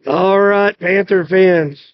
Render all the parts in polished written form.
All right, Panther fans.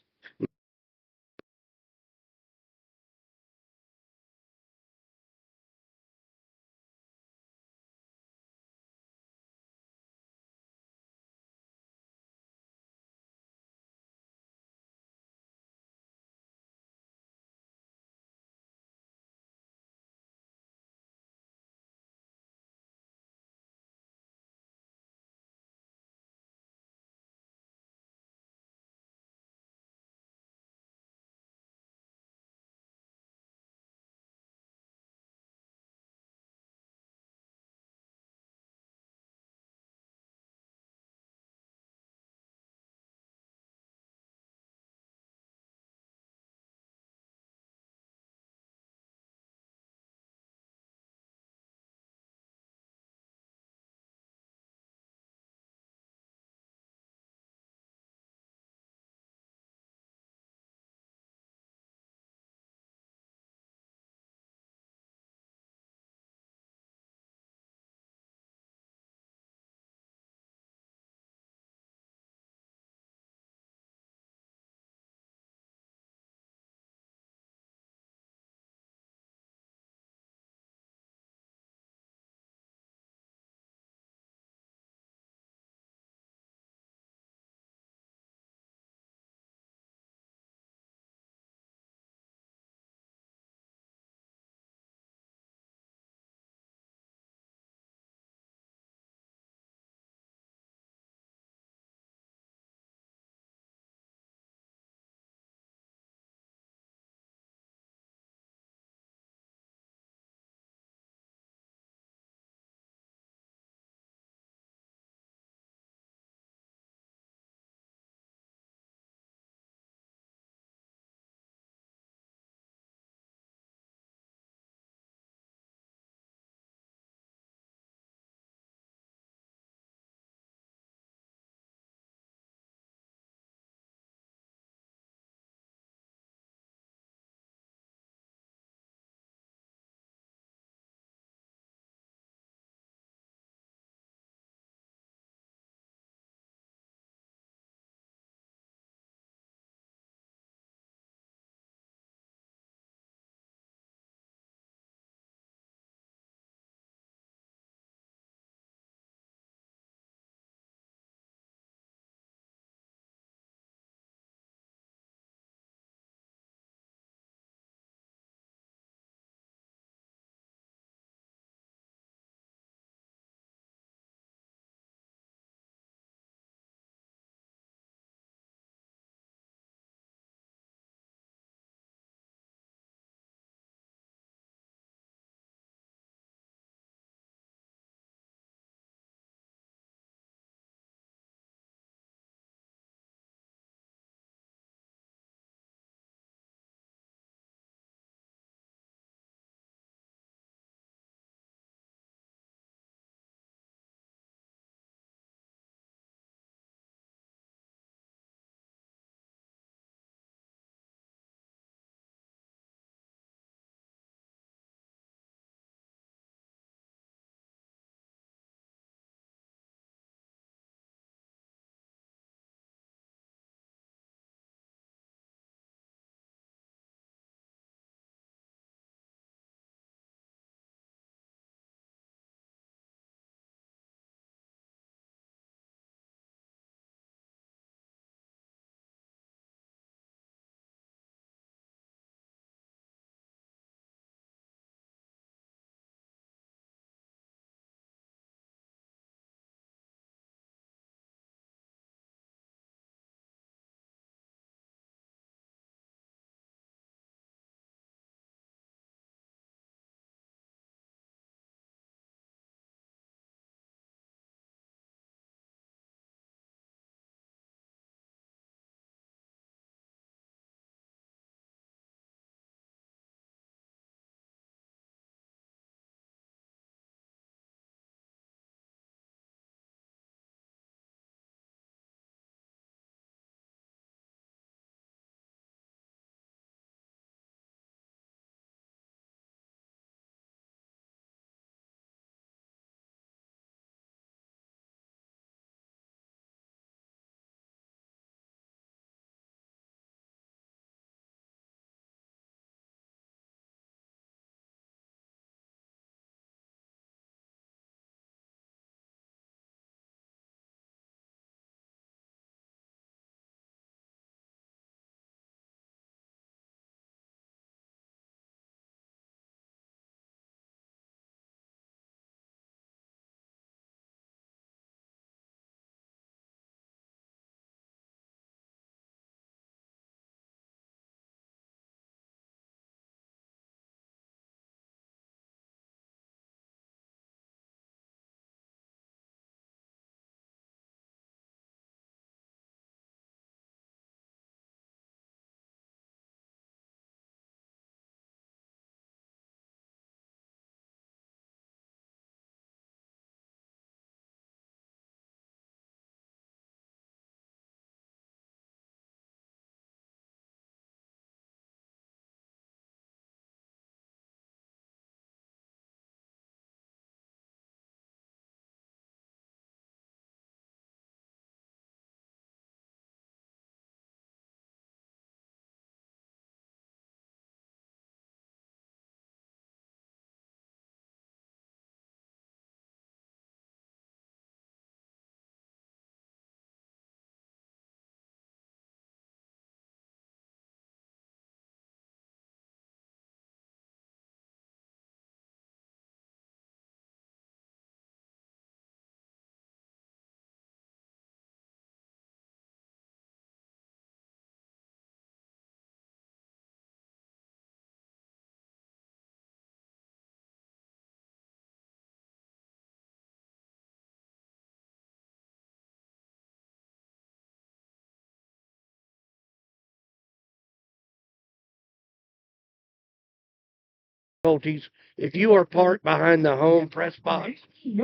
difficulties. If you are parked behind the home press box,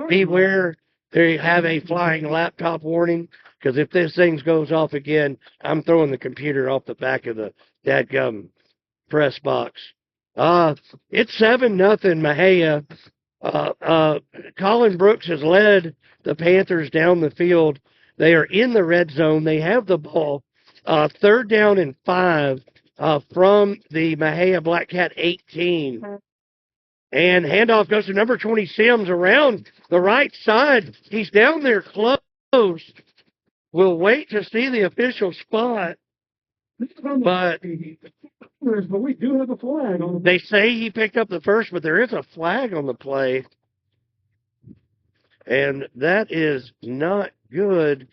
beware. They have a flying laptop warning, because if this thing goes off again, I'm throwing the computer off the back of the dadgum press box. It's 7-0 Mexia. Colin Brooks has led the Panthers down the field. They are in the red zone. They have the ball. 3rd down and 5 from the Mexia Black Cat 18. And handoff goes to number 20, Sims, around the right side. He's down there close. We'll wait to see the official spot. But we do have a flag on they say he picked up the first, but there is a flag on the play. And that is not good.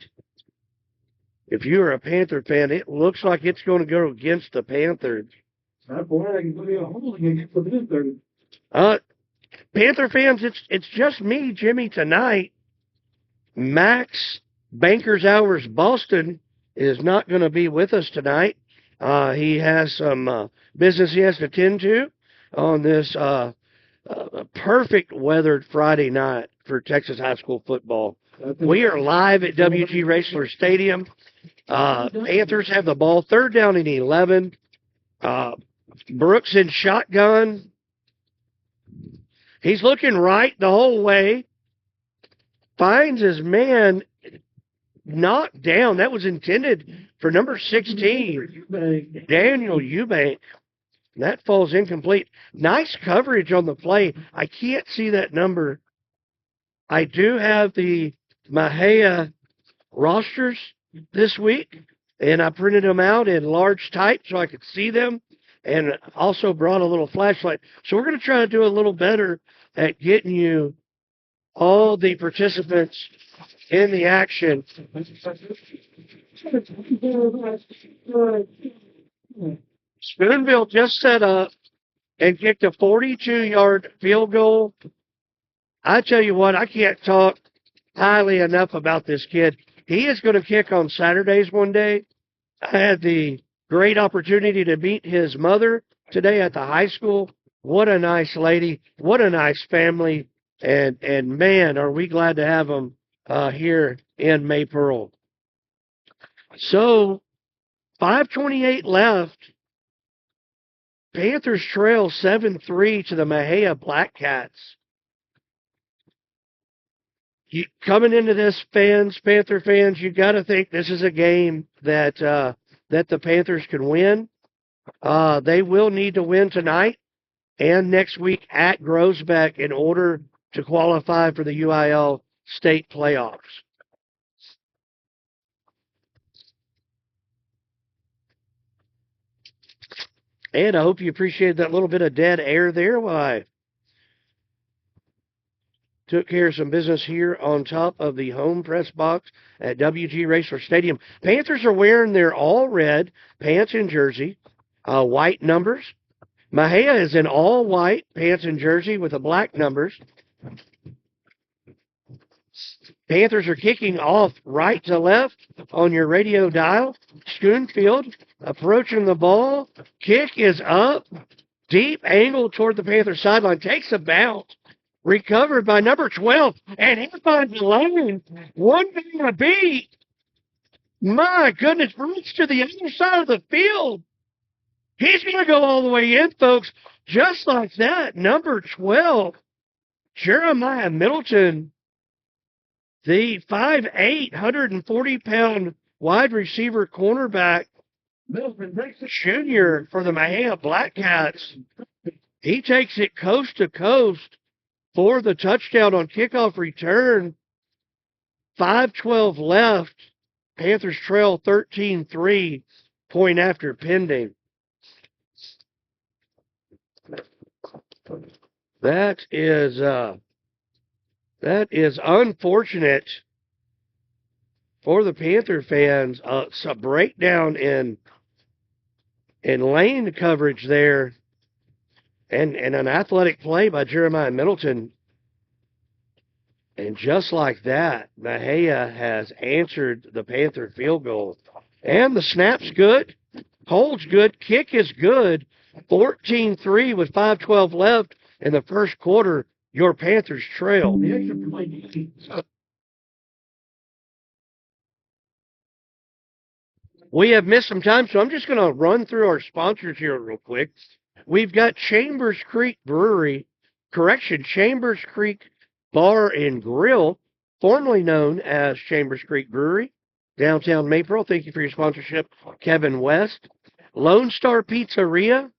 If you're a Panther fan, it looks like it's going to go against the Panthers. That flag is going to be a holding against the Panthers. Panther fans, it's just me, Jimmy, tonight. Max Bankers Hours Boston is not going to be with us tonight. He has some business he has to attend to on this perfect weathered Friday night for Texas high school football. We are live at WG Raceway Stadium. Panthers have the ball, 3rd down and 11. Brooks in shotgun. He's looking right the whole way. Finds his man knocked down. That was intended for number 16, Daniel Eubank. That falls incomplete. Nice coverage on the play. I can't see that number. I do have the Mexia rosters this week, and I printed them out in large type so I could see them, and also brought a little flashlight. So we're going to try to do a little better at getting you all the participants in the action. Spoonville just set up and kicked a 42-yard field goal. I tell you what, I can't talk highly enough about this kid. He is going to kick on Saturdays one day. I had the great opportunity to meet his mother today at the high school. What a nice lady. What a nice family. And man, are we glad to have them here in Maypearl. So, 5:28 left. Panthers trail 7-3 to the Mexia Black Cats. Coming into this, Panther fans, you got to think this is a game that the Panthers can win. They will need to win tonight and next week at Groesbeck in order to qualify for the UIL state playoffs. And I hope you appreciated that little bit of dead air there while I took care of some business here on top of the home press box at WG Raceway Stadium. Panthers are wearing their all-red pants and jersey, white numbers. Mexia is in all-white pants and jersey with the black numbers. Panthers are kicking off right to left on your radio dial. Schoonfield approaching the ball. Kick is up. Deep angle toward the Panther sideline. Takes a bounce. Recovered by number 12. And he finds the lane. One thing a beat. My goodness. Reach to the other side of the field. He's going to go all the way in, folks. Just like that. Number 12. Jeremiah Middleton. The 5'8", 140-pound wide receiver cornerback, junior for the Mexia Black Cats. He takes it coast to coast for the touchdown on kickoff return. 5:12 left. Panthers trail 13-3, point after pending. That is unfortunate for the Panther fans. Some breakdown in lane coverage there, and an athletic play by Jeremiah Middleton. And just like that, Mexia has answered the Panther field goal. And the snap's good, holds good, kick is good. 14-3 with 5:12 left. in the first quarter, your Panthers trail. The extra point. We have missed some time, so I'm just going to run through our sponsors here real quick. We've got Chambers Creek Bar and Grill, formerly known as Chambers Creek Brewery, downtown Maypearl. Thank you for your sponsorship, Kevin West. Lone Star Pizzeria.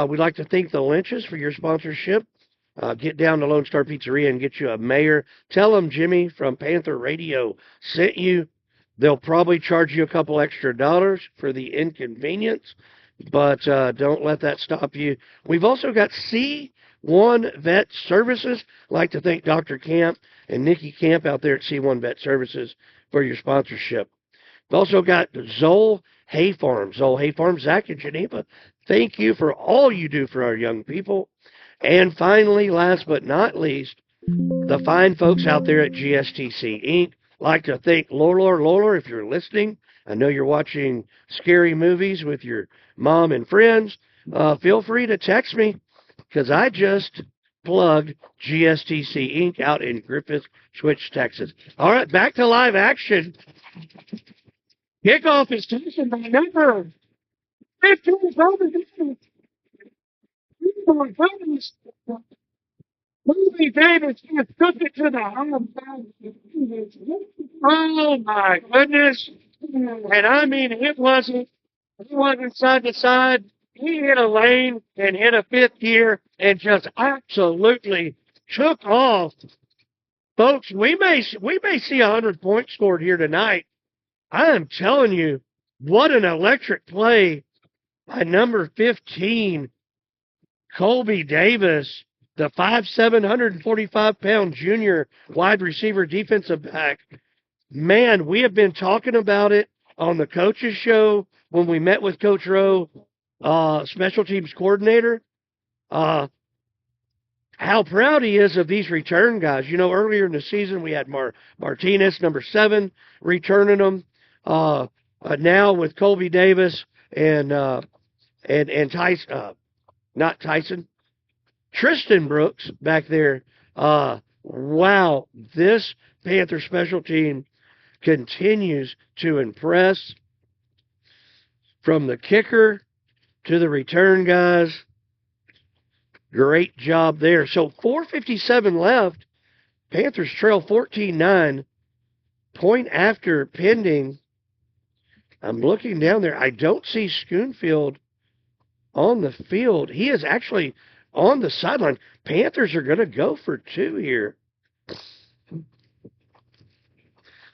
We'd like to thank the Lynches for your sponsorship. Get down to Lone Star Pizzeria and get you a mayor. Tell them Jimmy from Panther Radio sent you. They'll probably charge you a couple extra dollars for the inconvenience, but don't let that stop you. We've also got C1 Vet Services. I'd like to thank Dr. Camp and Nikki Camp out there at C1 Vet Services for your sponsorship. We've also got Zoll Hay Farm. Zoll Hay Farm, Zach in Geneva. Thank you for all you do for our young people. And finally, last but not least, the fine folks out there at GSTC Inc. Like to thank Lola, if you're listening. I know you're watching scary movies with your mom and friends. Feel free to text me because I just plugged GSTC Inc. out in Griffith Switch, Texas. All right, back to live action. Kickoff is taken by number 15. Movie Davis just took it to the home side. Oh my goodness. And I mean, it wasn't side to side. He hit a lane and hit a fifth gear and just absolutely took off. Folks, we may see 100 points scored here tonight. I am telling you, what an electric play by number 15, Colby Davis, the 5'7", 145-pound junior wide receiver defensive back. Man, we have been talking about it on the coaches show when we met with Coach Rowe, special teams coordinator, how proud he is of these return guys. You know, earlier in the season we had Martinez, number 7, returning them. Now with Colby Davis and Tyson, not Tyson, Tristan Brooks back there. Wow, this Panther special team continues to impress. From the kicker to the return guys, great job there. So 4:57 left. Panthers trail 14-9. Point after pending. I'm looking down there. I don't see Schoonfield on the field. He is actually on the sideline. Panthers are going to go for 2 here.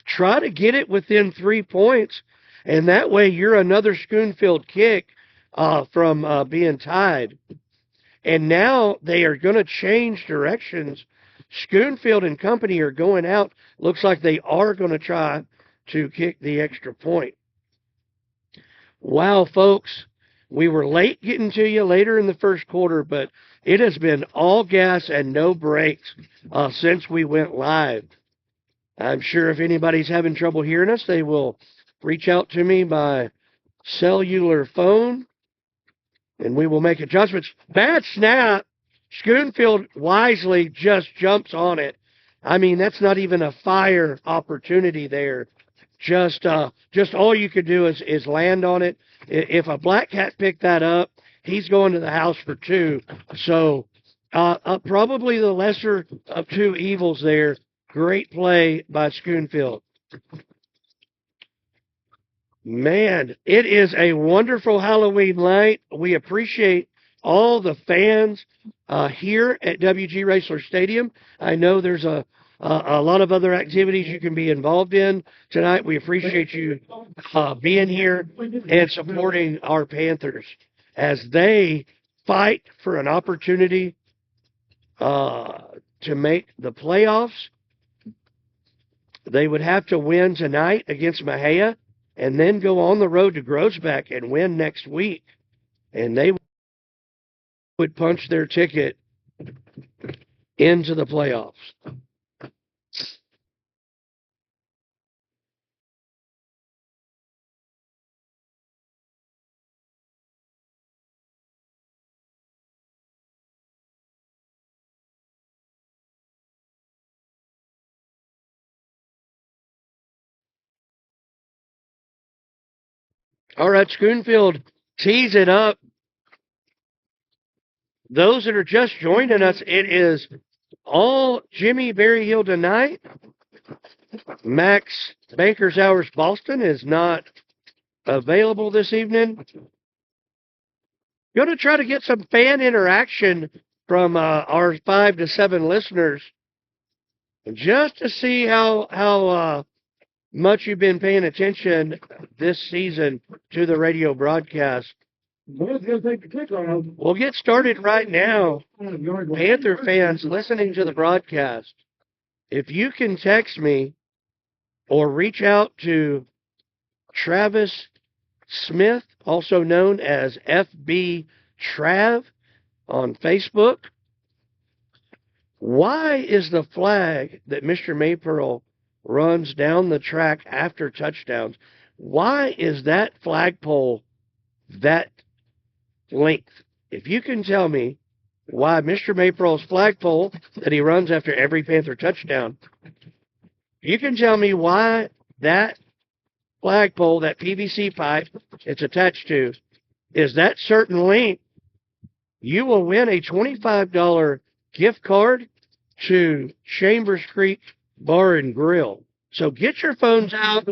Try to get it within 3 points, and that way you're another Schoonfield kick from being tied. And now they are going to change directions. Schoonfield and company are going out. Looks like they are going to try to kick the extra point. Wow, folks. We were late getting to you later in the first quarter, but it has been all gas and no brakes since we went live. I'm sure if anybody's having trouble hearing us, they will reach out to me by cellular phone, and we will make adjustments. Bad snap. Schoonfield wisely just jumps on it. I mean, that's not even a fire opportunity there. Just all you could do is land on it. If a Black Cat picked that up, he's going to the house for 2. So probably the lesser of 2 evils there. Great play by Schoonfield. Man, it is a wonderful Halloween night. We appreciate all the fans here at WG Raceway Stadium. I know there's a lot of other activities you can be involved in tonight. We appreciate you being here and supporting our Panthers as they fight for an opportunity to make the playoffs. They would have to win tonight against Mexia and then go on the road to Groesbeck and win next week. And they would punch their ticket into the playoffs. All right, Schoonfield tees it up. Those that are just joining us, it is all Jimmy Berryhill tonight. Max Baker's Hours Boston is not available this evening. Going to try to get some fan interaction from our 5 to 7 listeners, just to see how much you've been paying attention this season to the radio broadcast. Boys gonna take the kick off. We'll get started right now. Panther fans listening to the broadcast, if you can text me or reach out to Travis Smith, also known as FB Trav on Facebook. Why is the flag that Mr. Maypearl runs down the track after touchdowns, why is that flagpole that length? If you can tell me why Mr. Maypearl's flagpole that he runs after every Panther touchdown, you can tell me why that flagpole, that PVC pipe it's attached to, is that certain length, you will win a $25 gift card to Chambers Creek Bar and Grill. So get your phones out,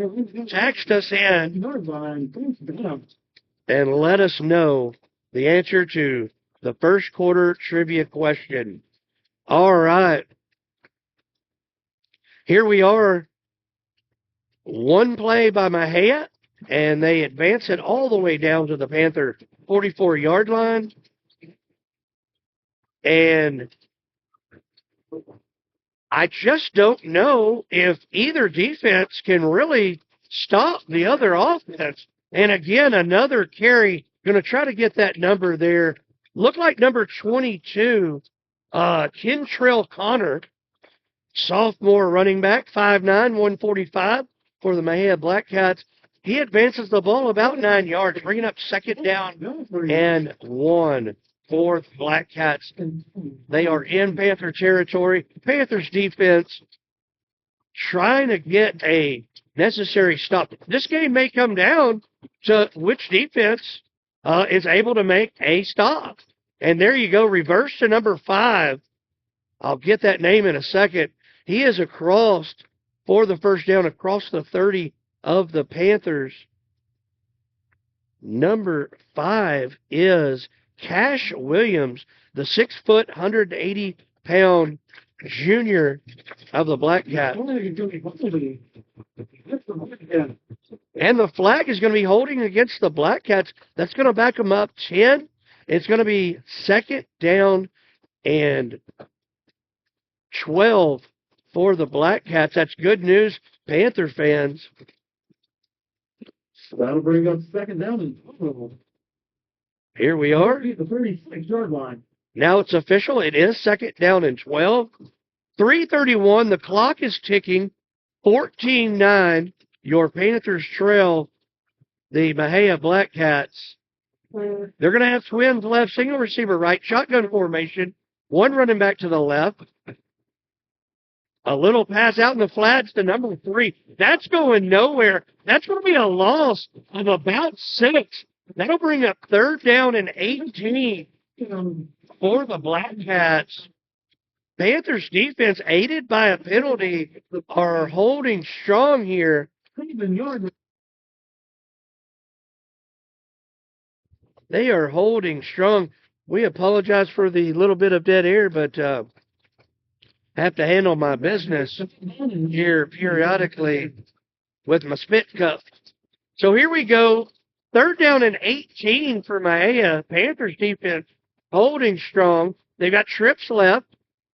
text us in, and let us know the answer to the first quarter trivia question. All right. Here we are. One play by Mexia, and they advance it all the way down to the Panther 44-yard line. And I just don't know if either defense can really stop the other offense. And again, another carry. Going to try to get that number there. Look like number 22, Kentrell Connor, sophomore running back, 5'9", 145 for the Mexia Black Cats. He advances the ball about 9 yards, bringing up second down and 1 for the Black Cats. They are in Panther territory. Panthers defense trying to get a necessary stop. This game may come down to which defense is able to make a stop. And there you go, reverse to number 5. I'll get that name in a second. He is across for the first down across the 30 of the Panthers. Number 5 is Cash Williams, the 6', 180-pound junior of the Black Cat. And the flag is going to be holding against the Black Cats. That's going to back them up 10. It's going to be second down and 12 for the Black Cats. That's good news, Panther fans. That'll bring up second down and 12. Here we are. The 36-yard line. Now it's official. It is second down and 12. 3:31. The clock is ticking. 14-9. Your Panthers trail the Mexia Black Cats. They're going to have twins left, single receiver right, shotgun formation, one running back to the left. A little pass out in the flats to number 3. That's going nowhere. That's going to be a loss of about 6. That'll bring up third down and 18 for the Black Cats. Panthers defense, aided by a penalty, are holding strong here. They are holding strong. We apologize for the little bit of dead air, but have to handle my business here periodically with my spit cup. So here we go. Third down and 18 for Mexia. Panthers defense holding strong. They've got trips left.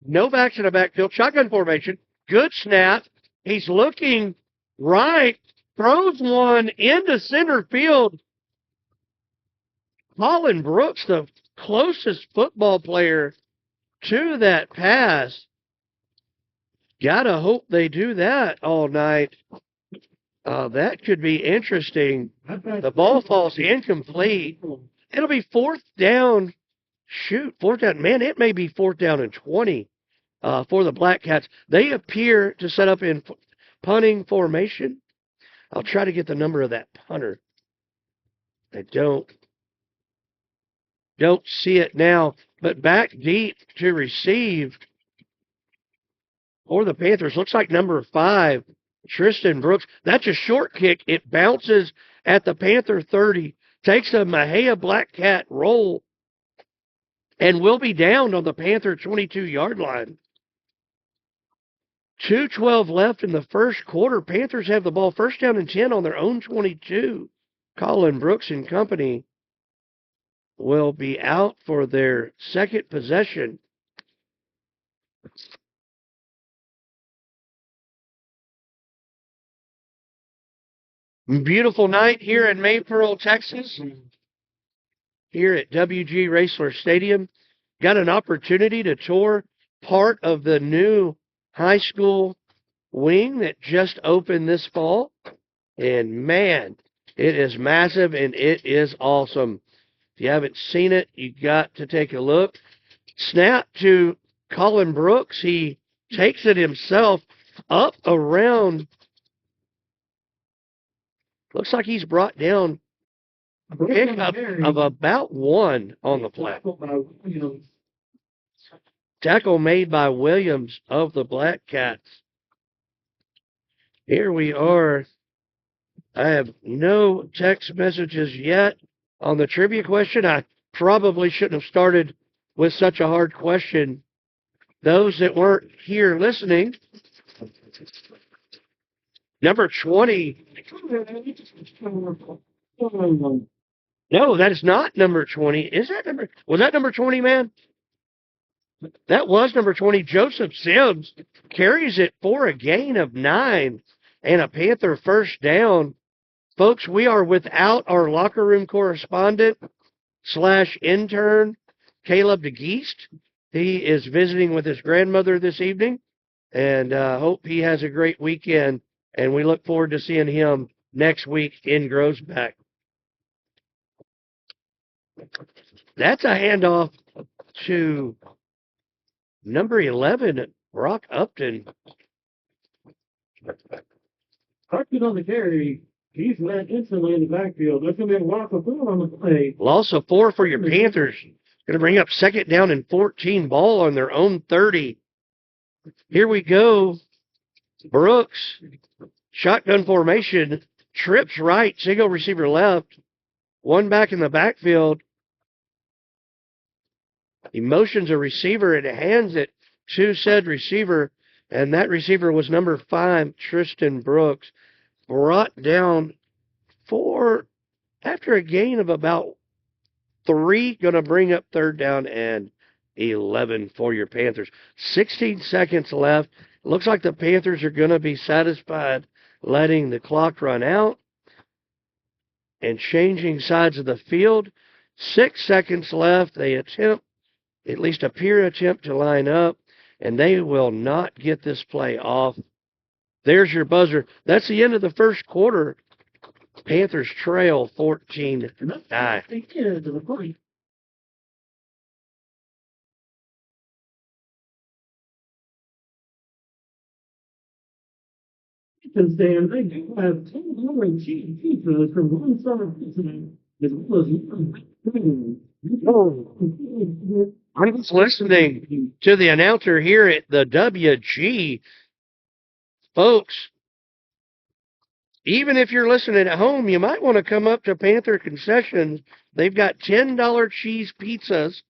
No backs in the backfield. Shotgun formation. Good snap. He's looking right. Throws one into center field. Colin Brooks, the closest football player to that pass. Gotta hope they do that all night. That could be interesting. The ball falls incomplete. It'll be fourth down. Fourth down. Man, it may be fourth down and 20 for the Black Cats. They appear to set up in punting formation. I'll try to get the number of that punter. I don't see it now, but back deep to receive for the Panthers. Looks like number 5, Tristan Brooks. That's a short kick. It bounces at the Panther 30, takes a Mexia Black Cat roll, and will be downed on the Panther 22-yard line. 2:12 left in the first quarter. Panthers have the ball first down and 10 on their own 22. Colin Brooks and company will be out for their second possession. Beautiful night here in Maypearl, Texas, here at WG Raceway Stadium. Got an opportunity to tour part of the new high school wing that just opened this fall. And man, it is massive and it is awesome. If you haven't seen it, you got to take a look. Snap to Colin Brooks. He takes it himself up around. Looks like he's brought down a pickup of about 1 on the play. Tackle made by Williams of the Black Cats. Here we are. I have no text messages yet on the trivia question. I probably shouldn't have started with such a hard question. Those that weren't here listening, number 20. No, that is not number 20. Is that number? Was that number 20, man? That was number 20. Joseph Sims carries it for a gain of 9 and a Panther first down. Folks, we are without our locker room correspondent / intern, Caleb DeGeest. He is visiting with his grandmother this evening, and hope he has a great weekend, and we look forward to seeing him next week in Groesbeck. That's a handoff to number 11, Brock Upton. Upton on the carry. He's led instantly in the backfield. There's going to be a loss of 4 on the play. Loss of 4 for your Panthers. Going to bring up second down and 14, ball on their own 30. Here we go. Brooks, shotgun formation, trips right, single receiver left, 1 back in the backfield. He motions a receiver and hands it to said receiver, and that receiver was number 5, Tristan Brooks. Brought down for, after a gain of about 3, going to bring up third down and 11 for your Panthers. 16 seconds left. Looks like the Panthers are going to be satisfied letting the clock run out and changing sides of the field. 6 seconds left. They attempt to line up, and they will not get this play off. There's your buzzer. That's the end of the first quarter. Panthers trail 14-9. Because they have 10 orange pizzas from one summer pizza as well as I'm just listening to the announcer here at the WG. Folks, even if you're listening at home, you might want to come up to Panther Concessions. They've got $10 cheese pizzas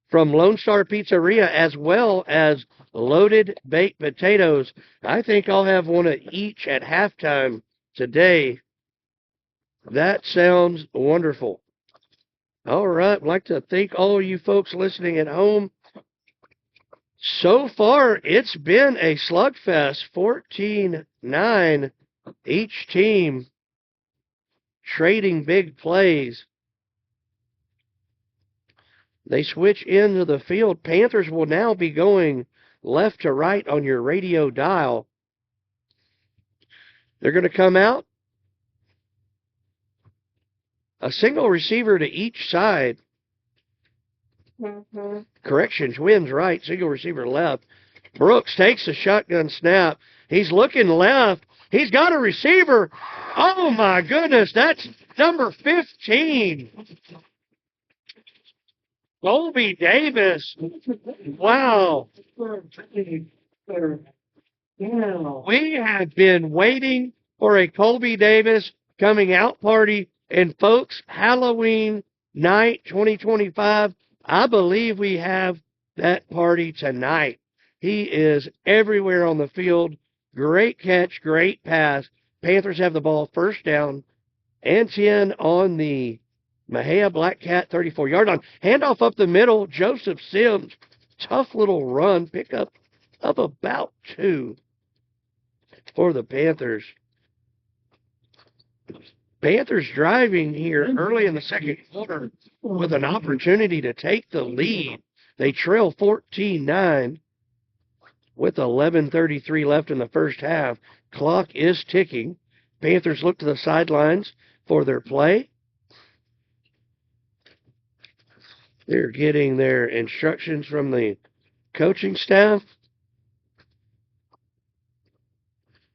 from Lone Star Pizzeria, as well as loaded baked potatoes. I think I'll have one of each at halftime today. That sounds wonderful. All right, I'd like to thank all of you folks listening at home. So far, it's been a slugfest, 14-9, each team trading big plays. They switch into the field. Panthers will now be going left to right on your radio dial. They're going to come out. A single receiver to each side. Correction, twins right, single receiver left. Brooks takes a shotgun snap. He's looking left. He's got a receiver. Oh my goodness, that's Number 15, Colby Davis. Wow. We have been waiting for a Colby Davis coming out party. And folks, Halloween night 2025, I believe we have that party tonight. He is everywhere on the field. Great catch, great pass. Panthers have the ball first down and 10 on the Mexia Black Cat 34-yard line. Handoff up the middle. Joseph Sims. Tough little run. Pickup of about 2 for the Panthers. Panthers driving here early in the second quarter with an opportunity to take the lead. They trail 14-9 with 11:33 left in the first half. Clock is ticking. Panthers look to the sidelines for their play. They're getting their instructions from the coaching staff.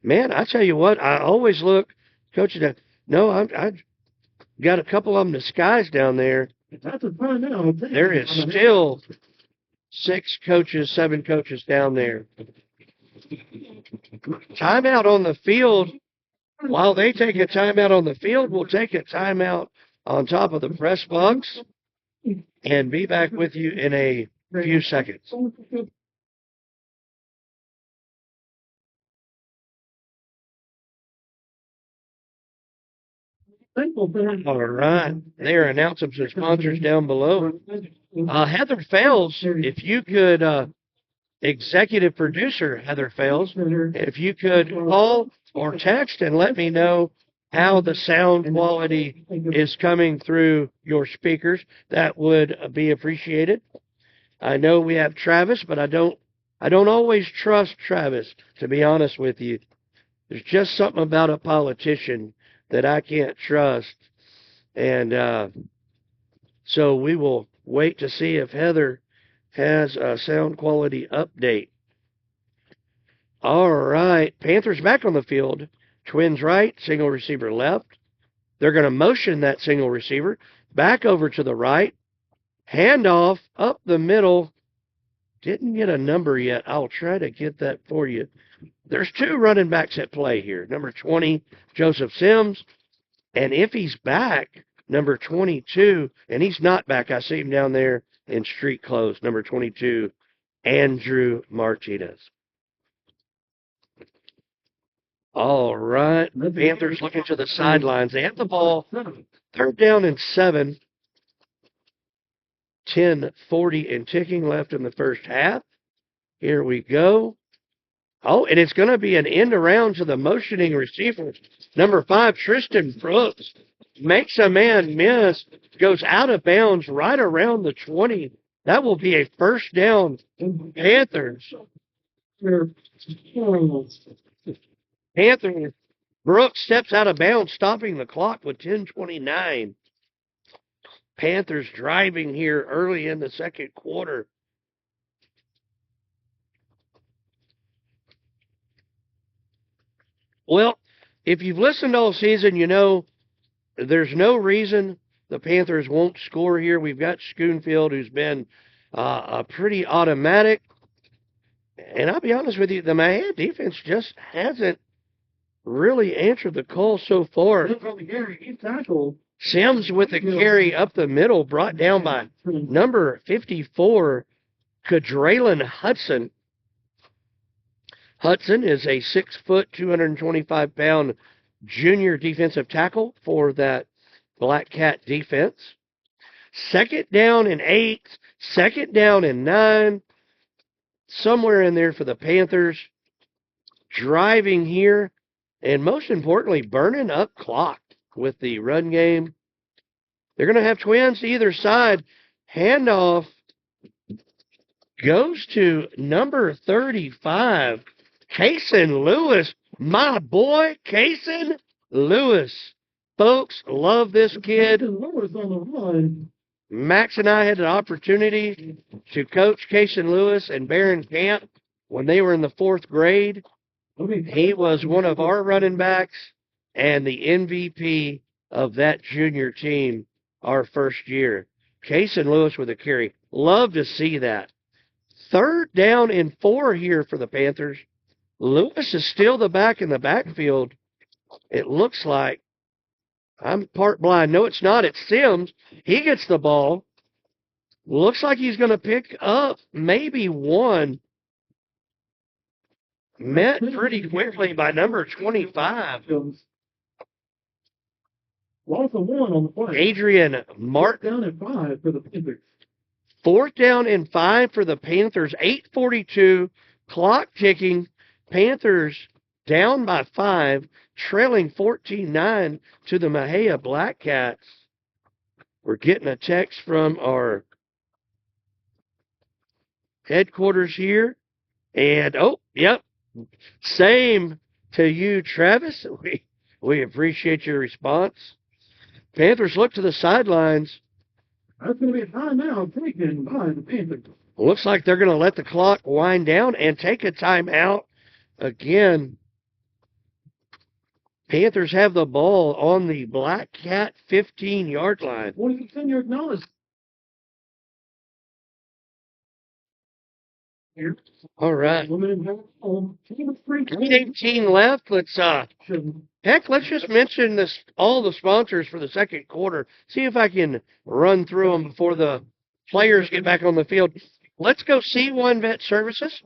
Man, I tell you what, I always look, Coach, no, I got a couple of them disguised down there. That's a timeout. There is still 6 coaches, 7 coaches down there. Timeout on the field. While they take a timeout on the field, we'll take a timeout on top of the press box and be back with you in a few seconds. All right. They are announcing some sponsors down below. Heather Fales, if you could, executive producer Heather Fales, if you could call or text and let me know how the sound quality is coming through your speakers, that would be appreciated. I know we have Travis, but I don't always trust Travis, to be honest with you. There's just something about a politician that I can't trust. And so we will wait to see if Heather has a sound quality update. All right. Panthers back on the field. Twins right, single receiver left. They're going to motion that single receiver back over to the right. Handoff up the middle. Didn't get a number yet. I'll try to get that for you. There's 2 running backs at play here. Number 20, Joseph Sims. And if he's back, number 22, and he's not back, I see him down there in street clothes, number 22, Andrew Martinez. All right. Panthers looking to the sidelines. They have the ball. 3rd down and 7. 10:40 and ticking left in the first half. Here we go. Oh, and it's going to be an end around to the motioning receiver. Number 5, Tristan Brooks, makes a man miss, goes out of bounds right around the 20. That will be a first down, Panthers. Panther. Brooks steps out of bounds, stopping the clock with 10:29. Panthers driving here early in the second quarter. Well, if you've listened all season, you know there's no reason the Panthers won't score here. We've got Schoonfield, who's been a pretty automatic. And I'll be honest with you, the Mexia defense just hasn't really answered the call so far. Sims with a carry up the middle, brought down by number 54, Kadralin Hudson. Hudson is a 6-foot, 225-pound junior defensive tackle for that Black Cat defense. 2nd down and 8, 2nd down and 9, somewhere in there for the Panthers. Driving here, and most importantly, burning up clock with the run game. They're going to have twins to either side. Handoff goes to number 35, Cason Lewis. My boy, Cason Lewis. Folks, love this kid. Max and I had an opportunity to coach Cason Lewis and Barron Camp when they were in the 4th grade. He was one of our running backs and the MVP of that junior team our first year. Case and Lewis with a carry. Love to see that. 3rd down and 4 here for the Panthers. Lewis is still the back in the backfield. It looks like. I'm part blind. No, it's not. It's Sims. He gets the ball. Looks like he's going to pick up maybe one. Met pretty quickly by number 25. Loss of 1 on the play. Adrian Martin. 4th down and 5 for the Panthers. 4th down and 5 for the Panthers. 8:42. Clock ticking. Panthers down by 5, trailing 14-9 to the Mexia Black Cats. We're getting a text from our headquarters here. And, oh, yep, same to you, Travis. We appreciate your response. Panthers look to the sidelines. That's going to be a timeout taken by the Panthers. Looks like they're going to let the clock wind down and take a timeout again. Panthers have the ball on the Black Cat 15-yard line. 10-yard knowledge. Here. All right. 3:18 left. Let's just mention this, all the sponsors for the second quarter. See if I can run through them before the players get back on the field. Let's go C1 Vet Services.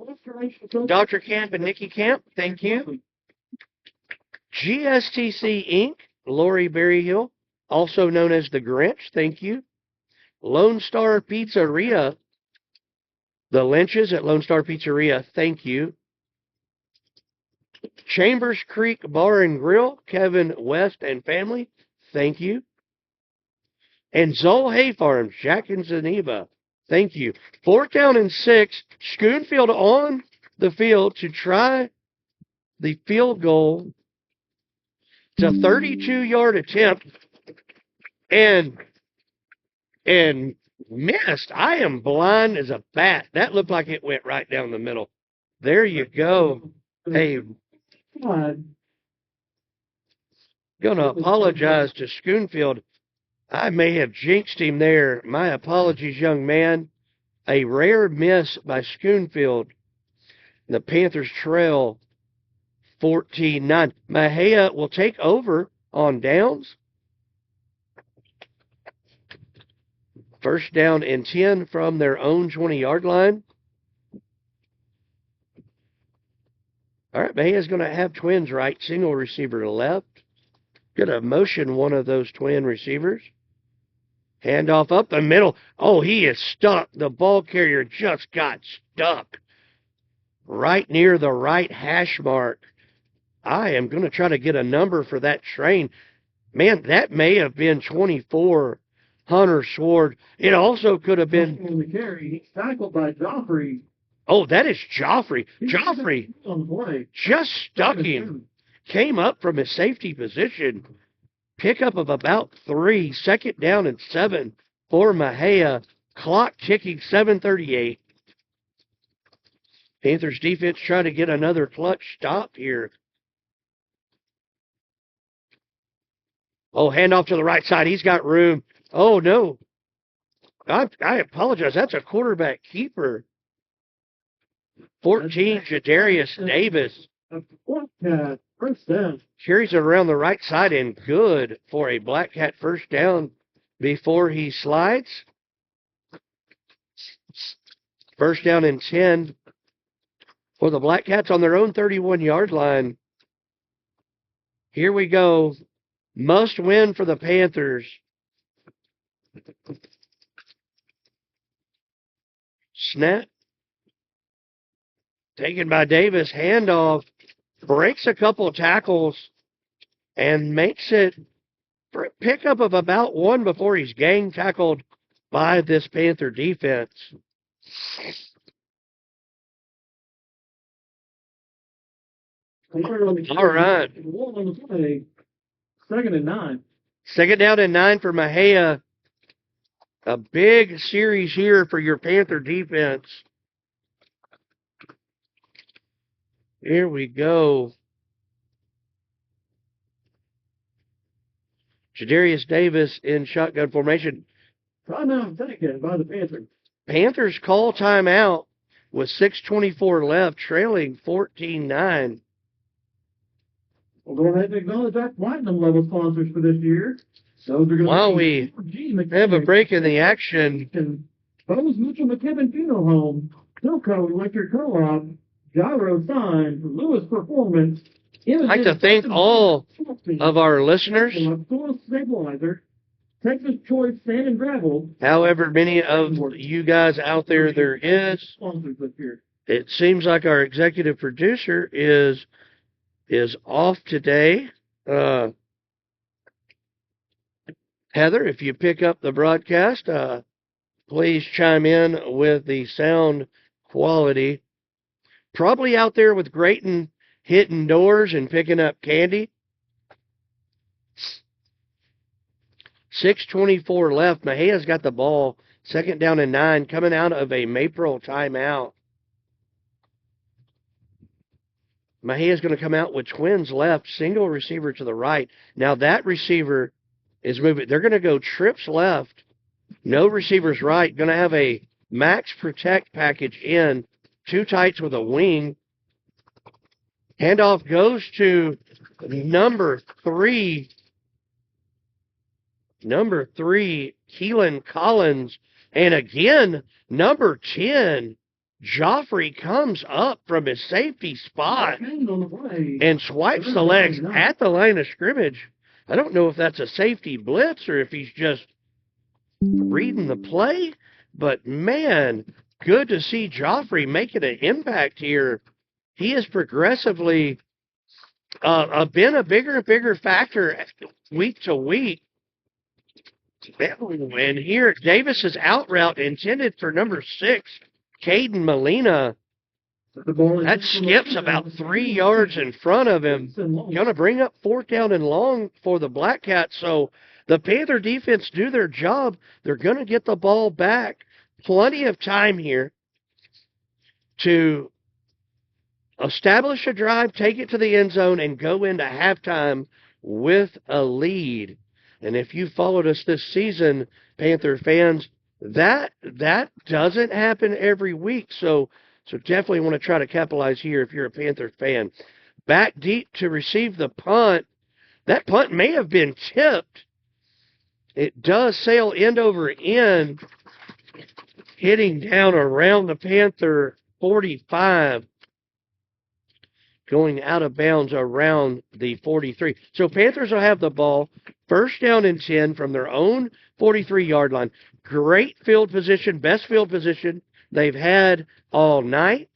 Dr. Camp and Nikki Camp, thank you. GSTC Inc., Lori Berryhill, also known as the Grinch, thank you. Lone Star Pizzeria, the Lynches at Lone Star Pizzeria, thank you. Chambers Creek Bar and Grill, Kevin West and family, thank you. And Zoll Hay Farms, Jack and Geneva, thank you. 4th down and 6, Schoonfield on the field to try the field goal. It's a 32-yard attempt and missed. I am blind as a bat. That looked like it went right down the middle. There you go. Hey, gonna apologize to Schoonfield. I may have jinxed him there. My apologies, young man. A rare miss by Schoonfield. The Panthers trail 14-9. Mexia will take over on downs. 1st down and 10 from their own 20-yard line. All right, Mejia's going to have twins right, single receiver to left. Going to motion one of those twin receivers. Handoff up the middle. Oh, he is stuck. The ball carrier just got stuck right near the right hash mark. I am going to try to get a number for that train. Man, that may have been 24, Hunter Sword. It also could have been... On the carry, he's tackled by Joffrey. Oh, that is Joffrey. Joffrey on the play. Just stuck him. Came up from his safety position. Pickup of about 3. 2nd down and 7 for Mexia. Clock ticking, 7:38. Panthers defense trying to get another clutch stop here. Oh, handoff to the right side. He's got room. Oh, no. I apologize. That's a quarterback keeper. 14, Jadarius Davis. First down. Carries it around the right side and good for a Black Cat 1st down before he slides. 1st down and 10 for the Black Cats on their own 31-yard line. Here we go. Must win for the Panthers. Snap. Taken by Davis. Handoff. Breaks a couple tackles and makes it for a pickup of about 1 before he's gang tackled by this Panther defense. All right. 2nd and 9. 2nd down and 9 for Mexia. A big series here for your Panther defense. Here we go. Jadarius Davis in shotgun formation. Timeout taken by the Panthers. Panthers call timeout with 6:24 left, trailing 14-9. We'll go ahead and acknowledge our platinum level sponsors for this year. Those are going While to be we have a break in the action, Bose Mitchell McKibben Funeral Home, Silco Electric Co-op, Gyro Sign, Lewis Performance. I'd like to thank all of our listeners, Soil Stabilizer, Texas Choice Sand and Gravel. however many of you guys out there is. Sponsors this year. It seems like our executive producer is off today. Heather, if you pick up the broadcast, please chime in with the sound quality. Probably out there with grating, hitting doors, and picking up candy. 6:24 left. Mejia's got the ball. 2nd down and 9, coming out of a Maypearl timeout. Mejia's going to come out with twins left, single receiver to the right. Now that receiver is moving. They're going to go trips left, no receivers right. Going to have a max protect package in, 2 tights with a wing. Handoff goes to number 3, Keelan Collins. And again, number 10, Joffrey comes up from his safety spot and swipes the legs at the line of scrimmage. I don't know if that's a safety blitz or if he's just reading the play, but man, good to see Joffrey making an impact here. He has progressively been a bigger and bigger factor week to week. And here, Davis's out route intended for number 6, Caden Molina. That skips about 3 yards in front of him. Going to bring up 4th down and long for the Black Cats. So the Panther defense do their job. They're going to get the ball back. Plenty of time here to establish a drive, take it to the end zone, and go into halftime with a lead. And if you followed us this season, Panther fans, that doesn't happen every week. So definitely want to try to capitalize here if you're a Panther fan. Back deep to receive the punt. That punt may have been tipped. It does sail end over end, hitting down around the Panther 45, going out of bounds around the 43. So Panthers will have the ball, 1st down and 10 from their own 43-yard line. Great field position, best field position they've had all night.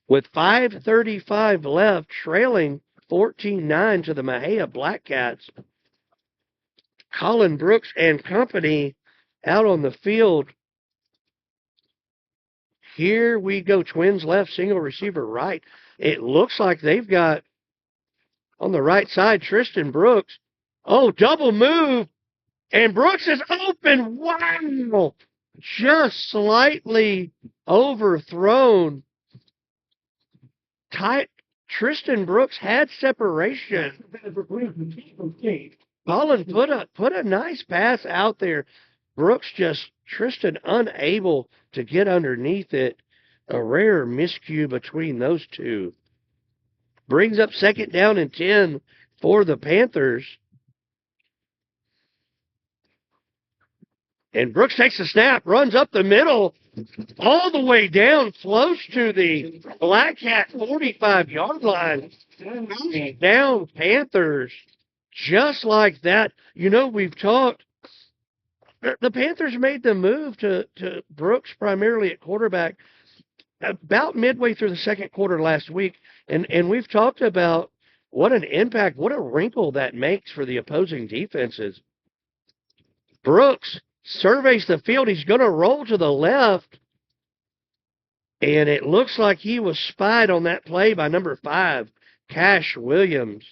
With 5:35 left, trailing 14-9 to the Mexia Black Cats. Colin Brooks and company out on the field. Here we go, twins left, single receiver right. It looks like they've got on the right side Tristan Brooks. Oh, double move, and Brooks is open. Wow! Just slightly overthrown. Tristan Brooks had separation. Colin put a nice pass out there. Brooks Tristan unable to get underneath it. A rare miscue between those two. Brings up 2nd down and 10 for the Panthers. And Brooks takes a snap, runs up the middle, all the way down, close to the Black Cat 45-yard line. Down Panthers, just like that. You know, we've talked, the Panthers made the move to Brooks primarily at quarterback about midway through the 2nd quarter last week. And we've talked about what an impact, what a wrinkle that makes for the opposing defenses. Brooks surveys the field. He's going to roll to the left. And it looks like he was spied on that play by number 5, Cash Williams.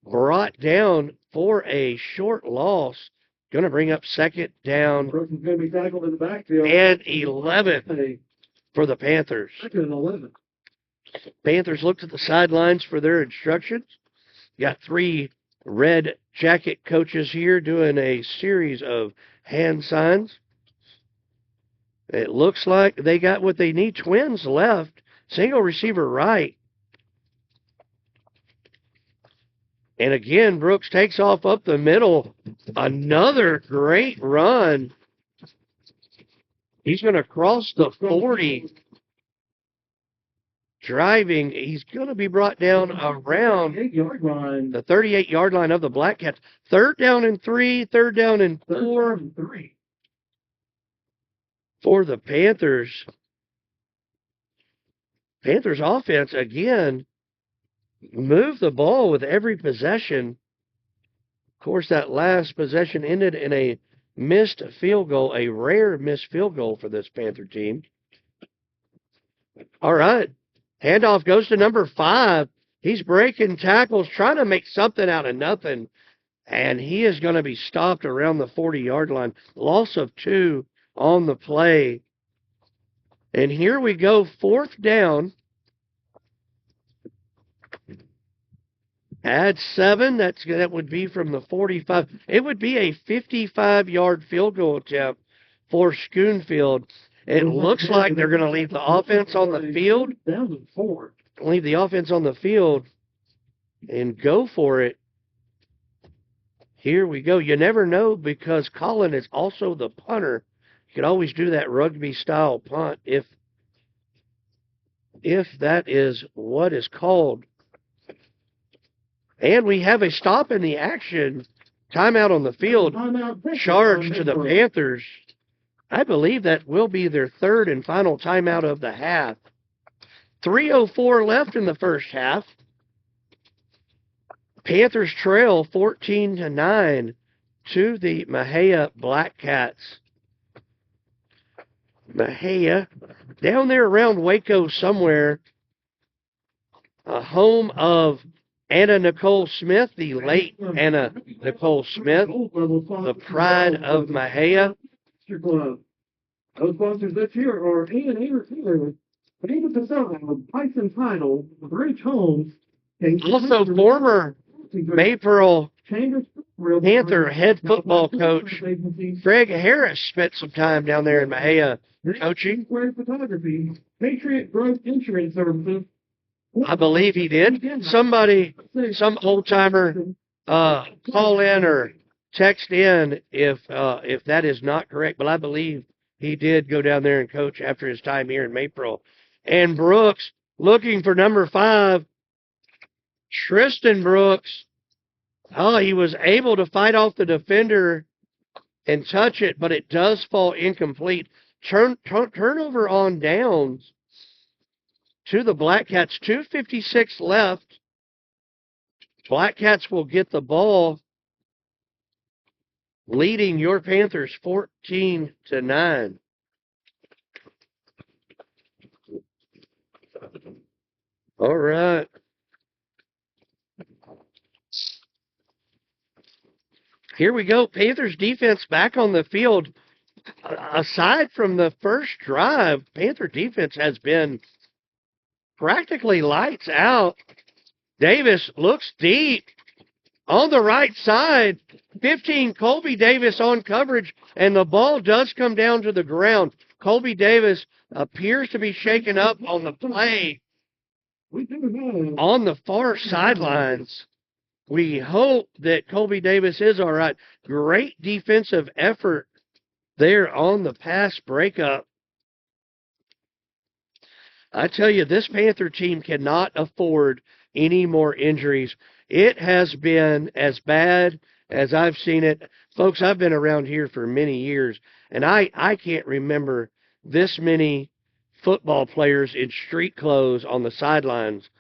Brought down for a short loss. Going to bring up 2nd down Brooks is going to be tackled in the backfield. and 11 for the Panthers. 2nd and 11. Panthers look to the sidelines for their instructions. Got 3 red jacket coaches here doing a series of hand signs. It looks like they got what they need. Twins left. Single receiver right. And again, Brooks takes off up the middle. Another great run. He's going to cross the 40. Driving. He's going to be brought down around the 38-yard line of the Black Cats. 3rd down and 3, 3rd down and 4 for the Panthers. Panthers offense, again, move the ball with every possession. Of course, that last possession ended in a missed field goal, a rare missed field goal for this Panther team. All right. Handoff goes to number 5. He's breaking tackles, trying to make something out of nothing. And he is going to be stopped around the 40-yard line. Loss of 2 on the play. And here we go, 4th down. Add 7. That would be from the 45. It would be a 55-yard field goal attempt for Schoonfield. It looks like they're going to leave the offense on the field. Leave the offense on the field and go for it. Here we go. You never know, because Colin is also the punter. You could always do that rugby-style punt if that is what is called. And we have a stop in the action. Timeout on the field. Charge to the Panthers. I believe that will be their 3rd and final timeout of the half. 3:04 left in the first half. Panthers trail 14-9 to the Mexia Black Cats. Mexia, down there around Waco somewhere, a home of Anna Nicole Smith, the late Anna Nicole Smith, the pride of Mexia. Those sponsors this year are A&A Receivers, David Pasella, Tyson Title, Rich Holmes, and also former Maypearl Panther head football coach Greg Harris spent some time down there in Mexia coaching. Photography, Patriot Growth Insurance Services. I believe he did. Somebody, some old timer, call in or text in if that is not correct. But I believe he did go down there and coach after his time here in Maypearl. And Brooks looking for number 5, Tristan Brooks. Oh, he was able to fight off the defender and touch it, but it does fall incomplete. Turnover on downs to the Black Cats. 2:56 left. Black Cats will get the ball, leading your Panthers 14-9. All right. Here we go. Panthers defense back on the field. Aside from the first drive, Panther defense has been practically lights out. Davis looks deep on the right side. 15, Colby Davis on coverage, and the ball does come down to the ground. Colby Davis appears to be shaken up on the play on the far sidelines. We hope that Colby Davis is all right. Great defensive effort there on the pass breakup. I tell you, this Panther team cannot afford any more injuries. It has been as bad as I've seen it. Folks, I've been around here for many years, and I can't remember this many football players in street clothes on the sidelines.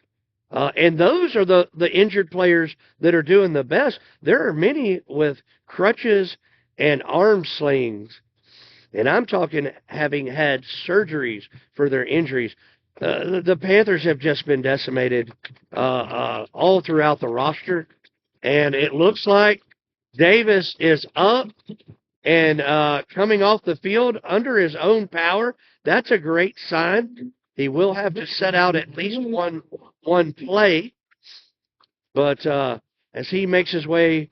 And those are the injured players that are doing the best. There are many with crutches and arm slings. And I'm talking having had surgeries for their injuries. The Panthers have just been decimated all throughout the roster. And it looks like Davis is up and coming off the field under his own power. That's a great sign. He will have to set out at least one play. But as he makes his way,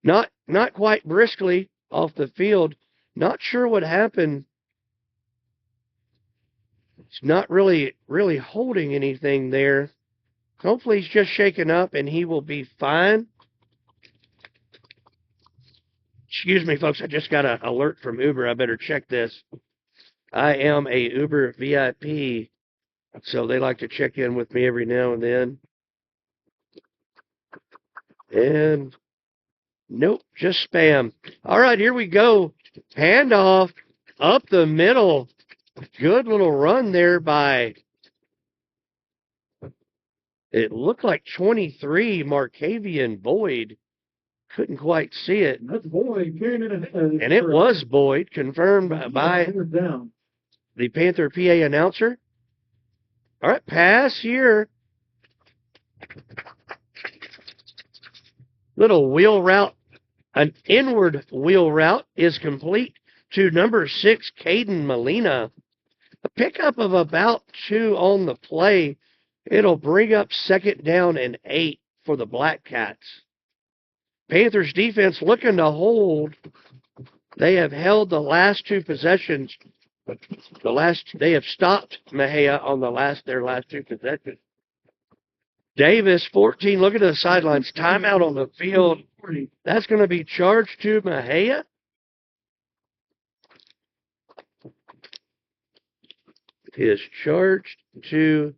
not quite briskly off the field. Not sure what happened. He's not really holding anything there. Hopefully he's just shaken up and he will be fine. Excuse me, folks. I just got an alert from Uber. I better check this. I am a Uber VIP, so they like to check in with me every now and then. And nope, just spam. All right, here we go. Handoff up the middle. Good little run there by, it looked like 23, Markavian Boyd. Couldn't quite see it. That's Boyd carrying it ahead. And it was Boyd, confirmed by the Panther PA announcer. All right, pass here. Little wheel route, an inward wheel route is complete to number 6, Caden Molina. A pickup of about 2 on the play. It'll bring up 2nd down and 8 for the Black Cats. Panthers defense looking to hold. They have held the last 2 possessions. They have stopped Mexia on their last 2 possessions. Davis, 14, look at the sidelines. Timeout on the field. That's going to be charged to Mexia. Is charged to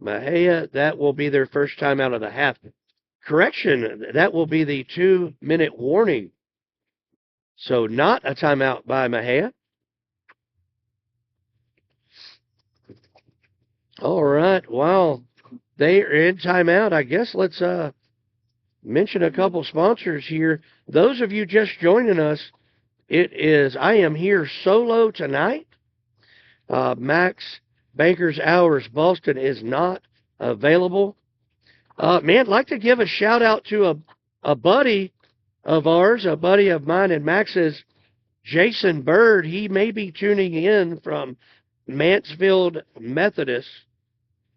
Mexia. That will be their first time out of the half. Correction, that will be the 2-minute warning. So not a timeout by Mexia. All right, while they are in timeout, I guess let's mention a couple sponsors here. Those of you just joining us, I am here solo tonight. Max Banker's Hours Boston is not available. Man, I'd like to give a shout out to a buddy of ours, a buddy of mine and Max's, Jason Bird. He may be tuning in from Mansfield Methodist.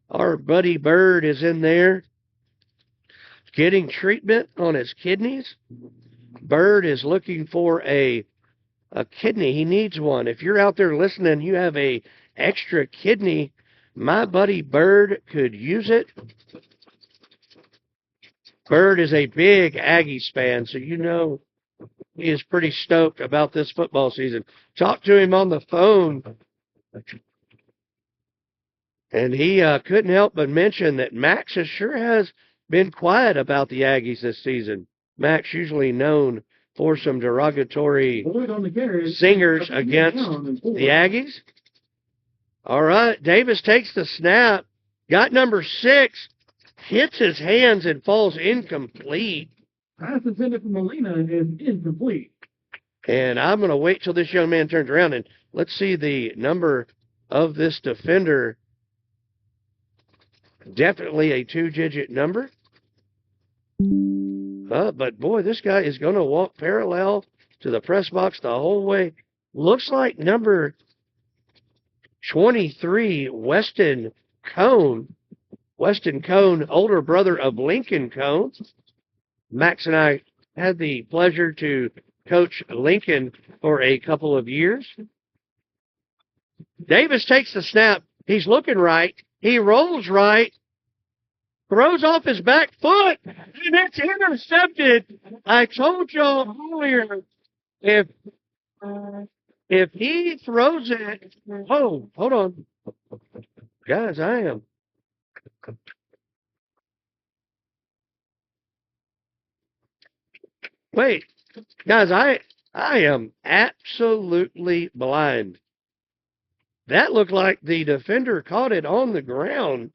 Our buddy Bird is in there getting treatment on his kidneys. Bird is looking for a kidney. He needs one. If you're out there listening, you have a extra kidney, my buddy Bird could use it. Bird is a big Aggies fan, so you know he is pretty stoked about this football season. Talked to him on the phone, and he couldn't help but mention that Max sure has been quiet about the Aggies this season. Max usually known for some derogatory singers against the Aggies. All right, Davis takes the snap, got number 6, hits his hands and falls incomplete. Pass intended for Molina is incomplete. And I'm going to wait till this young man turns around, and let's see the number of this defender. Definitely a 2-digit number. But boy, this guy is going to walk parallel to the press box the whole way. Looks like number 23, Weston Cone. Weston Cone, older brother of Lincoln Cone. Max and I had the pleasure to coach Lincoln for a couple of years. Davis takes the snap. He's looking right. He rolls right. Throws off his back foot. And it's intercepted. I told y'all earlier, if he throws it, oh, hold on. Guys, I am. Wait, guys, I am absolutely blind. That looked like the defender caught it on the ground.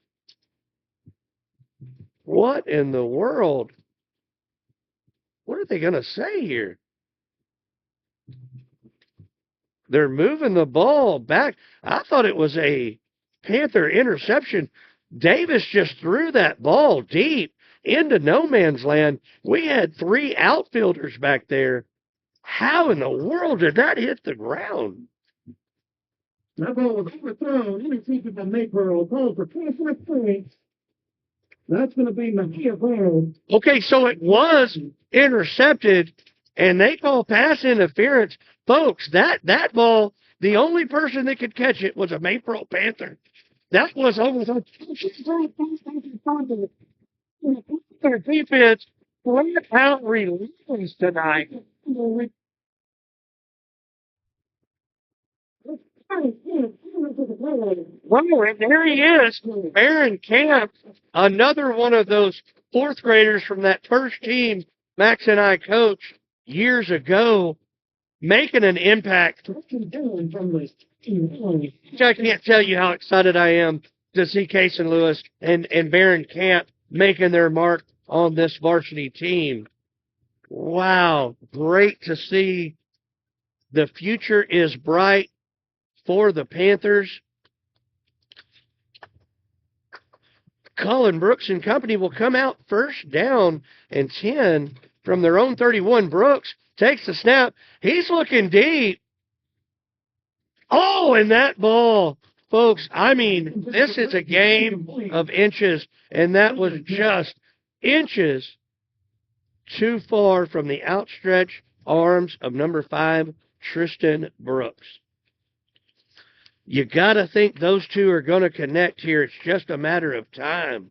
What in the world? What are they going to say here? They're moving the ball back. I thought it was a Panther interception. Davis just threw that ball deep into no man's land. We had 3 outfielders back there. How in the world did that hit the ground? That ball was overthrown, intercepted by Maypearl, called for 24 points. That's going to be Mexia Black. Okay, so it was intercepted, and they call pass interference. Folks, that ball, the only person that could catch it was a Maypearl Panther. That was over their defense flat out relentless tonight. Well, and there he is, Aaron Camp, another one of those fourth graders from that first team Max and I coached years ago, making an impact. I can't tell you how excited I am to see Case and Lewis and Barron Camp making their mark on this varsity team. Wow, great to see. The future is bright for the Panthers. Colin Brooks and company will come out first down and 10 from their own 31. Brooks takes the snap. He's looking deep. Oh, and that ball, folks, I mean, this is a game of inches, and that was just inches too far from the outstretched arms of number 5, Tristan Brooks. You got to think those two are going to connect here. It's just a matter of time.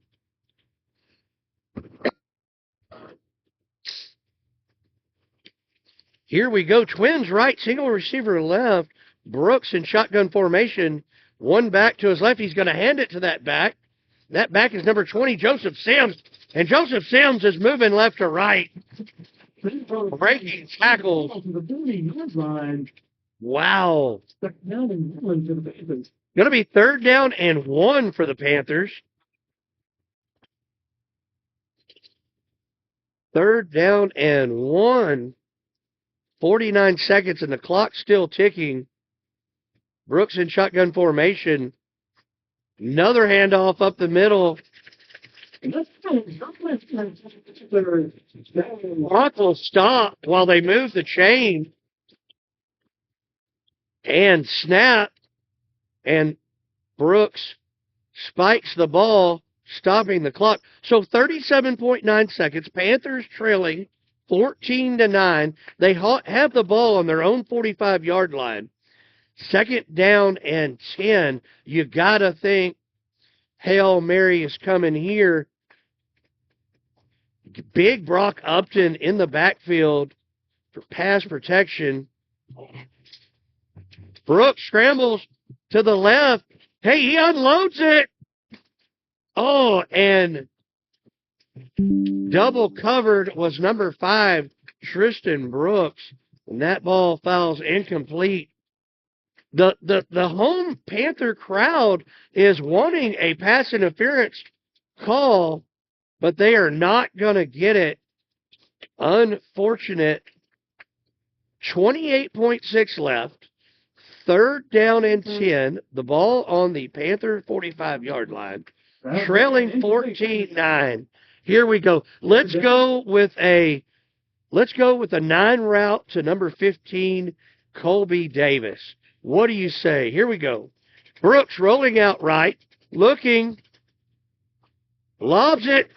Here we go. Twins right, single receiver left. Brooks in shotgun formation. One back to his left. He's going to hand it to that back. That back is number 20, Joseph Sims. And Joseph Sims is moving left to right. Breaking tackles. Wow. Going to be 3rd down and 1 for the Panthers. 3rd down and 1. 49 seconds and the clock's still ticking. Brooks in shotgun formation. Another handoff up the middle. Clock will stop while they move the chain. And snap. And Brooks spikes the ball, stopping the clock. So 37.9 seconds. Panthers trailing 14-9. They have the ball on their own 45-yard line. 2nd down and 10. You got to think Hail Mary is coming here. Big Brock Upton in the backfield for pass protection. Brooks scrambles to the left. Hey, he unloads it. Oh, and double covered was number 5, Tristan Brooks. And that ball fouls incomplete. The home Panther crowd is wanting a pass interference call, but they are not going to get it. Unfortunate. 28.6 left. 3rd down and 10. The ball on the Panther 45-yard line. Trailing 14-9. Here we go. Let's go with a 9 route to number 15, Colby Davis. What do you say? Here we go. Brooks rolling out right, looking, lobs it,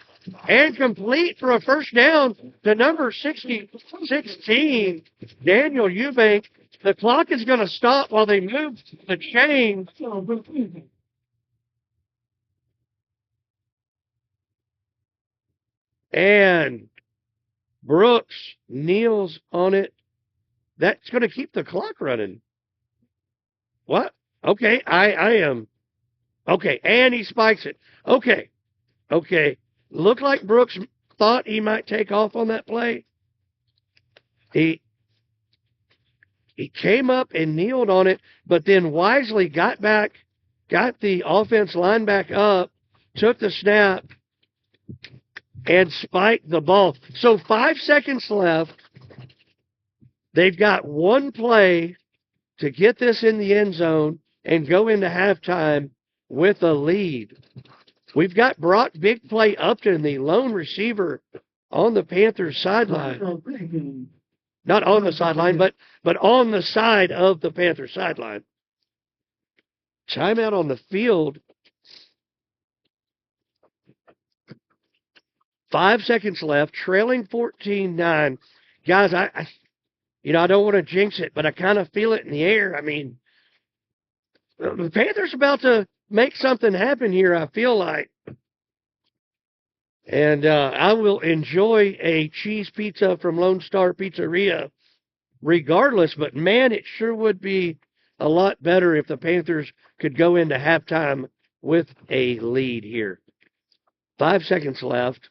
and complete for a first down to number 16, Daniel Eubank. The clock is going to stop while they move the chain. And Brooks kneels on it. That's going to keep the clock running. What? Okay, I am. Okay, and he spikes it. Okay. Looked like Brooks thought he might take off on that play. He came up and kneeled on it, but then wisely got the offense line back up, took the snap, and spiked the ball. So 5 seconds left. They've got one play to get this in the end zone and go into halftime with a lead. We've got Brock Big Play Upton, the lone receiver, on the Panthers sideline. Not on the sideline, but on the side of the Panthers sideline. Timeout on the field. 5 seconds left, trailing 14-9. Guys, I don't want to jinx it, but I kind of feel it in the air. I mean, the Panthers about to make something happen here, I feel like. And I will enjoy a cheese pizza from Lone Star Pizzeria regardless, but man, it sure would be a lot better if the Panthers could go into halftime with a lead here. 5 seconds left.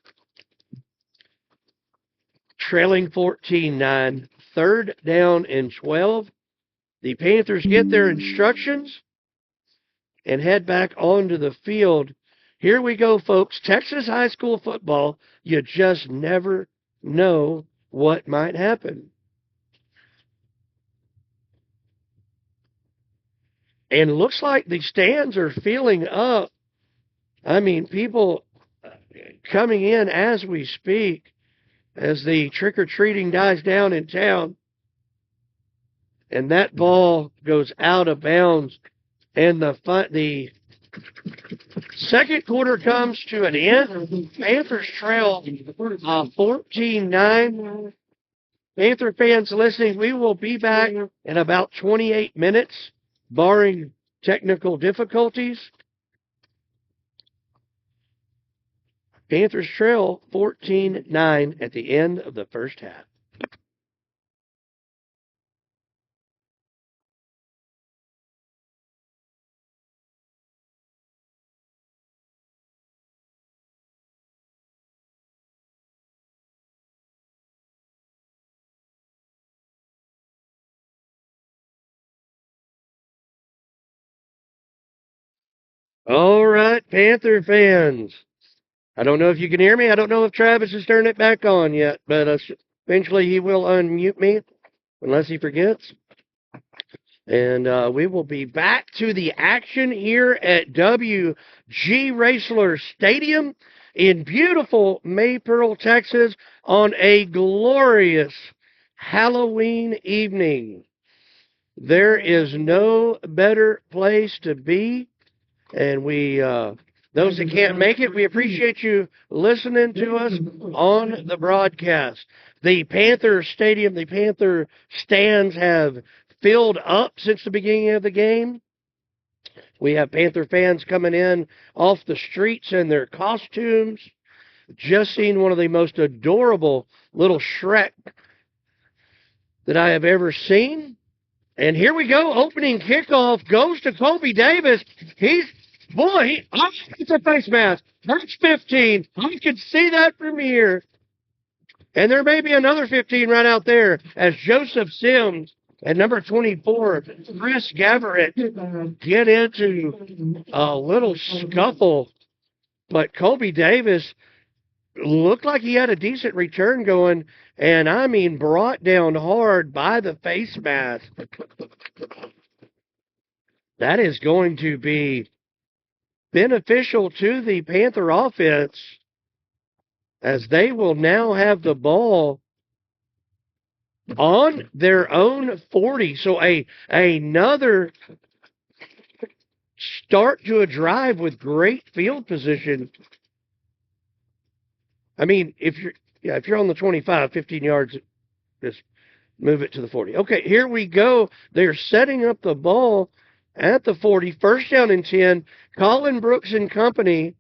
Trailing 14-9. 3rd down and 12. The Panthers get their instructions and head back onto the field. Here we go, folks. Texas high school football, you just never know what might happen. And looks like the stands are filling up. I mean, people coming in as we speak, as the trick-or-treating dies down in town. And that ball goes out of bounds. And the second quarter comes to an end. Panthers trail 14-9. Panther fans listening, we will be back in about 28 minutes, barring technical difficulties. Panthers trail 14-9 at the end of the first half. All right, Panther fans. I don't know if you can hear me. I don't know if Travis has turned it back on yet, but eventually he will unmute me unless he forgets. And we will be back to the action here at W.G. Racler Stadium in beautiful Maypearl, Texas on a glorious Halloween evening. There is no better place to be. And we, those that can't make it, we appreciate you listening to us on the broadcast. The Panther Stadium, the Panther stands have filled up since the beginning of the game. We have Panther fans coming in off the streets in their costumes. Just seen one of the most adorable little Shrek that I have ever seen. And here we go. Opening kickoff goes to Kobe Davis. It's a face mask. That's 15. I can see that from here. And there may be another 15 right out there as Joseph Sims and number 24, Chris Gaverett, get into a little scuffle. But Kobe Davis looked like he had a decent return going, and I mean brought down hard by the face mask. That is going to be beneficial to the Panther offense as they will now have the ball on their own 40. So another start to a drive with great field position. I mean, if you're on the 25, 15 yards, just move it to the 40. Okay, here we go. They're setting up the ball at the 40. First down and 10. Colin Brooks and company.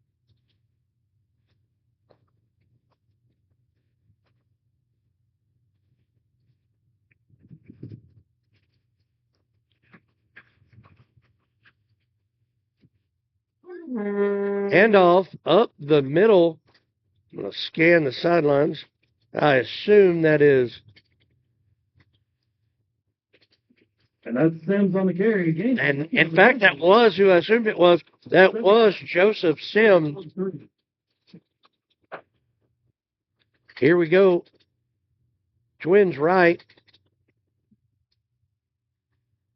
Handoff up the middle. I'm going to scan the sidelines. I assume that is. And that's Sims on the carry again. And in fact, that was who I assumed it was. That was Joseph Sims. Here we go. Twins right.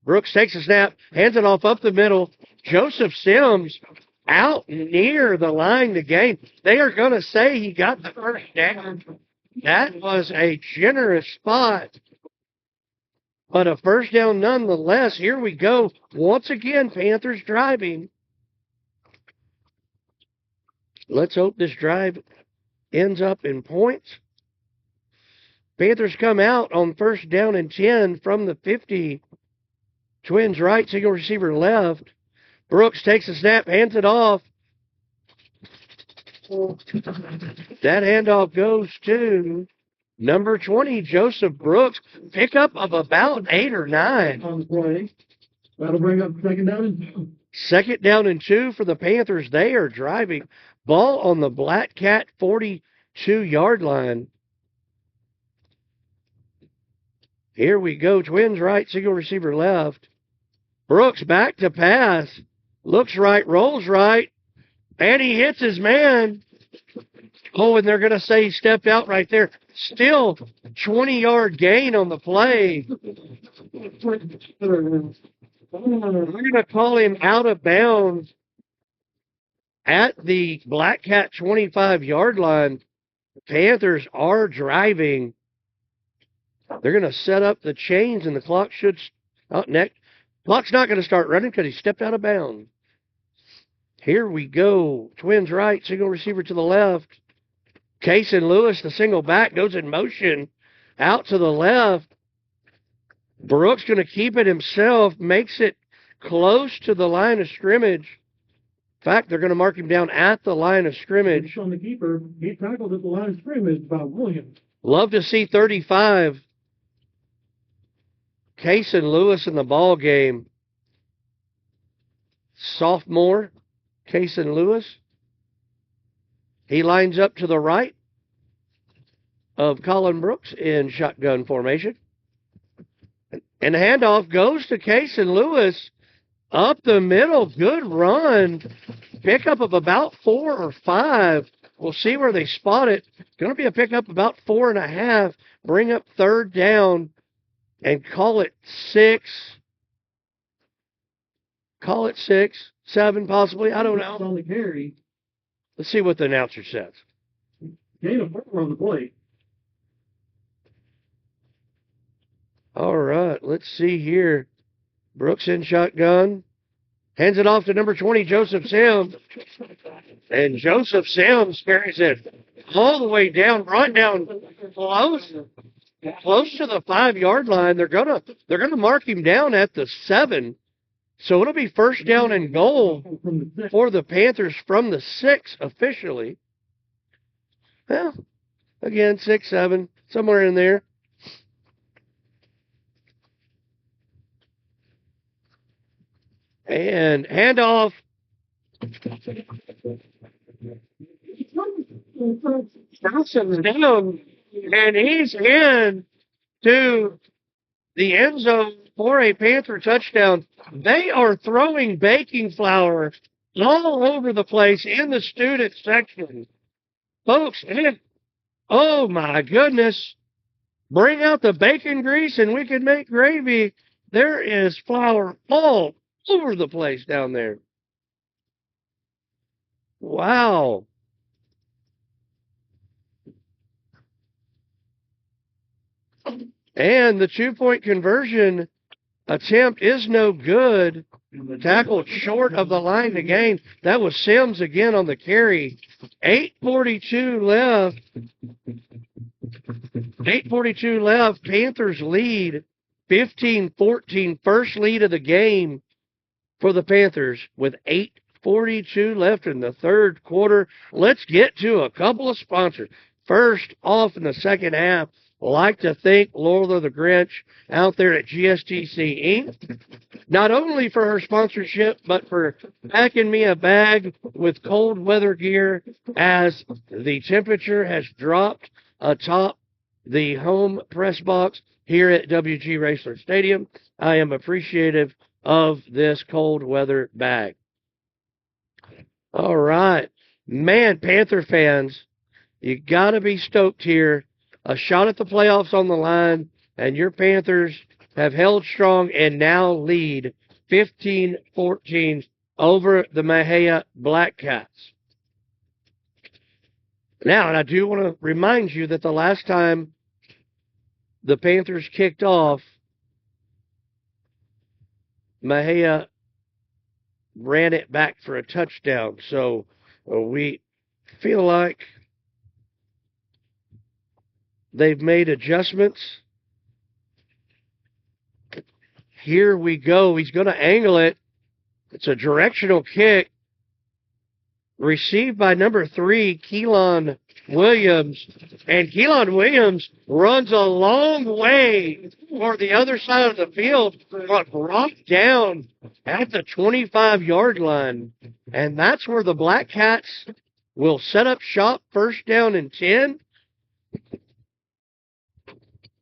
Brooks takes a snap, hands it off up the middle. Joseph Sims out near the line to gain. They are going to say he got the first down. That was a generous spot. But a first down nonetheless. Here we go. Once again, Panthers driving. Let's hope this drive ends up in points. Panthers come out on 1st down and 10 from the 50. Twins right, single receiver left. Brooks takes a snap, hands it off. That handoff goes to number 20, Joseph Brooks. Pickup of about 8 or 9. On the play. That'll bring up 2nd down and 2. 2nd down and 2 for the Panthers. They are driving. Ball on the Black Cat 42-yard line. Here we go. Twins right, single receiver left. Brooks back to pass. Looks right, rolls right, and he hits his man. Oh, and they're going to say he stepped out right there. Still 20-yard gain on the play. We're going to call him out of bounds at the Black Cat 25-yard line. The Panthers are driving. They're going to set up the chains, and the clock should clock's not going to start running because he stepped out of bounds. Here we go. Twins right, single receiver to the left. Case and Lewis, the single back, goes in motion out to the left. Brooks going to keep it himself, makes it close to the line of scrimmage. In fact, they're going to mark him down at the line of scrimmage. On the keeper, he tackled at the line of scrimmage by Williams. Love to see 35. Case and Lewis in the ball game. Sophomore, Case and Lewis. He lines up to the right of Colin Brooks in shotgun formation. And the handoff goes to Case and Lewis up the middle. Good run. Pickup of about 4 or 5. We'll see where they spot it. Going to be a pickup about 4.5. Bring up 3rd down and call it 6. Call it 6, 7 possibly. I don't know. On the carry. Let's see what the announcer says. Gain of 4 on the play. All right, let's see here. Brooks in shotgun. Hands it off to number 20, Joseph Sims. And Joseph Sims carries it all the way down, right down close to the 5-yard line. They're gonna mark him down at the 7. So it'll be 1st down and goal for the Panthers from the 6 officially. Well, again, 6, 7, somewhere in there. And handoff. Johnson down, and he's in to the end zone for a Panther touchdown. They are throwing baking flour all over the place in the student section. Folks, oh my goodness. Bring out the bacon grease and we can make gravy. There is flour all over the place down there. Wow. And the 2-point conversion attempt is no good. Tackled short of the line to gain. That was Sims again on the carry. 8:42 left. 8:42 left. Panthers lead 15-14. First lead of the game for the Panthers with 8:42 left in the 3rd quarter. Let's get to a couple of sponsors. First off in the 2nd half, like to thank Laura the Grinch out there at GSTC Inc. Not only for her sponsorship, but for packing me a bag with cold weather gear as the temperature has dropped atop the home press box here at WG Raceway Stadium. I am appreciative of this cold weather bag. All right. Man, Panther fans, you got to be stoked here. A shot at the playoffs on the line, and your Panthers have held strong and now lead 15-14 over the Mexia Black Cats. Now, and I do want to remind you that the last time the Panthers kicked off, Mexia ran it back for a touchdown. So we feel like They've made adjustments. Here we go. He's going to angle it. It's a directional kick. Received by number 3, Keelan Williams. And Keelan Williams runs a long way for the other side of the field, but brought down at the 25-yard line. And that's where the Black Cats will set up shop, first down and 10.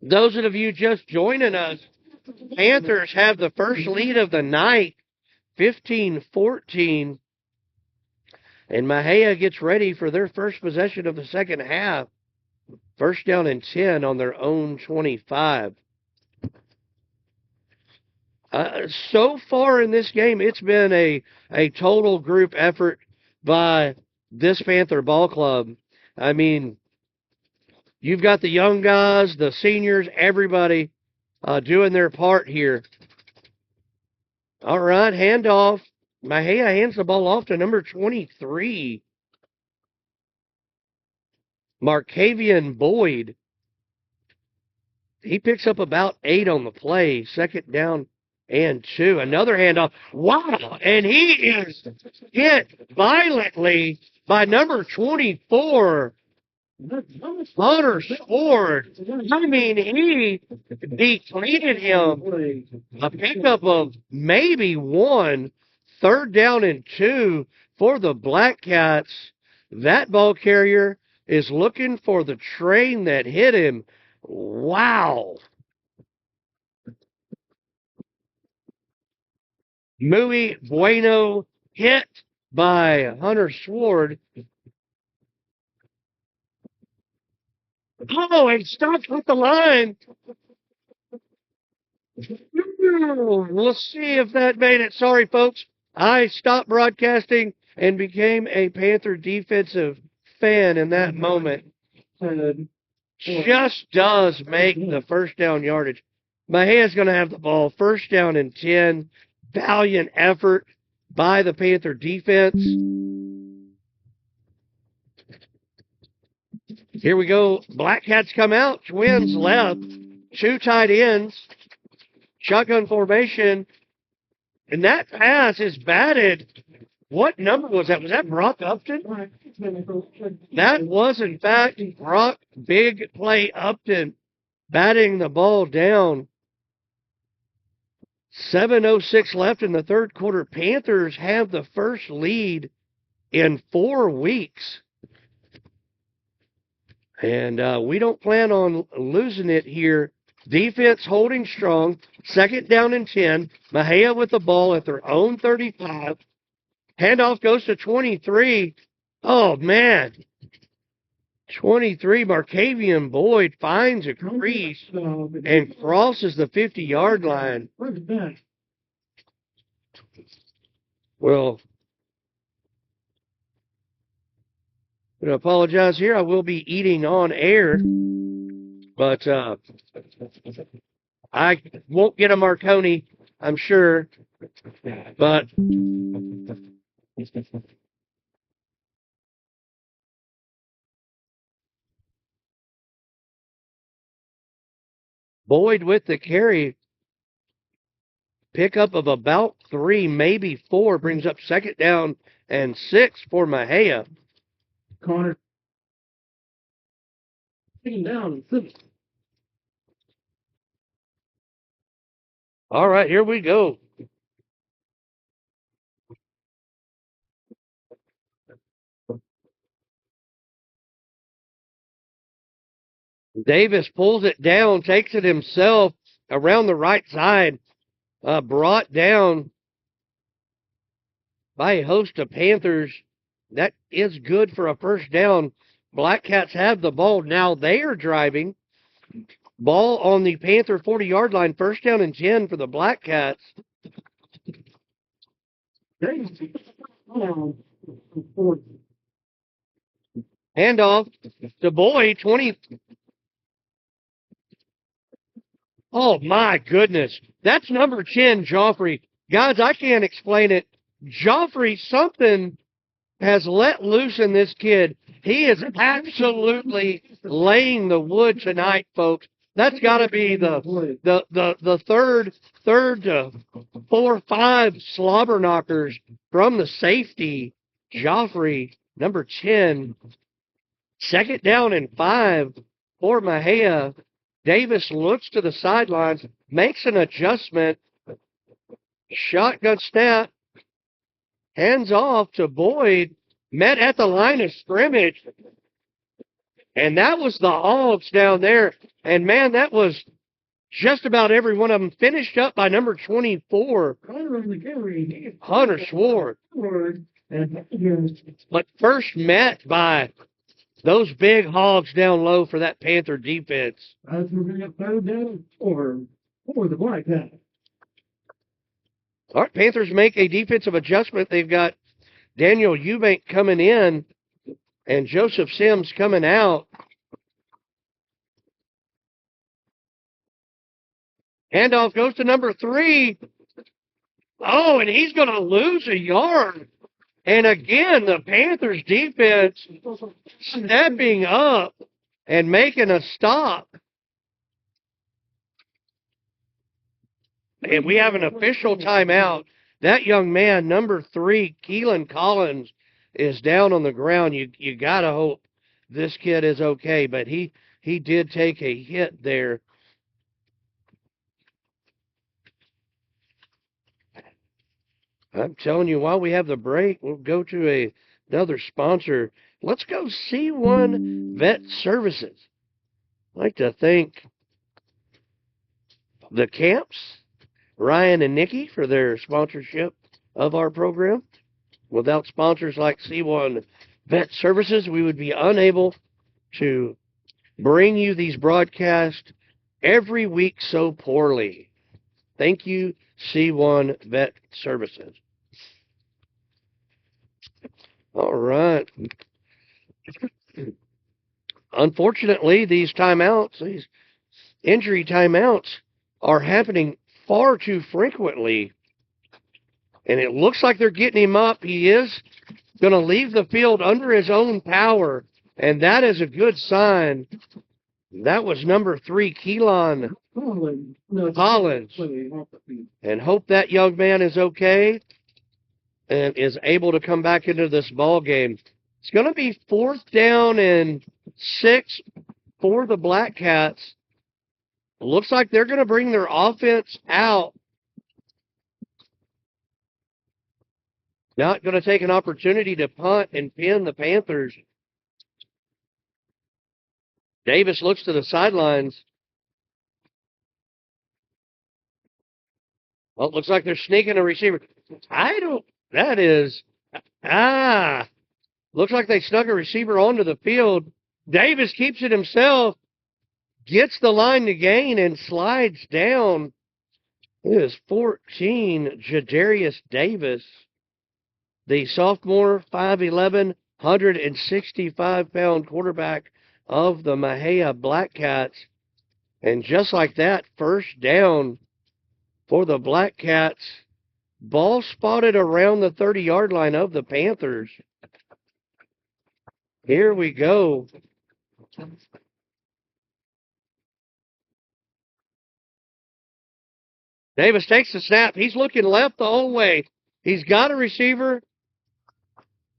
Those of you just joining us, Panthers have the first lead of the night, 15-14. And Mexia gets ready for their first possession of the second half. First down and 10 on their own 25. So far in this game, it's been a total group effort by this Panther ball club. I mean, you've got the young guys, the seniors, everybody doing their part here. All right, handoff. Mexia hands the ball off to number 23, Markavian Boyd. He picks up about 8 on the play. Second down and 2. Another handoff. Wow! And he is hit violently by number 24, Hunter Ford. I mean, he depleted him. A pickup of maybe 1. Third down and 2 for the Black Cats. That ball carrier is looking for the train that hit him. Wow. Muy Bueno hit by Hunter Sword. Oh, and stopped at the line. We'll see if that made it. Sorry, folks. I stopped broadcasting and became a Panther defensive fan in that moment. Just does make the first down yardage. Mexia's going to have the ball. First down and 10. Valiant effort by the Panther defense. Here we go. Black Cats come out. Twins left. 2 tight ends. Shotgun formation. And that pass is batted. What number was that? Was that Brock Upton? That was, in fact, Brock Big Play Upton batting the ball down. 7:06 left in the third quarter. Panthers have the first lead in 4 weeks. And we don't plan on losing it here. Defense holding strong. Second down and 10. Mexia with the ball at their own 35. Handoff goes to 23. Oh, man. 23, Markavian Boyd finds a crease and crosses the 50-yard line. Well, I'm going to apologize here. I will be eating on air, but I won't get a Marconi, I'm sure. But Boyd with the carry. Pickup of about 3, maybe 4, brings up second down and 6 for Mexia. Connor. Taking down. All right, here we go. Davis pulls it down, takes it himself around the right side, brought down by a host of Panthers. That is good for a first down. Black Cats have the ball. Now they are driving. Ball on the Panther 40-yard line. First down and 10 for the Black Cats. Handoff to Boyd, 20. Oh, my goodness. That's number 10, Joffrey. Guys, I can't explain it. Joffrey, something has let loose in this kid. He is absolutely laying the wood tonight, folks. That's got to be the third to 4 5 slobber knockers from the safety, Joffrey, number 10. Second down and 5 for Mexia. Davis looks to the sidelines, makes an adjustment. Shotgun snap. Hands off to Boyd. Met at the line of scrimmage. And that was the Hogs down there. And, man, that was just about every one of them. Finished up by number 24. Hunter Sword. But first met by those big Hogs down low for that Panther defense. As we're going to third down for the Black Cats. All right, Panthers make a defensive adjustment. They've got Daniel Eubank coming in and Joseph Sims coming out. Handoff goes to number 3. Oh, and he's going to lose a yard. And again, the Panthers defense stepping up and making a stop. And we have an official timeout. That young man, number 3, Keelan Collins, is down on the ground. You got to hope this kid is okay, but he did take a hit there. I'm telling you, while we have the break, we'll go to another sponsor. Let's go C1 Vet Services. I'd like to thank the camps, Ryan and Nikki, for their sponsorship of our program. Without sponsors like C1 Vet Services, we would be unable to bring you these broadcasts every week so poorly. Thank you, C1 Vet Services. All right. Unfortunately, these timeouts, these injury timeouts, are happening far too frequently. And it looks like they're getting him up. He is going to leave the field under his own power, and that is a good sign. That was number 3, Keelan Collins. And hope that young man is okay and is able to come back into this ball game. It's going to be 4th down and 6 for the Black Cats. Looks like they're going to bring their offense out. Not going to take an opportunity to punt and pin the Panthers. Davis looks to the sidelines. Well, it looks like they're sneaking a receiver. Looks like they snuck a receiver onto the field. Davis keeps it himself, gets the line to gain, and slides down. It is 14, Jadarius Davis, the sophomore, 5'11", 165-pound quarterback of the Mexia Black Cats. And just like that, first down for the Black Cats. Ball spotted around the 30-yard line of the Panthers. Here we go. Davis takes the snap. He's looking left the whole way. He's got a receiver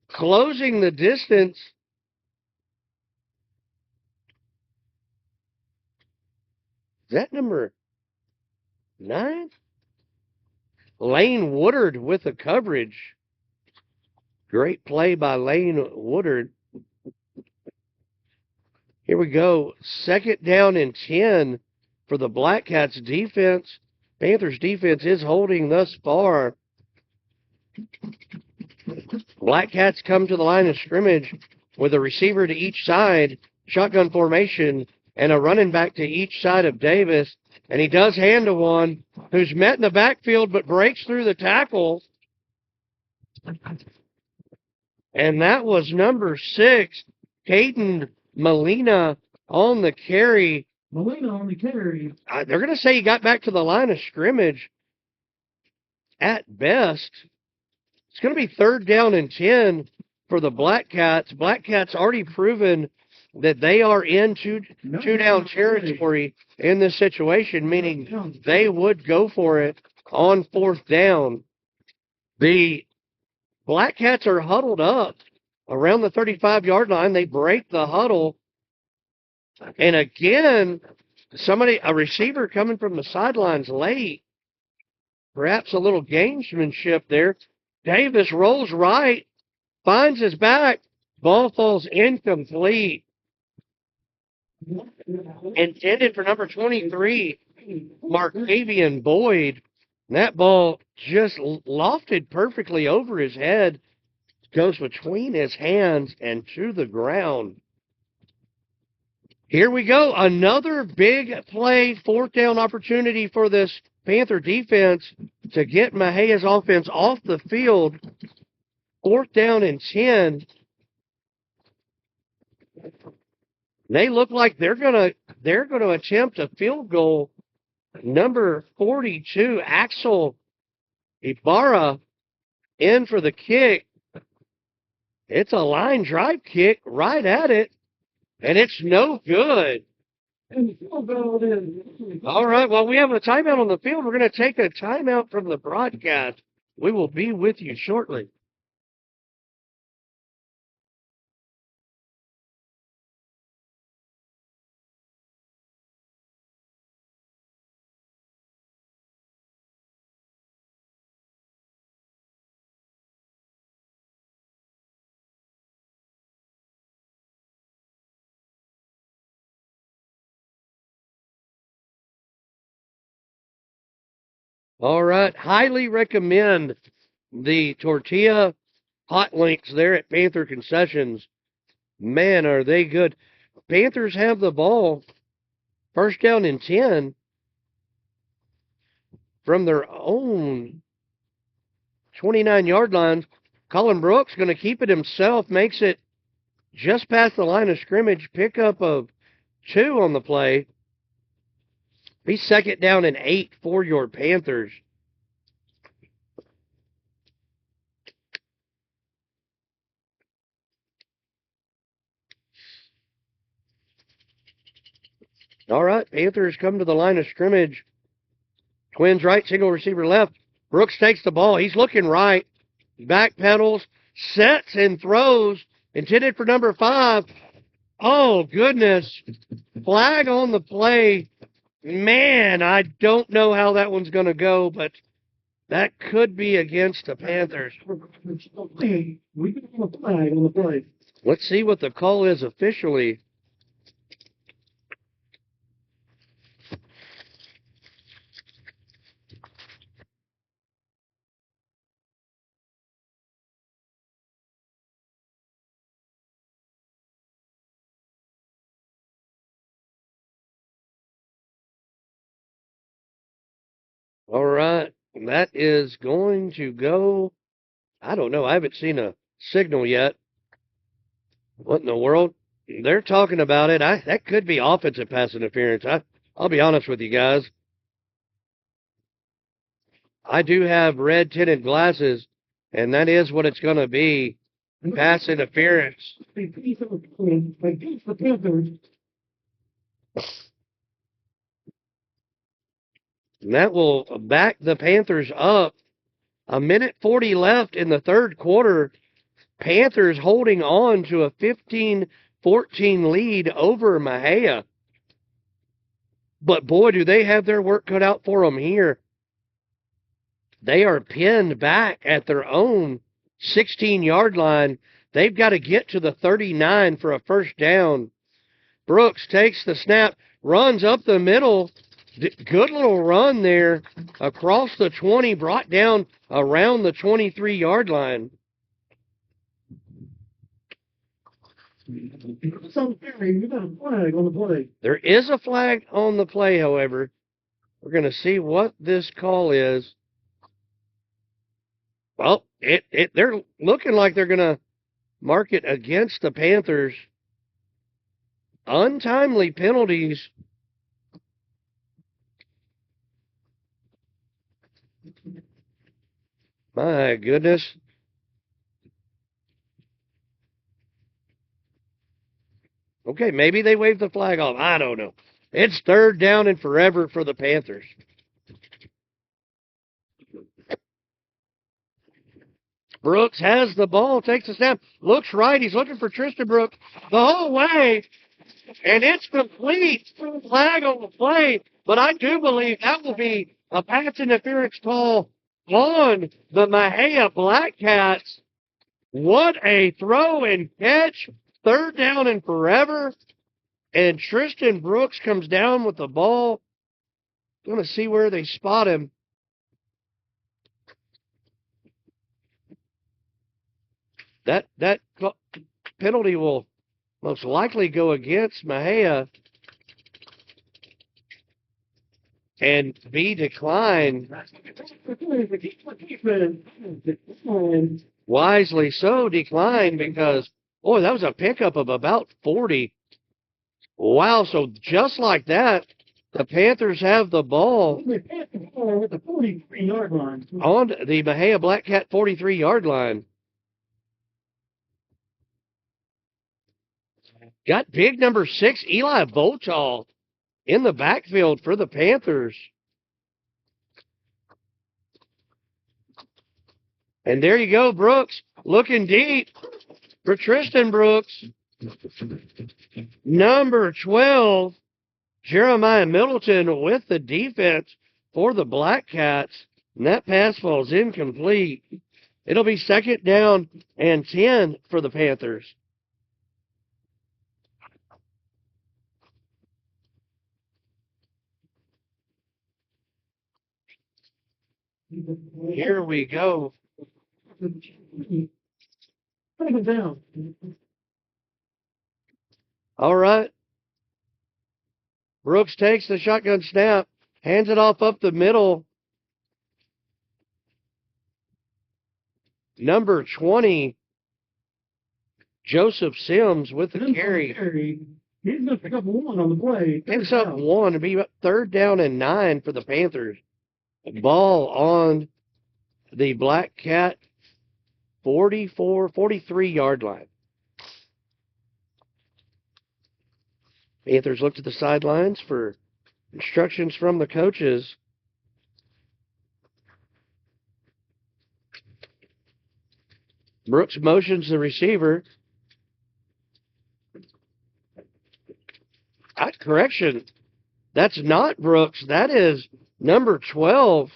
closing the distance. Is that number 9? Lane Woodard with the coverage. Great play by Lane Woodard. Here we go. 2nd down and 10 for the Black Cats defense. Panthers defense is holding thus far. Black Cats come to the line of scrimmage with a receiver to each side, shotgun formation, and a running back to each side of Davis. And he does hand to one who's met in the backfield but breaks through the tackle. And that was number 6, Caden Molina on the carry. Molina on the carry. They're going to say he got back to the line of scrimmage at best. It's going to be 3rd down and 10 for the Black Cats. Black Cats already proven that they are in two down territory in this situation, meaning they would go for it on 4th down. The Black Cats are huddled up around the 35-yard line. They break the huddle. And again, a receiver coming from the sidelines late. Perhaps a little gamesmanship there. Davis rolls right, finds his back. Ball falls incomplete. Intended for number 23, Markavian Boyd. That ball just lofted perfectly over his head, goes between his hands and to the ground. Here we go. Another big play, 4th down opportunity for this Panther defense to get Mejia's offense off the field. 4th down and 10. They look like they're gonna attempt a field goal. Number 42, Axel Ibarra, in for the kick. It's a line drive kick right at it, and it's no good. All right, well, we have a timeout on the field. We're going to take a timeout from the broadcast. We will be with you shortly. All right, highly recommend the tortilla hot links there at Panther Concessions. Man, are they good. Panthers have the ball. 1st down and 10 from their own 29-yard line. Colin Brooks going to keep it himself, makes it just past the line of scrimmage. Pickup of 2 on the play. Be 2nd down and 8 for your Panthers. All right, Panthers come to the line of scrimmage. Twins right, single receiver left. Brooks takes the ball. He's looking right. Back pedals, sets and throws. Intended for number 5. Oh, goodness. Flag on the play. Man, I don't know how that one's going to go, but that could be against the Panthers. We can have a flag on the play. Let's see what the call is officially. All right, that is going to go. I don't know. I haven't seen a signal yet. What in the world? They're talking about it. That could be offensive pass interference. I'll be honest with you guys. I do have red tinted glasses, and that is what it's going to be. Pass interference. Against the Panthers. And that will back the Panthers up. 1:40 left in the 3rd quarter. Panthers holding on to a 15-14 lead over Mejia. But boy, do they have their work cut out for them here. They are pinned back at their own 16-yard line. They've got to get to the 39 for a 1st down. Brooks takes the snap, runs up the middle. Good little run there across the 20, brought down around the 23-yard line. So, Gary, you got a flag on the play. There is a flag on the play, however. We're going to see what this call is. Well, they're looking like they're going to mark it against the Panthers. Untimely penalties. My goodness. Okay, maybe they waved the flag off. I don't know. It's 3rd down and forever for the Panthers. Brooks has the ball, takes a snap, looks right. He's looking for Tristan Brooks the whole way, and it's complete. Flag on the play, but I do believe that will be a pass interference call on the Mexia Black Cats. What a throw and catch. 3rd down and forever. And Tristan Brooks comes down with the ball. Going to see where they spot him. That penalty will most likely go against Mexia and be declined. Wisely so declined because, boy, that was a pickup of about 40. Wow, so just like that, the Panthers have the ball At the 43-yard line. on the Mexia Black Cat 43-yard line. Got big number 6, Eli Volchall, in the backfield for the Panthers. And there you go, Brooks, looking deep for Tristan Brooks. Number 12, Jeremiah Middleton with the defense for the Black Cats. And that pass falls incomplete. It'll be 2nd down and 10 for the Panthers. Here we go. Down. All right. Brooks takes the shotgun snap, hands it off up the middle. Number 20, Joseph Sims with the carry. He's going to pick up 1 on the play. Picks up 1 to be 3rd down and 9 for the Panthers. Ball on the Black Cat 43-yard line. Panthers look to the sidelines for instructions from the coaches. Brooks motions the receiver. Correction, that's not Brooks. That is number 12,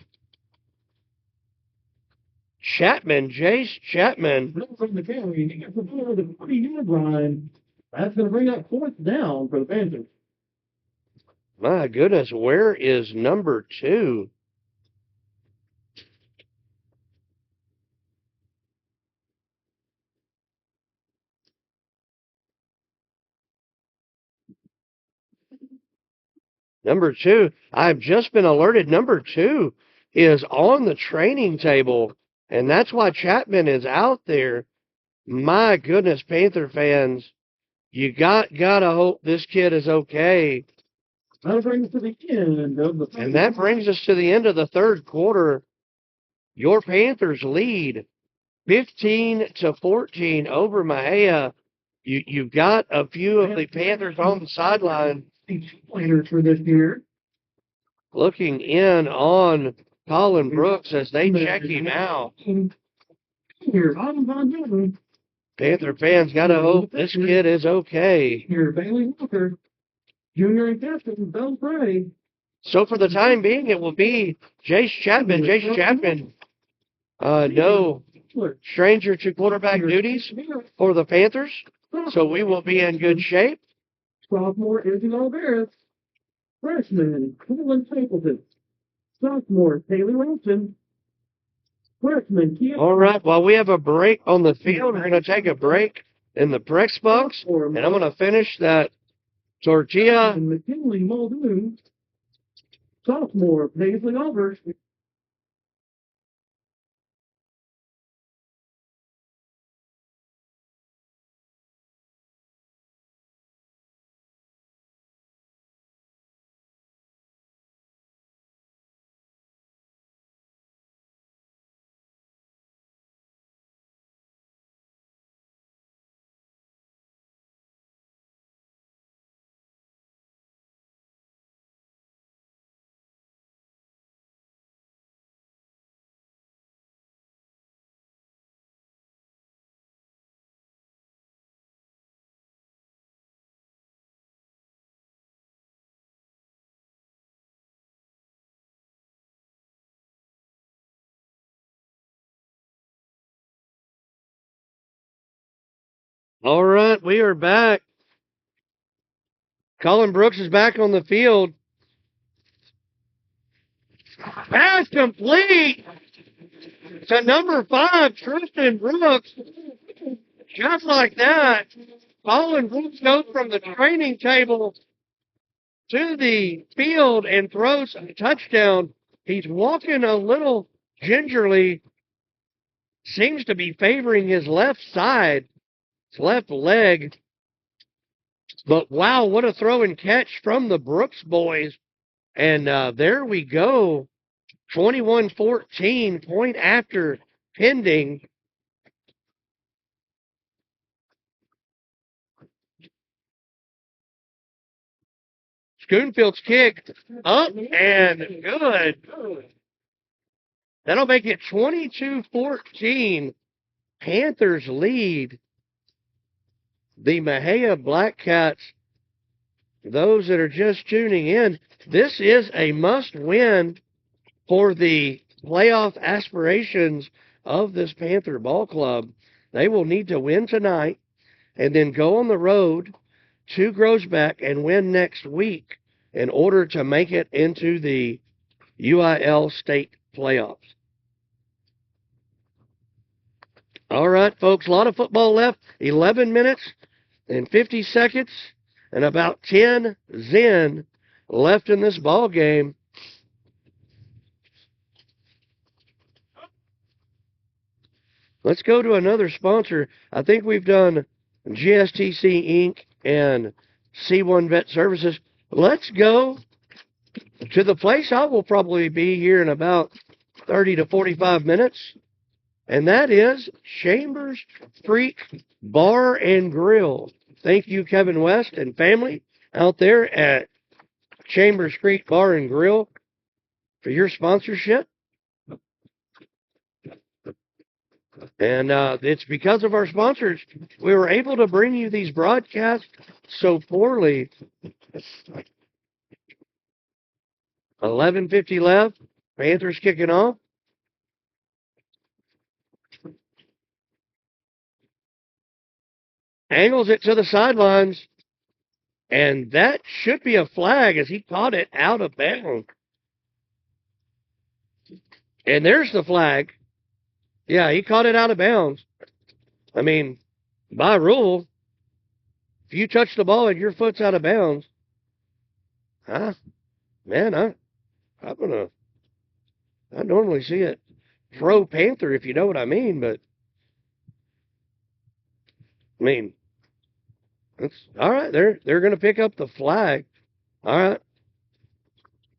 Chapman, Jace Chapman. From the carry, he gets the ball to the 40-yard line. That's going to bring up 4th down for the Panthers. My goodness, where is number 2? Number 2, I've just been alerted. Number 2 is on the training table, and that's why Chapman is out there. My goodness, Panther fans, you gotta hope this kid is okay. That brings us to the end of the. And that brings us to the end of the 3rd quarter. Your Panthers lead 15-14 over Mexia. You've got a few of the Panthers on the sideline Players for this year. looking in on Colin Brooks as they check him out. Here, Autumn Von Jones. Panther fans gotta hope this kid is okay. Here, Bailey Walker, junior and captain, Bell Bray. So for the time being, it will be Jace Chapman. Jace Chapman, no stranger to quarterback duties for the Panthers. So we will be in good shape. Sophomore, Izzy Alvarez. Freshman, Cleveland Stapleton. Sophomore, Taylor Wilson. Freshman, Keith. All right, while we have a break on the field, we're going to take a break in the press box, and I'm going to finish that tortilla. And McKinley Muldoon. Sophomore, Paisley Albers. All right, we are back. Colin Brooks is back on the field. Pass complete to number 5, Tristan Brooks. Just like that, Colin Brooks goes from the training table to the field and throws a touchdown. He's walking a little gingerly, seems to be favoring his left side, his left leg. But wow, what a throw and catch from the Brooks boys. And there we go. 21-14, point after pending. Schoonfield's kick up and good. That'll make it 22-14. Panthers lead the Mexia Black Cats. Those that are just tuning in, this is a must-win for the playoff aspirations of this Panther ball club. They will need to win tonight and then go on the road to Groesbeck and win next week in order to make it into the UIL state playoffs. All right, folks, a lot of football left. 11 minutes and 50 seconds and about 10 zen left in this ball game. Let's go to another sponsor. I think we've done GSTC Inc. and C1 Vet Services. Let's go to the place I will probably be here in about 30 to 45 minutes, and that is Chambers Creek Bar and Grill. Thank you, Kevin West and family out there at Chambers Creek Bar and Grill, for your sponsorship. And it's because of our sponsors we were able to bring you these broadcasts so poorly. 11:50 left. Panthers kicking off. Angles it to the sidelines. And that should be a flag as he caught it out of bounds. And there's the flag. Yeah, he caught it out of bounds. I mean, by rule, if you touch the ball and your foot's out of bounds, I normally see it pro Panther, if you know what I mean, but I mean, it's all right. They're going to pick up the flag. All right.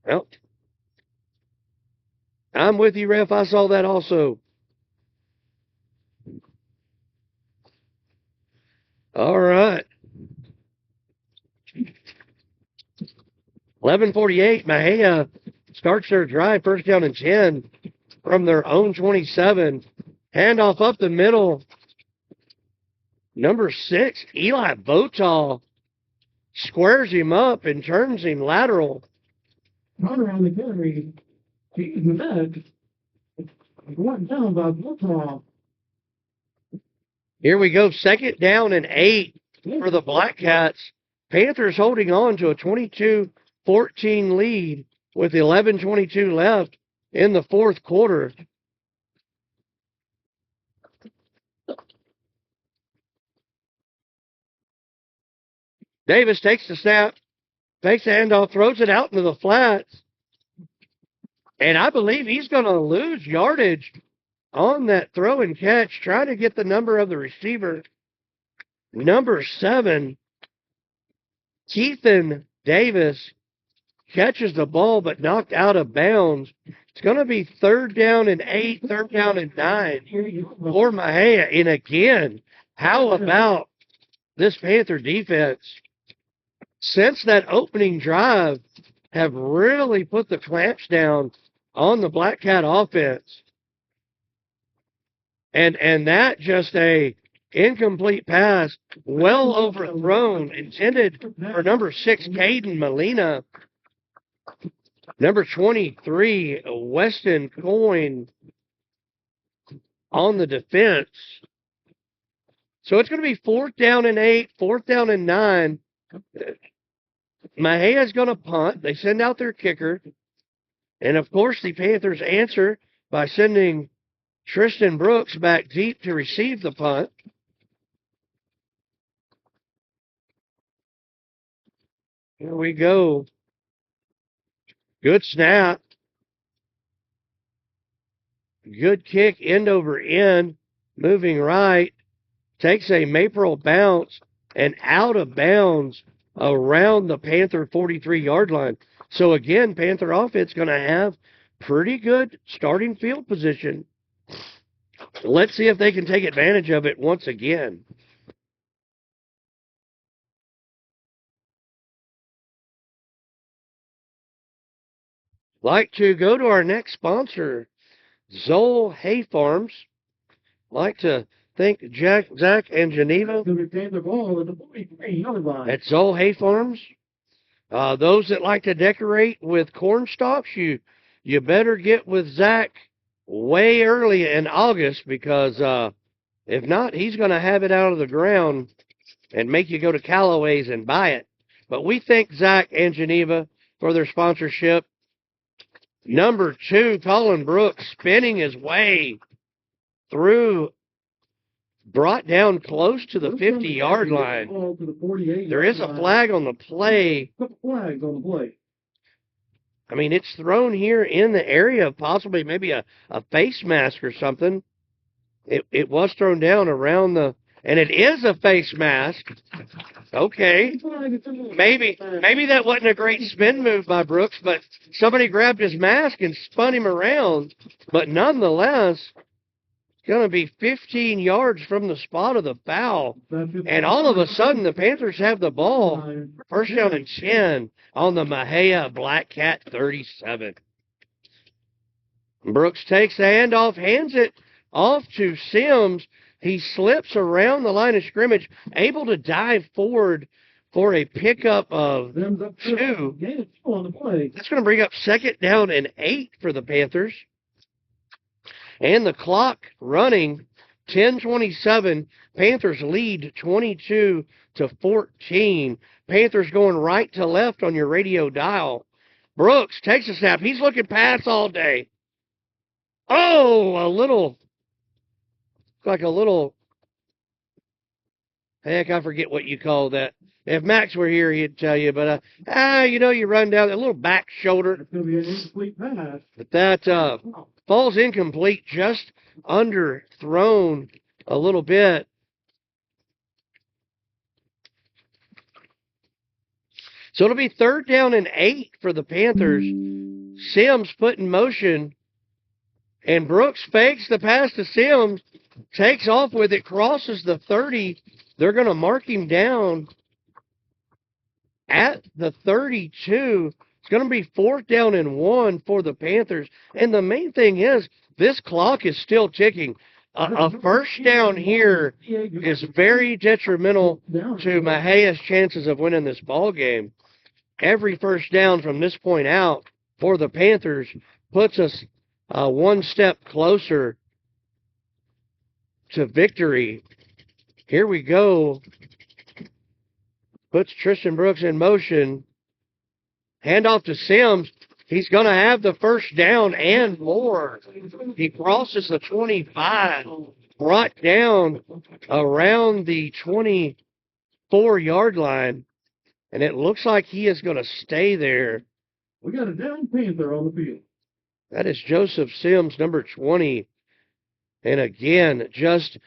Well, I'm with you, ref. I saw that also. All right. 11:48. Mexia starts their drive, first down and 10 from their own 27. Handoff up the middle. Number 6, Eli Votal, squares him up and turns him lateral. Not around the carry. He's mad. Going down by Votal. Here we go, second down and 8 for the Black Cats. Panthers holding on to a 22-14 lead with 11:22 left in the fourth quarter. Davis takes the snap, takes the handoff, throws it out into the flats. And I believe he's going to lose yardage on that throw and catch, trying to get the number of the receiver. Number 7, Keithan Davis, catches the ball but knocked out of bounds. It's going to be third down and 8, third down and 9 for Mexia. And again, how about this Panther defense? Since that opening drive, have really put the clamps down on the Black Cat offense. And that just a incomplete pass, well overthrown, intended for number 6, Caden Molina. Number 23, Weston Coyne on the defense. So it's going to be 4th down and 8, 4th down and 9. Mejia's going to punt. They send out their kicker. And, of course, the Panthers answer by sending Tristan Brooks back deep to receive the punt. Here we go. Good snap. Good kick, end over end, moving right. Takes a Maypearl bounce and out of bounds around the Panther 43-yard line. So, again, Panther offense going to have pretty good starting field position. Let's see if they can take advantage of it once again. Like to go to our next sponsor, Zoll Hay Farms. Like to thank Zach and Geneva at Zoll Hay Farms. Those that like to decorate with corn stalks, you better get with Zach way early in August, because if not, he's going to have it out of the ground and make you go to Callaway's and buy it. But we thank Zach and Geneva for their sponsorship. Number 2, Colin Brooks, spinning his way through, brought down close to the 50-yard line. There is a flag on the play. I mean, it's thrown here in the area of possibly maybe a face mask or something. It was thrown down around the, and it is a face mask. Okay. Maybe that wasn't a great spin move by Brooks, but somebody grabbed his mask and spun him around. But nonetheless, it's going to be 15 yards from the spot of the foul. And all of a sudden, the Panthers have the ball. 1st down and 10 on the Mexia Black Cat 37. Brooks takes the handoff, hands it off to Sims. He slips around the line of scrimmage, able to dive forward for a pickup of 2. That's going to bring up 2nd down and 8 for the Panthers. And the clock running, 10:27. Panthers lead 22-14. Panthers going right to left on your radio dial. Brooks takes a snap. He's looking pass all day. Oh, like a little, heck, I forget what you call that. If Max were here, he'd tell you, but, you run down a little back shoulder. It's going to be an incomplete pass. But that falls incomplete, just underthrown a little bit. So it'll be 3rd down and 8 for the Panthers. Sims put in motion, and Brooks fakes the pass to Sims. Takes off with it, crosses the 30. They're going to mark him down at the 32. It's going to be 4th down and 1 for the Panthers. And the main thing is, this clock is still ticking. A 1st down here is very detrimental to Mejia's chances of winning this ball game. Every 1st down from this point out for the Panthers puts us one step closer to victory. Here we go. Puts Tristan Brooks in motion. Handoff to Sims. He's going to have the 1st down and more. He crosses the 25. Brought down around the 24-yard line. And it looks like he is going to stay there. We got a down Panther on the field. That is Joseph Sims, number 20. And again, just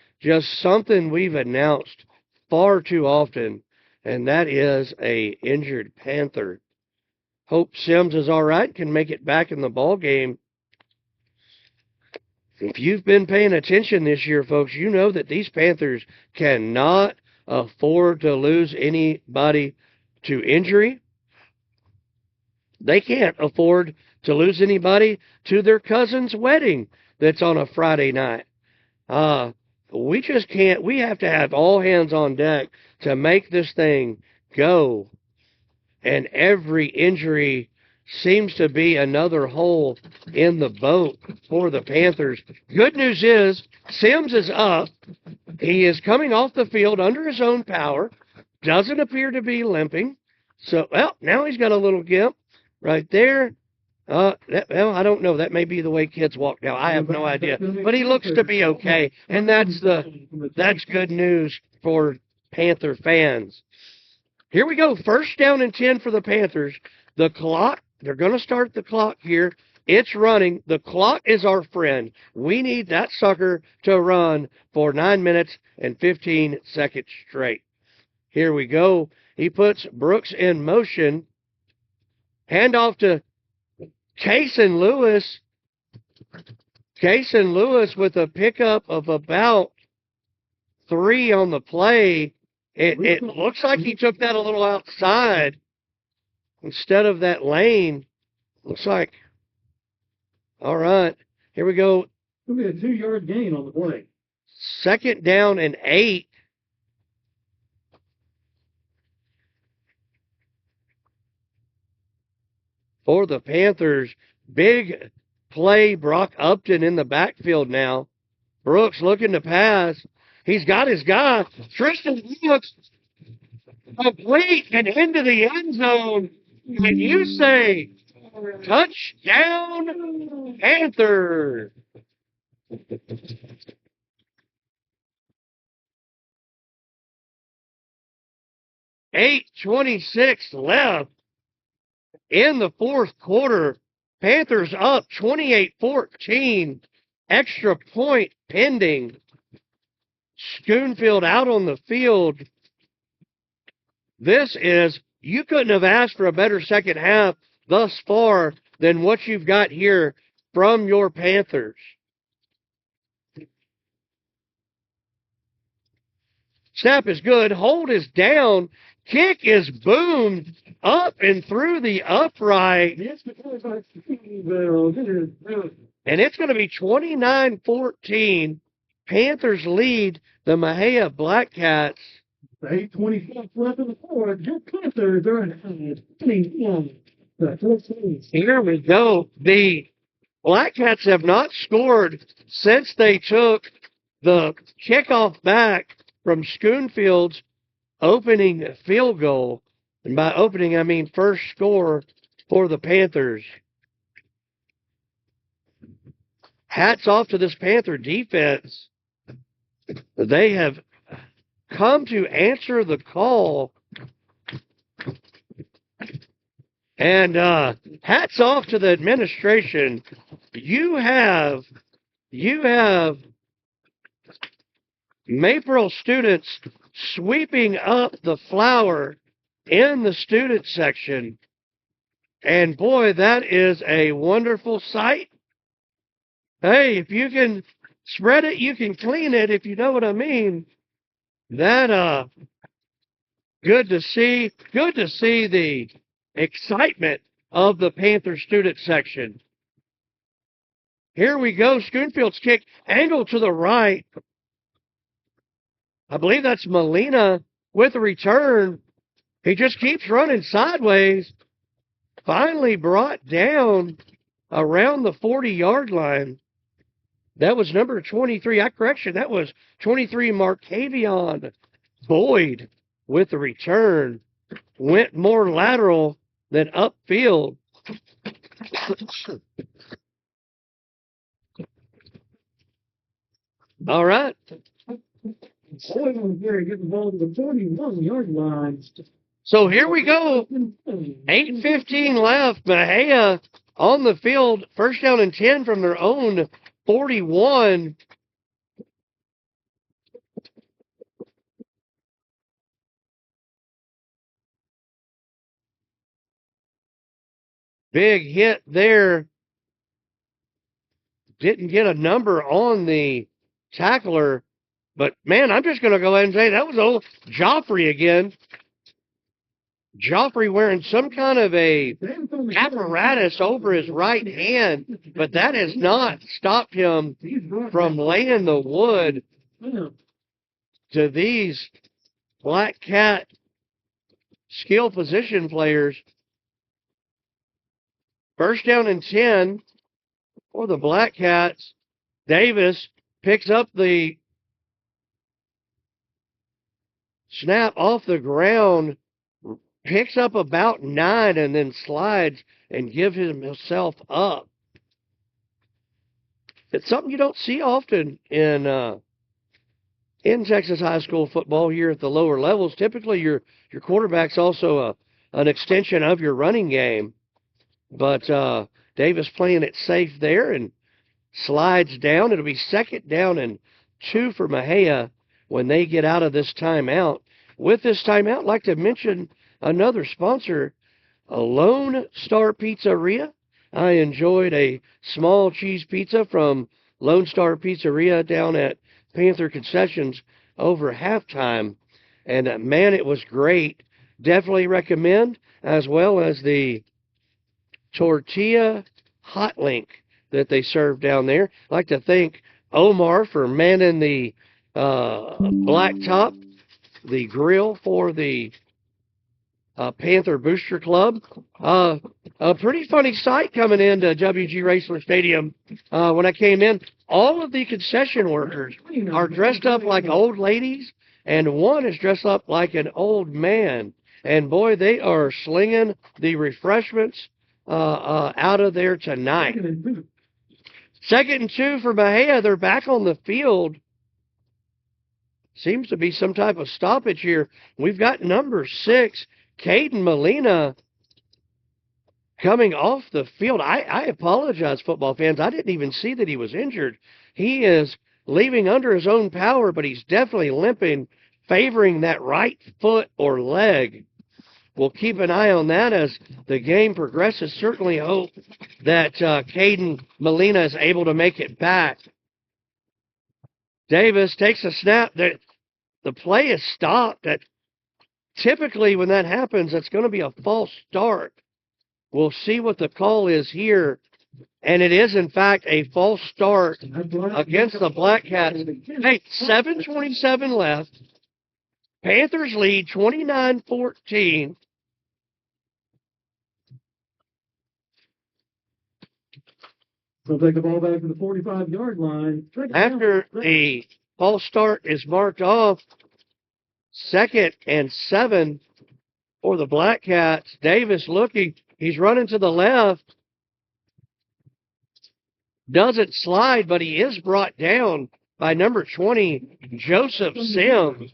something we've announced far too often, and that is a injured Panther. Hope Sims is all right, can make it back in the ball game. If you've been paying attention this year, folks, you know that these Panthers cannot afford to lose anybody to injury. They can't afford to lose anybody to their cousin's wedding that's on a Friday night. We just can't. We have to have all hands on deck to make this thing go. And every injury seems to be another hole in the boat for the Panthers. Good news is Sims is up. He is coming off the field under his own power. Doesn't appear to be limping. So, well, now he's got a little gimp right there. Well, I don't know. That may be the way kids walk now. I have no idea. But he looks to be okay. And that's good news for Panther fans. Here we go. First down and 10 for the Panthers. The clock, they're going to start the clock here. It's running. The clock is our friend. We need that sucker to run for 9 minutes and 15 seconds straight. Here we go. He puts Brooks in motion. Handoff to Cason Lewis. Cason Lewis with a pickup of about 3 on the play. It looks like he took that a little outside instead of that lane. Looks like. All right. Here we go. It'll be a 2-yard gain on the play. Second down and 8. For the Panthers. Big play, Brock Upton in the backfield now. Brooks looking to pass. He's got his guy. Tristan Brooks complete and into the end zone. And you say, touchdown, Panther. 8:26 left in the fourth quarter. Panthers up 28-14. Extra point pending. Schoonfield out on the field. You couldn't have asked for a better second half thus far than what you've got here from your Panthers. Snap is good. Hold is down. Kick is boomed up and through the upright. And it's going to be 29-14. Panthers lead the Mexia Black Cats. 8:26 left in the fourth. Your Panthers are ahead. Here we go. The Black Cats have not scored since they took the kickoff back from Schoonfield's opening field goal. And by opening, I mean first score for the Panthers. Hats off to this Panther defense. They have come to answer the call. And hats off to the administration. You have Maypearl students sweeping up the flour in the student section. And boy, that is a wonderful sight. Hey, if you can spread it, you can clean it, if you know what I mean. That, good to see the excitement of the Panther student section. Here we go. Schoonfield's kick, angle to the right. I believe that's Molina with a return. He just keeps running sideways. Finally brought down around the 40-yard line. That was number 23. Correction, that was 23, Markavion Boyd with the return. Went more lateral than upfield. All right. So here we go. 8:15 left. Mexia on the field. First down and 10 from their own 41. Big hit there. Didn't get a number on the tackler. But, man, I'm just going to go ahead and say that was old Joffrey again. Joffrey wearing some kind of a apparatus over his right hand, but that has not stopped him from laying the wood to these Black Cat skill position players. First down and 10 for the Black Cats. Davis picks up the snap off the ground, picks up about 9, and then slides and gives himself up. It's something you don't see often in Texas high school football here at the lower levels. Typically, your quarterback's also an extension of your running game. But Davis playing it safe there and slides down. It'll be 2nd down and 2 for Mexia when they get out of this timeout. With this timeout, I'd like to mention another sponsor, Lone Star Pizzeria. I enjoyed a small cheese pizza from Lone Star Pizzeria down at Panther Concessions over halftime. And man, it was great. Definitely recommend, as well as the tortilla hot link that they serve down there. I'd like to thank Omar for manning the black top, the grill for the Panther Booster Club. A pretty funny sight coming into WG Raceway Stadium. When I came in, all of the concession workers are dressed up like old ladies, and one is dressed up like an old man. And boy, they are slinging the refreshments out of there tonight. 2nd and 2 for Mexia. They're back on the field. Seems to be some type of stoppage here. We've got number 6, Caden Molina, coming off the field. I apologize, football fans. I didn't even see that he was injured. He is leaving under his own power, but he's definitely limping, favoring that right foot or leg. We'll keep an eye on that as the game progresses. Certainly hope that Caden Molina is able to make it back. Davis takes a snap. The play is stopped. Typically, when that happens, it's going to be a false start. We'll see what the call is here. And it is, in fact, a false start against the Black Cats. Hey, 7:27 left. Panthers lead 29-14. They'll take the ball back to the 45-yard line. After the false start is marked off, 2nd and 7 for the Black Cats. Davis looking. He's running to the left. Doesn't slide, but he is brought down by number 20, Joseph Sims.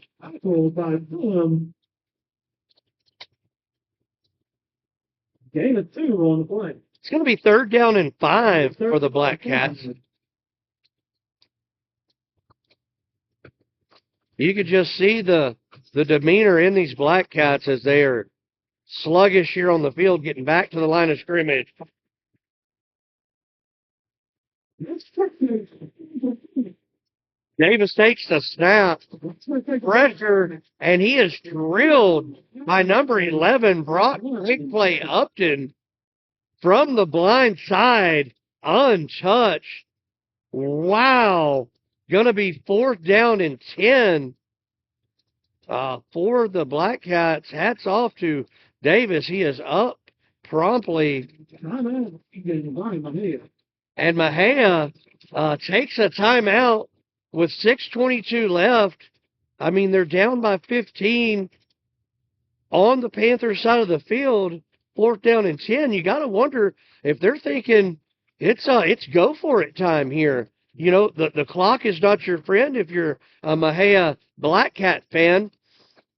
Gain of 2 on the play. It's going to be 3rd down and 5 for the Black Cats. You could just see the demeanor in these Black Cats as they are sluggish here on the field, getting back to the line of scrimmage. Davis takes the snap, pressure, and he is drilled by number 11, Brock Big Play Upton, from the blind side, untouched. Wow. Going to be 4th down and 10 for the Black Cats. Hats off to Davis. He is up promptly. And Mexia takes a timeout with 6:22 left. I mean, they're down by 15 on the Panther side of the field. 4th down and 10. You got to wonder if they're thinking it's go for it time here. You know, the clock is not your friend if you're a Mexia Black Cat fan,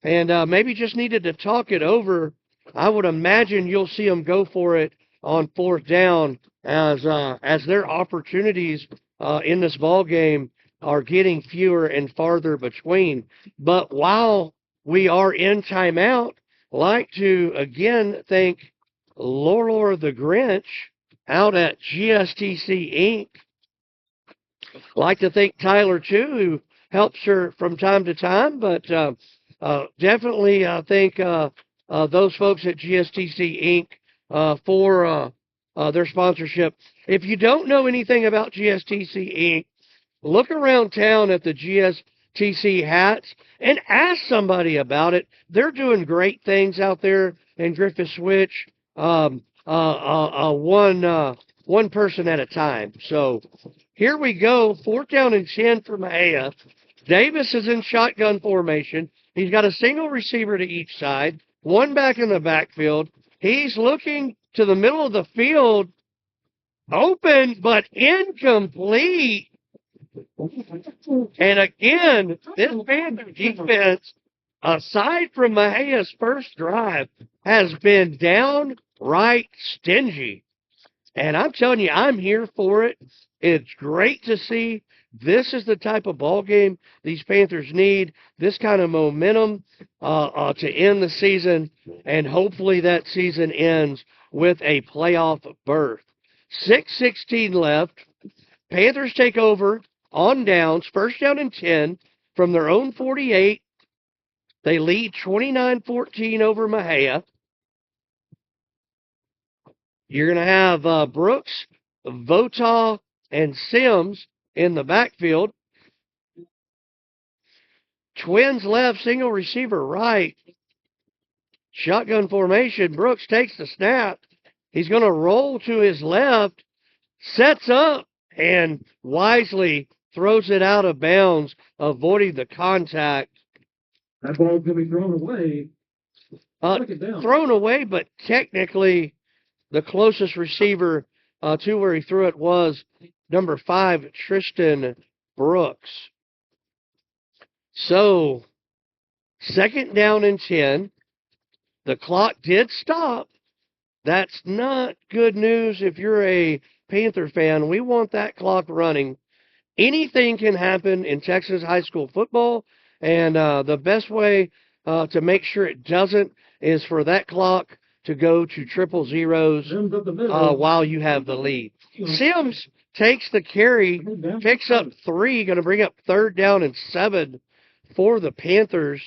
and maybe just needed to talk it over. I would imagine you'll see them go for it on 4th down as their opportunities in this ball game are getting fewer and farther between. But while we are in timeout, like to again thank Laura the Grinch out at GSTC Inc. Like to thank Tyler too, who helps her from time to time, but definitely thank those folks at GSTC Inc. For their sponsorship. If you don't know anything about GSTC Inc., look around town at the GSTC hats and ask somebody about it. They're doing great things out there in Griffith Switch. one person at a time. So here we go, 4th down and 10 for Mexia. Davis is in shotgun formation. He's got a single receiver to each side, one back in the backfield. He's looking to the middle of the field, open but incomplete. And again, this Panther defense, aside from Mejia's first drive, has been downright stingy. And I'm telling you, I'm here for it. It's great to see. This is the type of ball game these Panthers need, this kind of momentum to end the season, and hopefully that season ends with a playoff berth. 6:16 left. Panthers take over on downs, 1st down and 10 from their own 48. They lead 29-14 over Mexia. You're going to have Brooks, Votaw, and Sims in the backfield. Twins left, single receiver right. Shotgun formation. Brooks takes the snap. He's going to roll to his left, sets up, and wisely throws it out of bounds, avoiding the contact. That ball's going to be thrown away. Thrown away, but technically the closest receiver to where he threw it was number 5, Tristan Brooks. So, 2nd down and 10. The clock did stop. That's not good news if you're a Panther fan. We want that clock running. Anything can happen in Texas high school football, and the best way to make sure it doesn't is for that clock to go to triple zeros while you have the lead. Sims takes the carry, picks up 3, going to bring up 3rd down and 7 for the Panthers.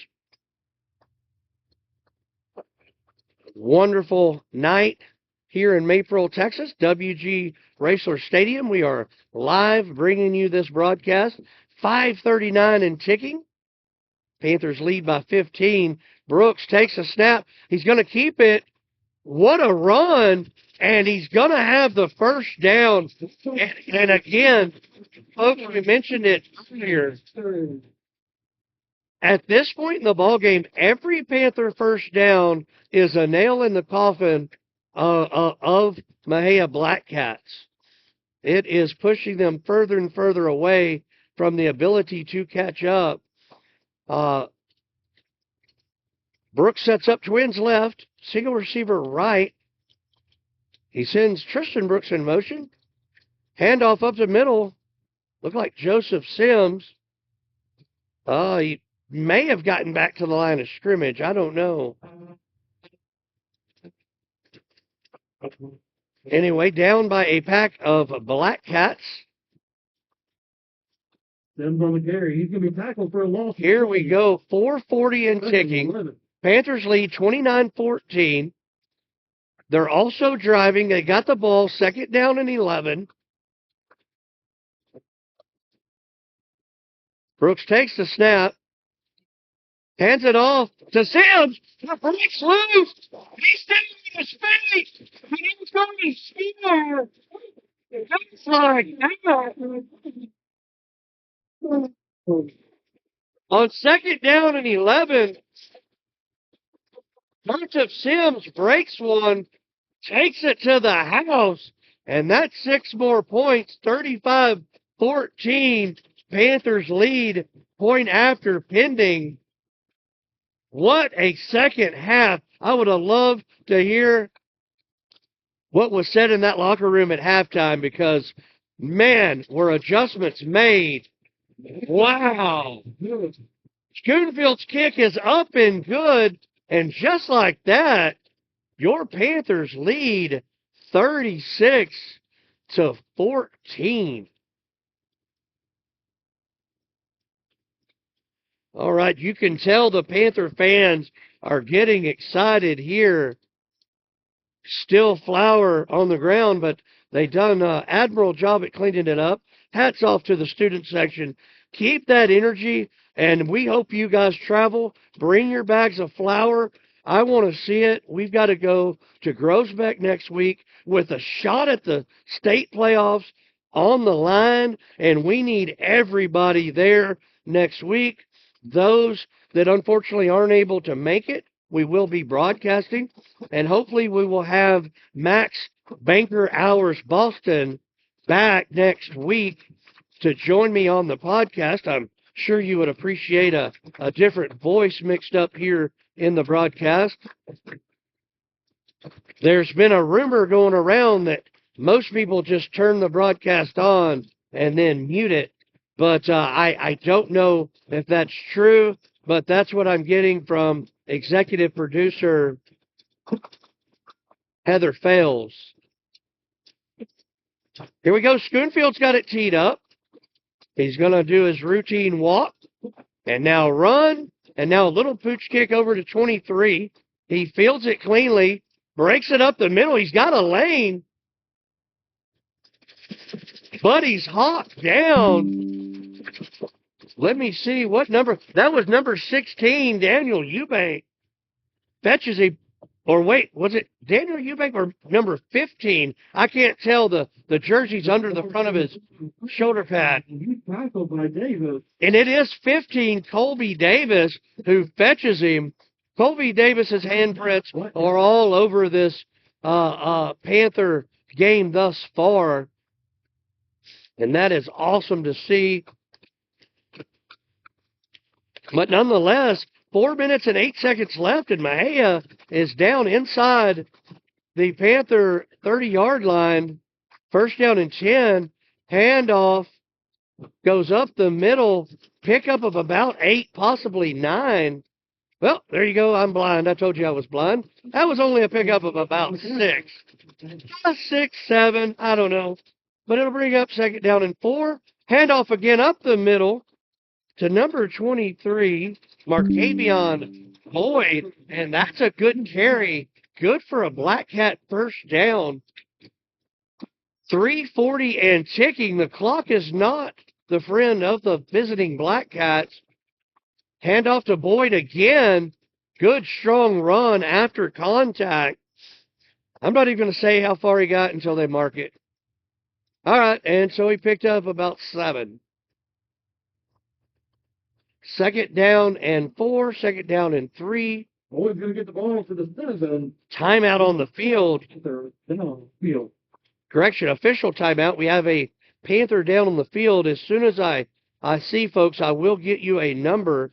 Wonderful night here in Maypearl, Texas, WG Raceway Stadium. We are live bringing you this broadcast. 5:39 and ticking. Panthers lead by 15. Brooks takes a snap. He's going to keep it. What a run. And he's going to have the 1st down. And again, folks, we mentioned it earlier. At this point in the ballgame, every Panther 1st down is a nail in the coffin of Mexia Black Cats. It is pushing them further and further away from the ability to catch up. Brooks sets up twins left, single receiver right. He sends Tristan Brooks in motion. Handoff up the middle. Look like Joseph Sims. He may have gotten back to the line of scrimmage. I don't know. Anyway, down by a pack of Black Cats. Sims on the carry. He's going to be tackled for a loss. Here we go. 4:40 and ticking. Panthers lead 29-14. They're also driving. They got the ball, 2nd down and 11. Brooks takes the snap. Hands it off to Sims. The breaks loose. He's standing in his feet. He's going to score. Looks like that. On 2nd down and 11, Joseph Sims breaks one, takes it to the house, and that's 6 more points, 35-14. Panthers lead, point after pending. What a second half. I would have loved to hear what was said in that locker room at halftime because, man, were adjustments made. Wow. Schoonfield's kick is up and good, and just like that, your Panthers lead 36-14. All right, you can tell the Panther fans are getting excited here. Still flour on the ground, but they done an admirable job at cleaning it up. Hats off to the student section. Keep that energy, and we hope you guys travel. Bring your bags of flour. I want to see it. We've got to go to Groesbeck next week with a shot at the state playoffs on the line, and we need everybody there next week. Those that unfortunately aren't able to make it, we will be broadcasting, and hopefully we will have Max Banker Hours Boston back next week to join me on the podcast. I'm sure you would appreciate a different voice mixed up here in the broadcast. There's been a rumor going around that most people just turn the broadcast on and then mute it, but I don't know if that's true, but that's what I'm getting from executive producer Heather Fales. Here we go. Schoonfield's got it teed up. He's going to do his routine walk, and now run, and now a little pooch kick over to 23. He fields it cleanly, breaks it up the middle. He's got a lane, but he's hawked down. Let me see what number. That was number 16, Daniel Eubank. Fetches a, or wait, was it Daniel Eubank or number 15? I can't tell. The jersey's under the front of his shoulder pad. Tackled by Davis. And it is 15, Colby Davis, who fetches him. Colby Davis's handprints are all over this Panther game thus far. And that is awesome to see. But nonetheless, 4 minutes and 8 seconds left, and Mejia is down inside the Panther 30-yard line. First down and 10. Handoff goes up the middle. Pickup of about 8, possibly 9. Well, there you go. I'm blind. I told you I was blind. That was only a pickup of about 6. 6, 7, I don't know. But it'll bring up second down and 4. Handoff again up the middle to number 23, Markavion Boyd. And that's a good carry. Good for a Black Cat first down. 3:40 and ticking. The clock is not the friend of the visiting Black Cats. Handoff to Boyd again. Good, strong run after contact. I'm not even going to say how far he got until they mark it. All right, and so he picked up about 7. Second down and 4, second down and 3. Boyd's going to get the ball for the 7. Timeout on the field. Field. Correction, official timeout. We have a Panther down on the field. As soon as I see, folks, I will get you a number.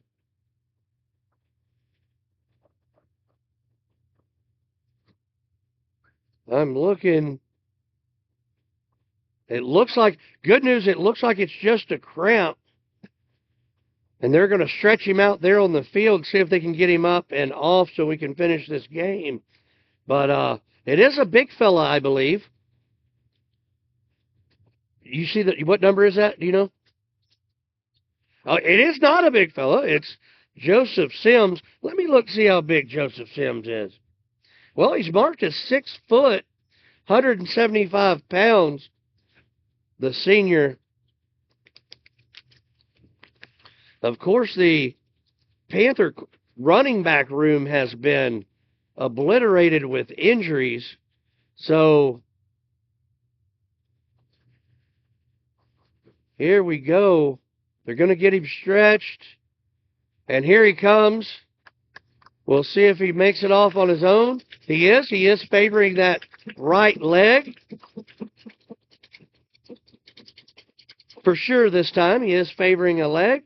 I'm looking. It looks like, good news, it looks like it's just a cramp. And they're going to stretch him out there on the field, see if they can get him up and off so we can finish this game. But it is a big fella, I believe. You see that? What number is that? Do you know? It is not a big fella. It's Joseph Sims. Let me look, see how big Joseph Sims is. Well, he's marked as 6 foot, 175 pounds. The senior. Of course, the Panther running back room has been obliterated with injuries. So here we go. They're going to get him stretched. And here he comes. We'll see if he makes it off on his own. He is. He is favoring that right leg. For sure this time, he is favoring a leg.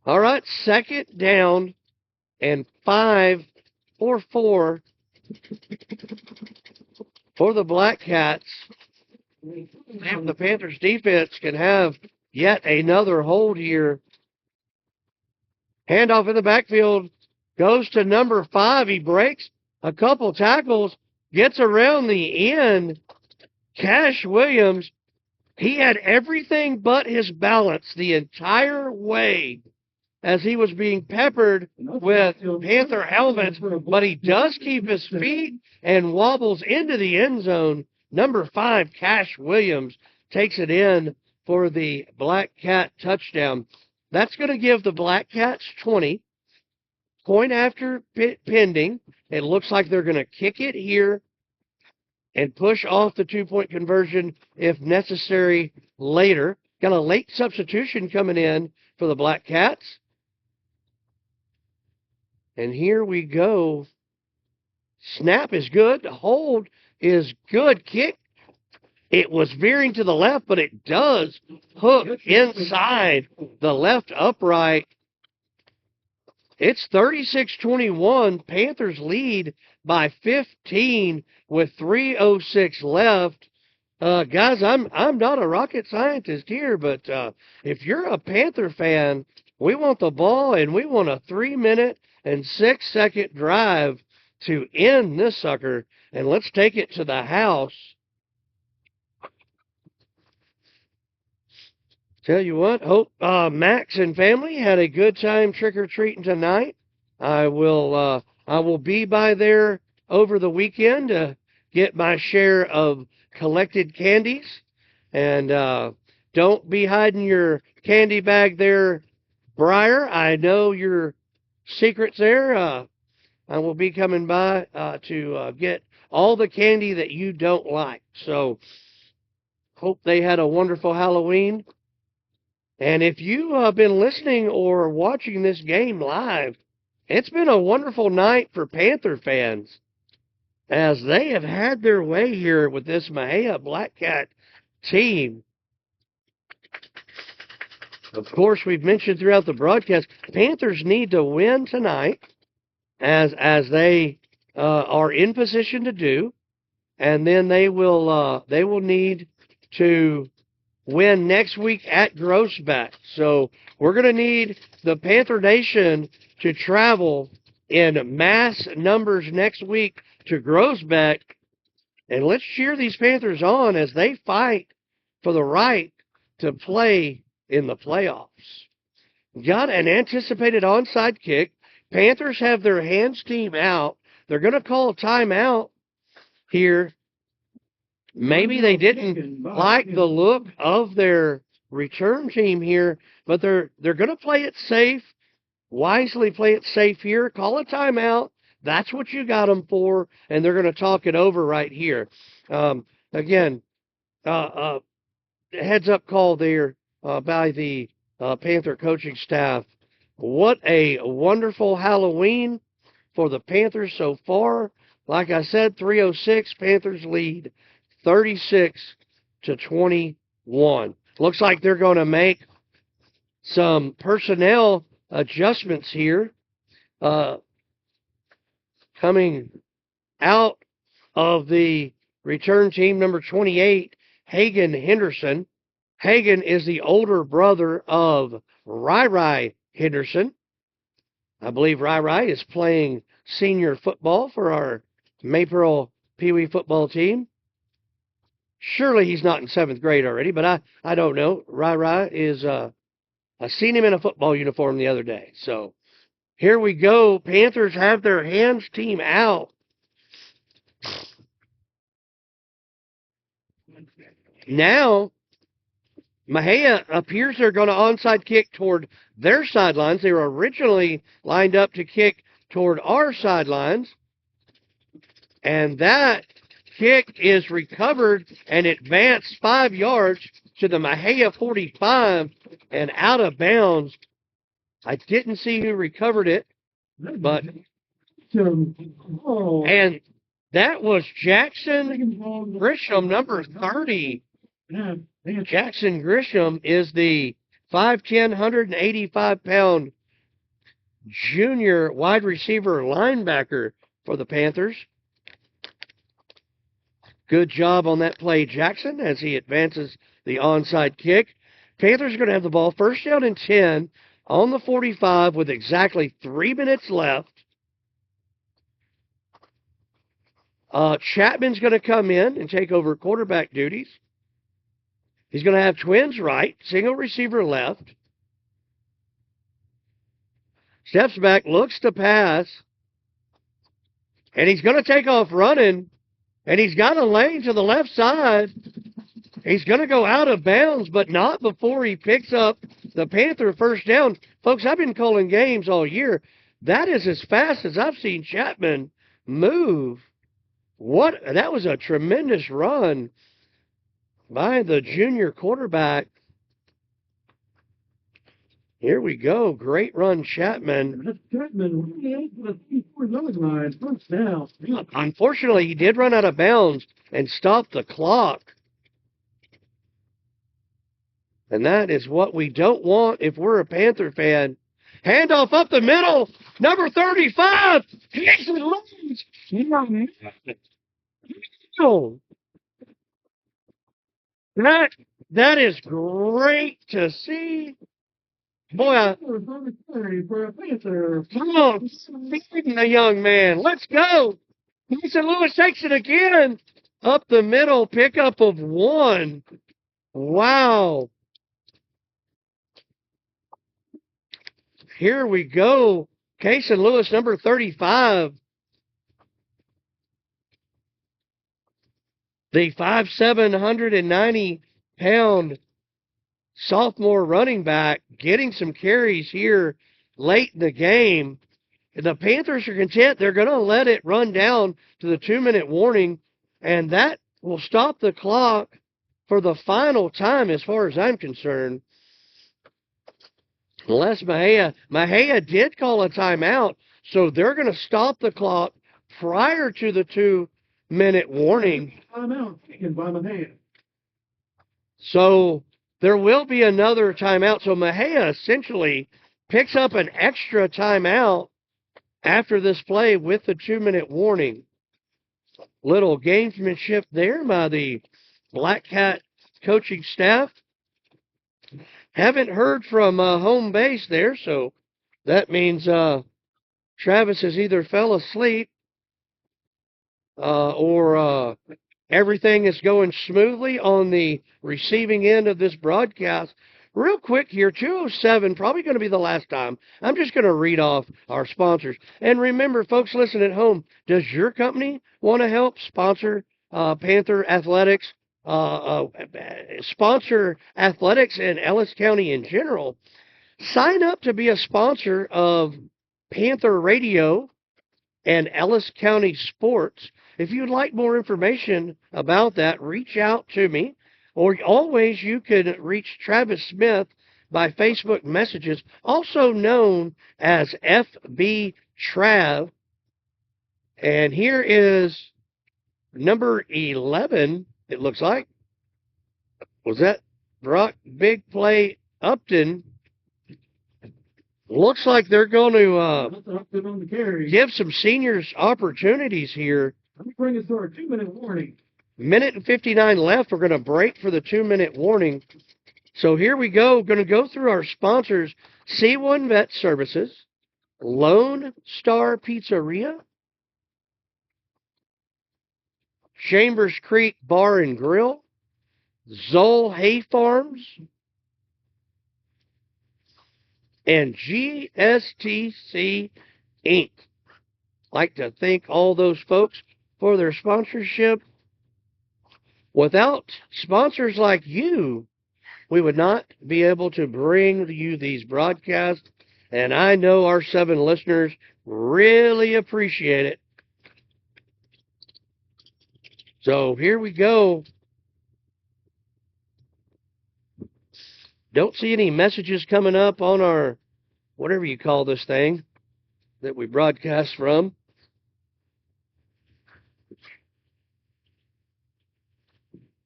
All right, second down and 5 or 4 for the Black Cats. If the Panthers defense can have yet another hold here. Handoff in the backfield goes to number 5. He breaks a couple tackles, gets around the end. Cash Williams, he had everything but his balance the entire way as he was being peppered with Panther helmets, but he does keep his feet and wobbles into the end zone. Number 5, Cash Williams, takes it in for the Black Cat touchdown. That's going to give the Black Cats 20. Point after pending. It looks like they're going to kick it here and push off the 2-point conversion if necessary later. Got a late substitution coming in for the Black Cats. And here we go. Snap is good. Hold is good. Kick. It was veering to the left, but it does hook inside the left upright. It's 36-21. Panthers lead by 15 with 3:06 left. Guys, I'm not a rocket scientist here, but if you're a Panther fan, we want the ball and we want a 3-minute and 6-second drive to end this sucker, and let's take it to the house. Tell you what, hope Max and family had a good time trick-or-treating tonight. I will be by there over the weekend to get my share of collected candies. And don't be hiding your candy bag there, Briar. I know your secrets there. I will be coming by to get all the candy that you don't like. So, hope they had a wonderful Halloween. And if you have been listening or watching this game live, it's been a wonderful night for Panther fans, as they have had their way here with this Mexia Black Cat team. Of course, we've mentioned throughout the broadcast, Panthers need to win tonight, as they are in position to do, and then they will need to win next week at Groesbeck. So we're going to need the Panther Nation to travel in mass numbers next week to Groesbeck, and let's cheer these Panthers on as they fight for the right to play in the playoffs. Got an anticipated onside kick. Panthers have their hands team out. They're going to call a timeout here. Maybe they didn't like the look of their return team here, but they're going to play it safe, wisely play it safe here, call a timeout. That's what you got them for, and they're going to talk it over right here. Again, heads up call there by the Panther coaching staff. What a wonderful Halloween for the Panthers so far. Like I said, 3:06, Panthers lead 36-21. Looks like they're going to make some personnel adjustments here. Coming out of the return team, number 28, Hagen Henderson. Hagen is the older brother of Rai Henderson. I believe Rai is playing senior football for our Maypearl Pee Wee football team. Surely he's not in 7th grade already, but I don't know. Rai is, I seen him in a football uniform the other day. So here we go. Panthers have their hands team out. Now, Mexia appears they're going to onside kick toward their sidelines. They were originally lined up to kick toward our sidelines. And that kick is recovered and advanced 5 yards to the Mexia 45 and out of bounds. I didn't see who recovered it, but and that was Jackson Grisham, number 30. Jackson Grisham is the 5'10", 185-pound junior wide receiver linebacker for the Panthers. Good job on that play, Jackson, as he advances the onside kick. Panthers are going to have the ball first down and 10 on the 45 with exactly 3 minutes left. Chapman's going to come in and take over quarterback duties. He's going to have twins right, single receiver left. Steps back, looks to pass, and he's going to take off running, and he's got a lane to the left side. He's going to go out of bounds, but not before he picks up the Panther first down. Folks, I've been calling games all year. That is as fast as I've seen Chapman move. That was a tremendous run by the junior quarterback. Here we go. Great run, Chapman. That's Chapman really able to see 4-yard line. First down. Unfortunately, he did run out of bounds and stop the clock. And that is what we don't want if we're a Panther fan. Handoff up the middle. Number 35. Jason Lynch. That is great to see. Boy, For a Panther. come on, feeding the young man. Let's go. Mason Lewis takes it again. Up the middle, pickup of 1. Wow. Here we go. Cason Lewis, number 35. The 5'7", 190-pound sophomore running back getting some carries here late in the game. The Panthers are content. They're going to let it run down to the 2-minute warning, and that will stop the clock for the final time as far as I'm concerned. Unless Mejia did call a timeout, so they're going to stop the clock prior to the 2-minute warning. Timeout taken by Mejia. So there will be another timeout. So Mejia essentially picks up an extra timeout after this play with the 2-minute warning. Little gamesmanship there by the Black Cat coaching staff. Haven't heard from home base there, so that means Travis has either fell asleep or everything is going smoothly on the receiving end of this broadcast. Real quick here, 2:07, probably going to be the last time. I'm just going to read off our sponsors. And remember, folks, listen at home, does your company want to help sponsor Panther Athletics? Sponsor athletics in Ellis County in general? Sign up to be a sponsor of Panther Radio and Ellis County Sports. If you'd like more information about that, reach out to me. Or always you can reach Travis Smith by Facebook messages, also known as FB Trav. And here is number 11, it looks like. Was that Brock Big Play Upton? Looks like they're going to give some seniors opportunities here. Let me bring us to our 2-minute warning. Minute and 59 left. We're going to break for the 2-minute warning. So here we go. Going to go through our sponsors. C1 Vet Services, Lone Star Pizzeria, Chambers Creek Bar and Grill, Zoll Hay Farms, and GSTC Inc. Like to thank all those folks for their sponsorship. Without sponsors like you, we would not be able to bring you these broadcasts, and I know our 7 listeners really appreciate it. So here we go. Don't see any messages coming up on our, whatever you call this thing that we broadcast from.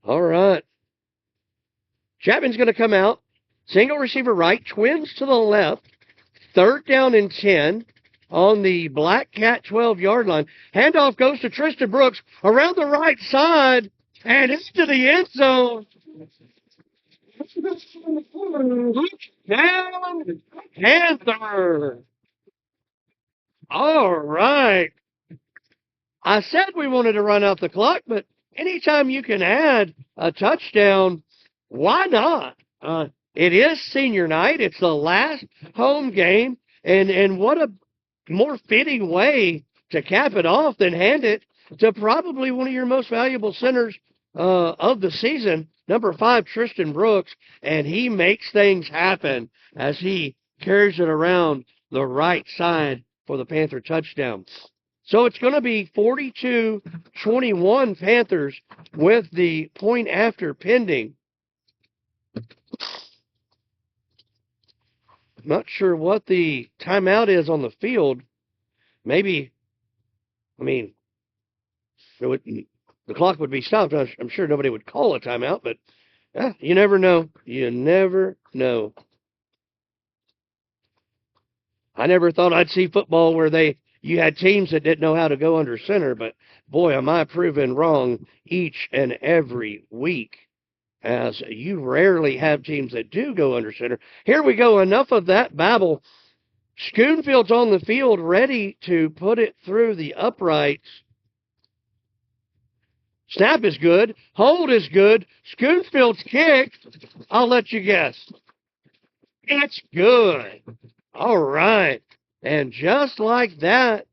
All right. Chapman's going to come out. Single receiver right, twins to the left. 3rd down and 10 on the Black Cat 12-yard line. Handoff goes to Tristan Brooks around the right side and into the end zone. Down, Panther. All right. I said we wanted to run out the clock, but anytime you can add a touchdown, why not? It is senior night. It's the last home game, and what a more fitting way to cap it off than hand it to probably one of your most valuable centers of the season, number 5, Tristan Brooks, and he makes things happen as he carries it around the right side for the Panther touchdown. So it's going to be 42-21 Panthers with the point after pending. Not sure what the timeout is on the field. Maybe, I mean, the clock would be stopped. I'm sure nobody would call a timeout, but you never know. You never know. I never thought I'd see football where you had teams that didn't know how to go under center, but boy, am I proven wrong each and every week, as you rarely have teams that do go under center. Here we go. Enough of that babble. Schoonfield's on the field ready to put it through the uprights. Snap is good. Hold is good. Schoonfield's kick, I'll let you guess. It's good. All right. And just like that,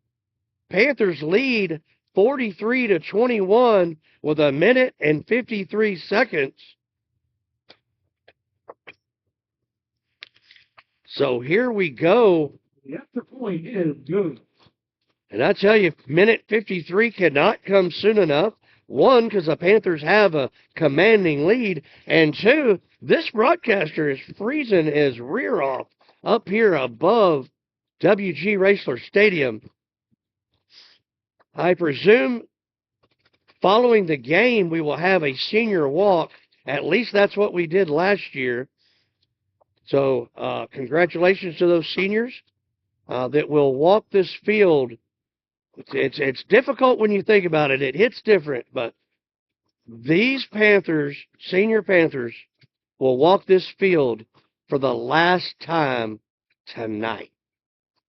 Panthers lead 43-21 with 1 minute and 53 seconds. So here we go. The extra point is good. And I tell you, minute 53 cannot come soon enough. One, because the Panthers have a commanding lead. And two, this broadcaster is freezing his rear off up here above W.G. Racler Stadium. I presume following the game, we will have a senior walk. At least that's what we did last year. So congratulations to those seniors that will walk this field. It's difficult when you think about it. It hits different, but these Panthers, senior Panthers, will walk this field for the last time tonight.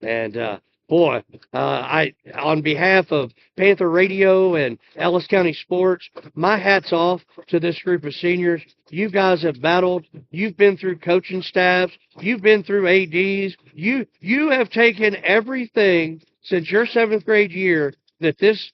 And boy, on behalf of Panther Radio and Ellis County Sports, my hat's off to this group of seniors. You guys have battled. You've been through coaching staffs. You've been through ADs. You have taken everything since your 7th grade year that this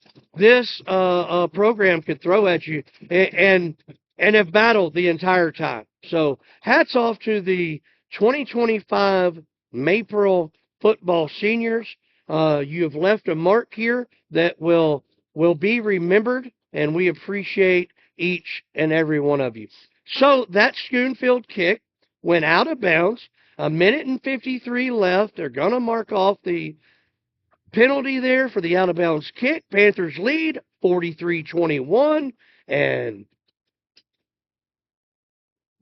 program could throw at you, and have battled the entire time. So hats off to the 2025 Maypearl football seniors. You have left a mark here that will be remembered, and we appreciate each and every one of you. So that Schoonfield kick went out of bounds. 1 minute and 53 left. They're going to mark off the penalty there for the out-of-bounds kick. Panthers lead 43-21, and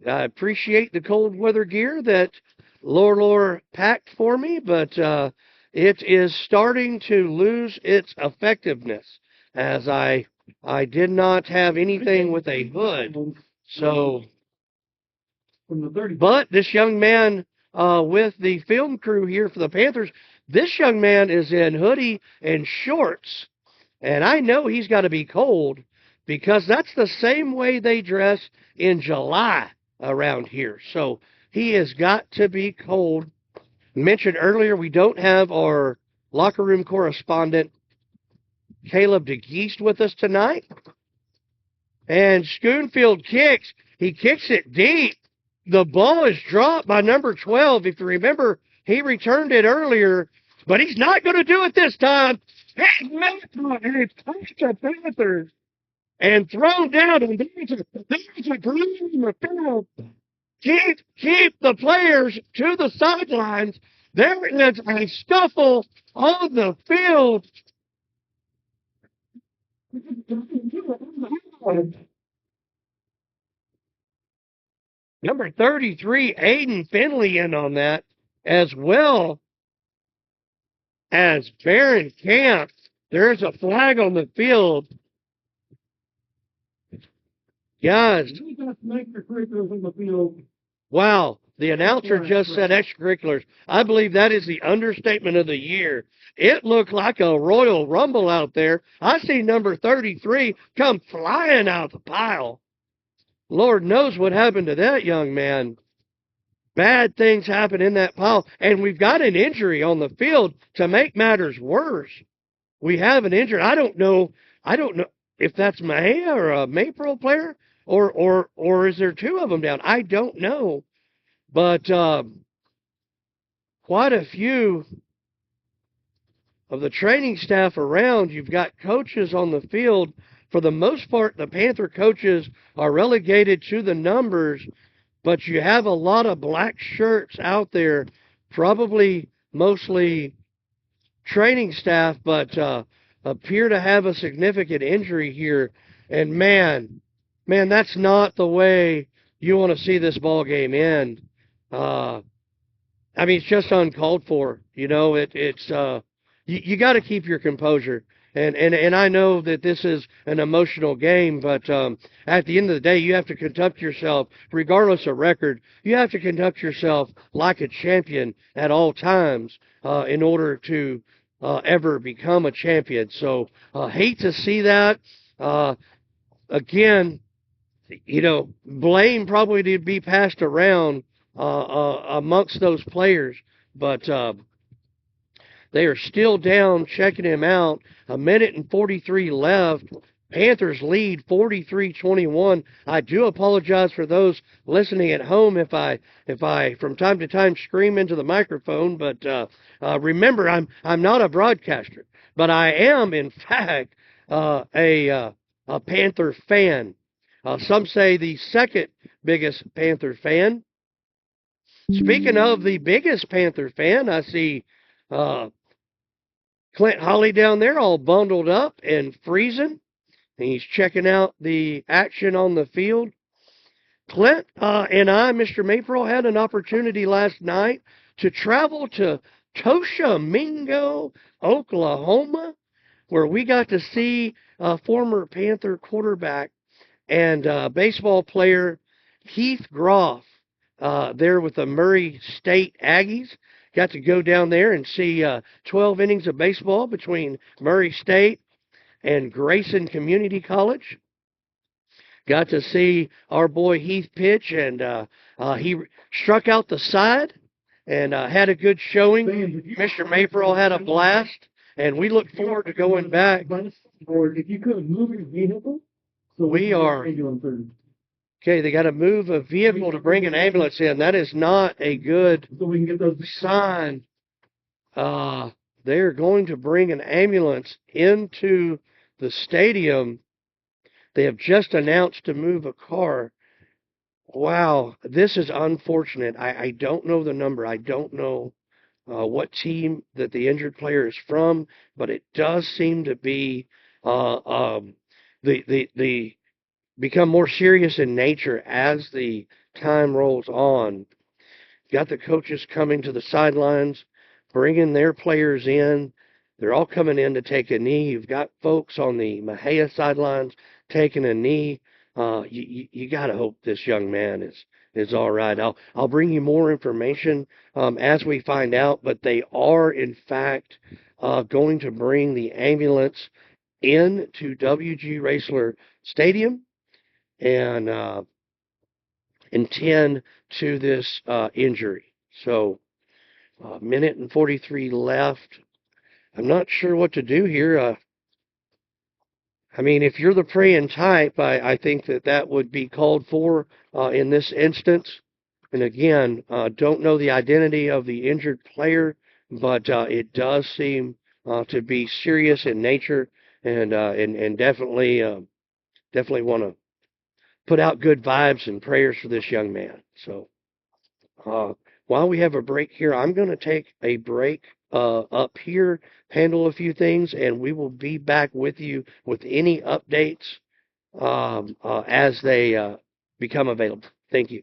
I appreciate the cold weather gear that Lore packed for me, but it is starting to lose its effectiveness, as I did not have anything with a hood. So, but this young man with the film crew here for the Panthers, this young man is in hoodie and shorts, and I know he's got to be cold because that's the same way they dress in July around here. So he has got to be cold. Mentioned earlier, we don't have our locker room correspondent, Caleb DeGeest, with us tonight. And Schoonfield kicks. He kicks it deep. The ball is dropped by number 12. If you remember, he returned it earlier, but he's not going to do it this time. He's pushed the Panthers and thrown down. And there's a green in the field. Keep the players to the sidelines. There is a scuffle on the field. Number 33, Aiden Finley, in on that, as well as Baron Camp. There's a flag on the field. Guys. Wow, the announcer just said extracurriculars. I believe that is the understatement of the year. It looked like a Royal Rumble out there. I see number 33 come flying out the pile. Lord knows what happened to that young man. Bad things happen in that pile. And we've got an injury on the field to make matters worse. We have an injury. I don't know if that's Mahia or a Maypearl player, or is there two of them down? I don't know. But quite a few of the training staff around, you've got coaches on the field. For the most part, the Panther coaches are relegated to the numbers, but you have a lot of black shirts out there, probably mostly training staff, but appear to have a significant injury here. And man, that's not the way you want to see this ball game end. I mean, it's just uncalled for. You know, it's you got to keep your composure. And I know that this is an emotional game, but at the end of the day, you have to conduct yourself, regardless of record. You have to conduct yourself like a champion at all times in order to ever become a champion. So hate to see that. Again, you know, blame probably to be passed around amongst those players, but they are still down, checking him out. A minute and 43 left. Panthers lead 43-21. I do apologize for those listening at home if I from time to time scream into the microphone, but remember I'm not a broadcaster, but I am in fact a Panther fan. Some say the second biggest Panther fan. Speaking of the biggest Panther fan, I see uh, Clint Holly down there all bundled up and freezing. He's checking out the action on the field. Clint and I, Mr. Maypearl, had an opportunity last night to travel to Toshamingo, Oklahoma, where we got to see former Panther quarterback and baseball player Heath Groff there with the Murray State Aggies. Got to go down there and see 12 innings of baseball between Murray State and Grayson Community College. Got to see our boy Heath pitch, and he struck out the side and had a good showing. Mr. Maypearl had a blast, and we look forward to going back. Or if you could move your vehicle, so we are. Okay, they got to move a vehicle to bring an ambulance in. That is not a good sign. They're going to bring an ambulance into the stadium. They have just announced to move a car. Wow, this is unfortunate. I don't know the number. I don't know what team that the injured player is from, but it does seem to be the become more serious in nature as the time rolls on. Got the coaches coming to the sidelines, bringing their players in. They're all coming in to take a knee. You've got folks on the Mexia sidelines taking a knee. You got to hope this young man is all right. I'll bring you more information as we find out, but they are in fact going to bring the ambulance into W.G. Raisler Stadium and attend to this injury. So, minute and 43 left. I'm not sure what to do here. I mean, if you're the praying type, I think that would be called for in this instance. And again, don't know the identity of the injured player, but it does seem to be serious in nature, and definitely want to put out good vibes and prayers for this young man. So while we have a break here, I'm going to take a break up here, handle a few things, and we will be back with you with any updates as they become available. Thank you.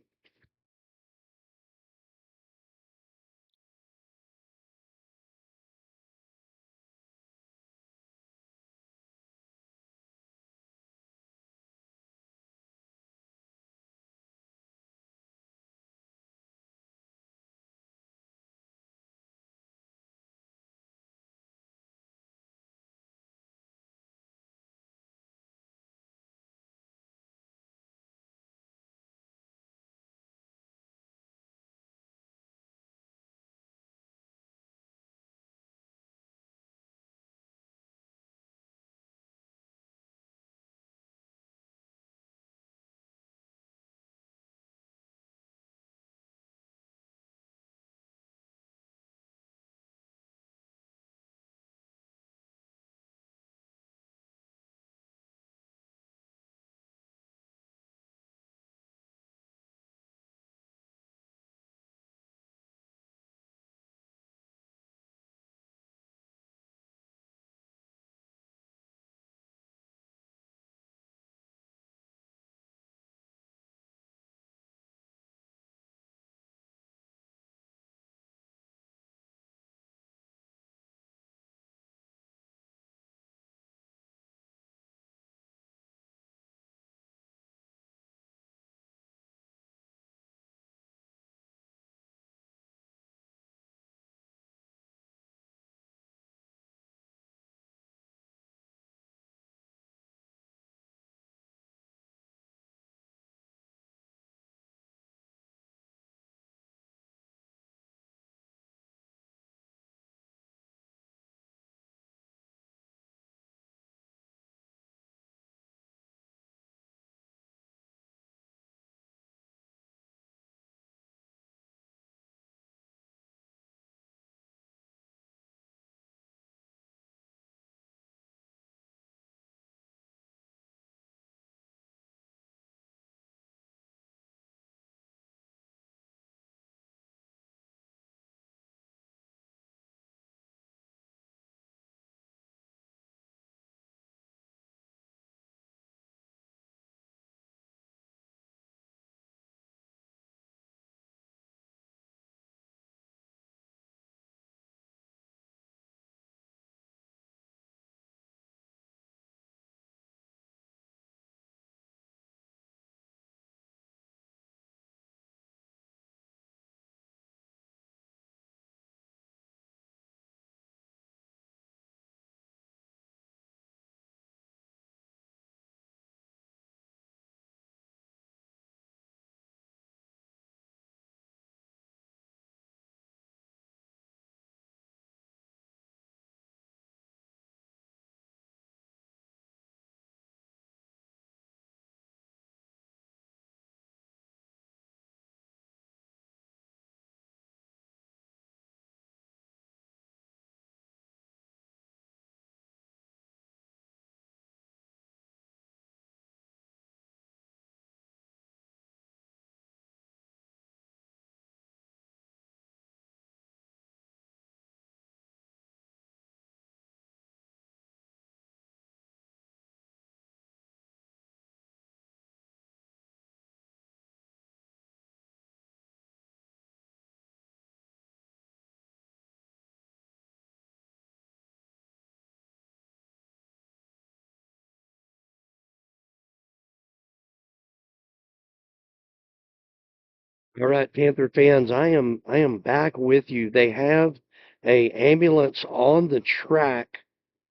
All right, Panther fans, I am back with you. They have a ambulance on the track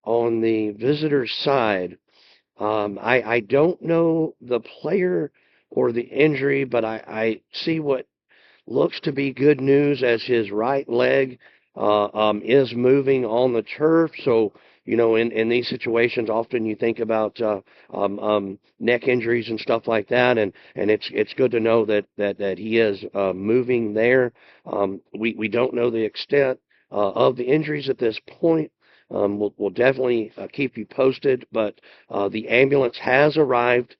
on the visitor side. I don't know the player or the injury, but I see what looks to be good news as his right leg is moving on the turf. So, in these situations, often you think about neck injuries and stuff like that, and it's good to know that he is moving there. We don't know the extent of the injuries at this point. We'll definitely keep you posted, but the ambulance has arrived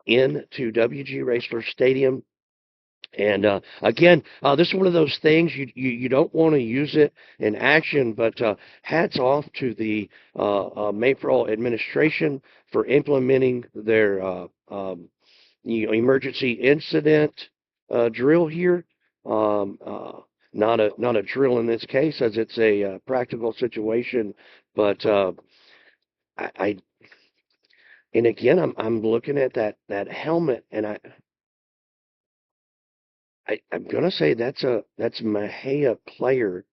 into WG Raceway Stadium. And again, this is one of those things you don't want to use it in action, but hats off to the Maypearl administration for implementing their emergency incident drill here. Um, uh, not a drill in this case, as it's a practical situation, but I and again I'm looking at that helmet, and I'm gonna say that's a Mexia player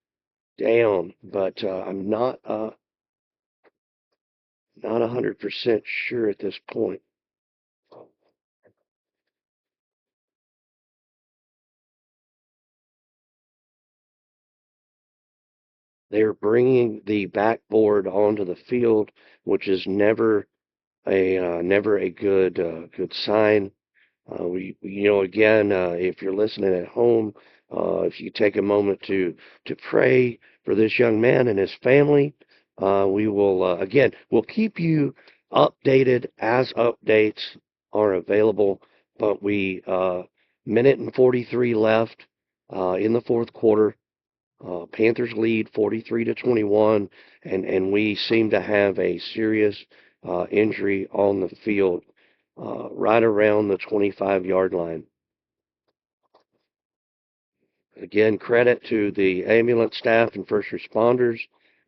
down, but I'm not 100% sure at this point. They're bringing the backboard onto the field, which is never a good sign. Again, if you're listening at home, if you take a moment to pray for this young man and his family, we will again we'll keep you updated as updates are available. But we minute and 43 left in the fourth quarter. Panthers lead 43-21, and we seem to have a serious injury on the field right around the 25-yard line. Again, credit to the ambulance staff and first responders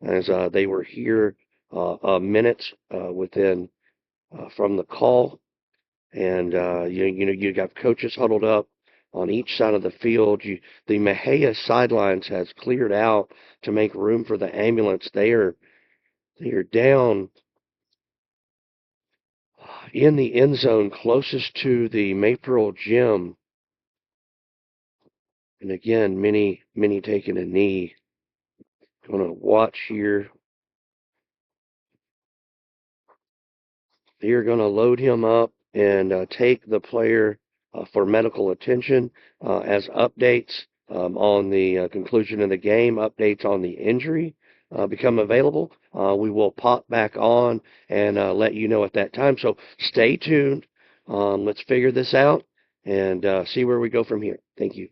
as they were here minutes within from the call. And you got coaches huddled up on each side of the field. The Mexia sidelines has cleared out to make room for the ambulance. They are down in the end zone closest to the Maypearl gym. And again, many taking a knee. Gonna watch here. They're gonna load him up and take the player for medical attention as updates on the conclusion of the game, updates on the injury become available. We will pop back on and let you know at that time. So stay tuned. Let's figure this out and see where we go from here. Thank you.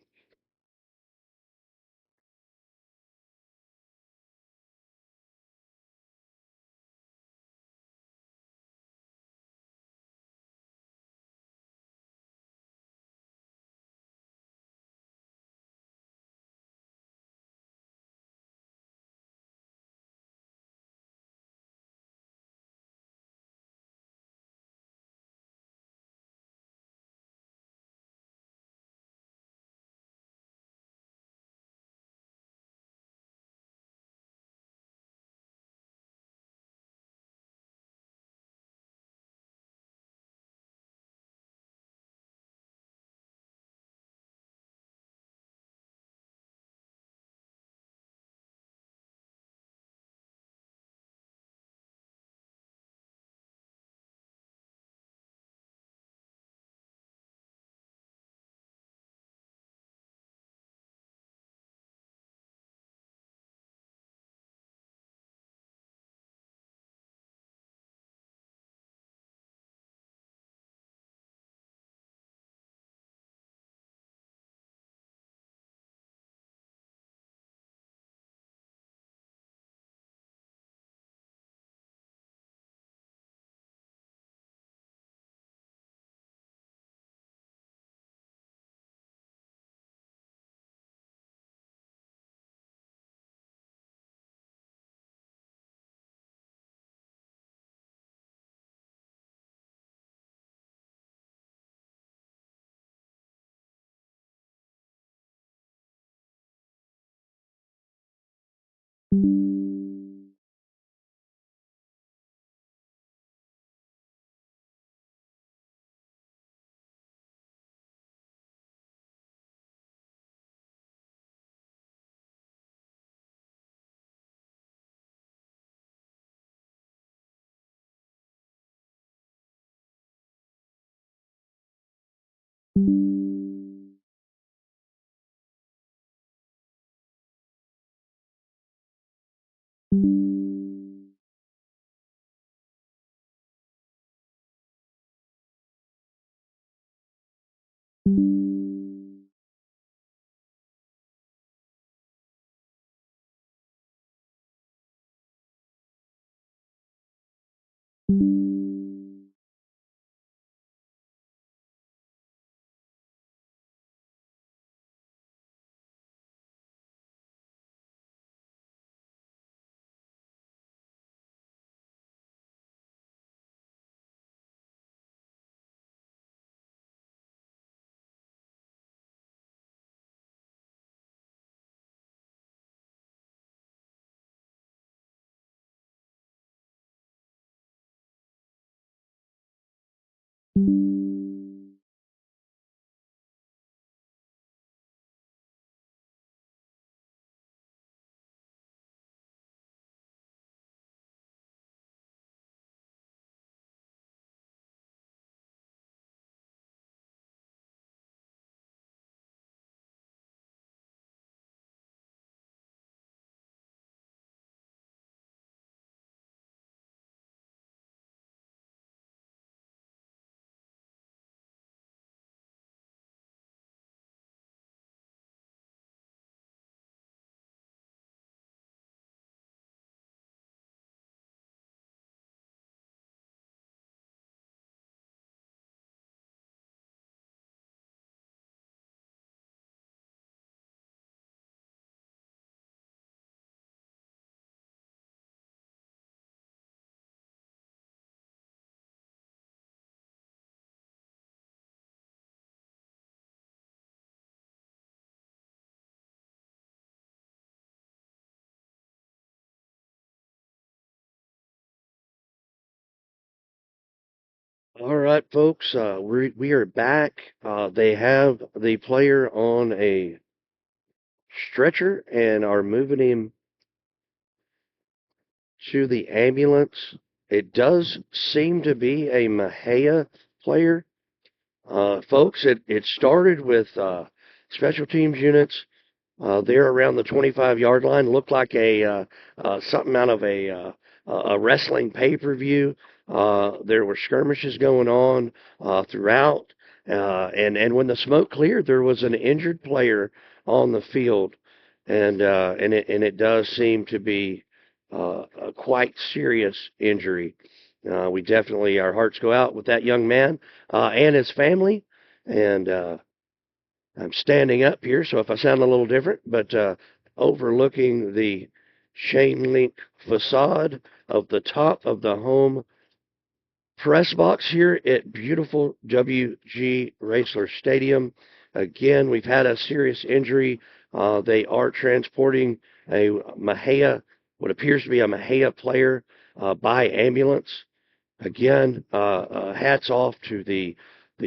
All right, folks, we are back. They have the player on a stretcher and are moving him to the ambulance. It does seem to be a Mexia player. Folks, it started with special teams units there around the 25-yard line. Looked like something out of a wrestling pay-per-view. There were skirmishes going on throughout, and when the smoke cleared, there was an injured player on the field, and it does seem to be a quite serious injury. We definitely, our hearts go out with that young man and his family, and I'm standing up here, so if I sound a little different, but overlooking the chain link facade of the top of the home press box here at beautiful WG Racler Stadium. Again, we've had a serious injury. They are transporting a Mexia, what appears to be a Mexia player, by ambulance. Again, hats off to the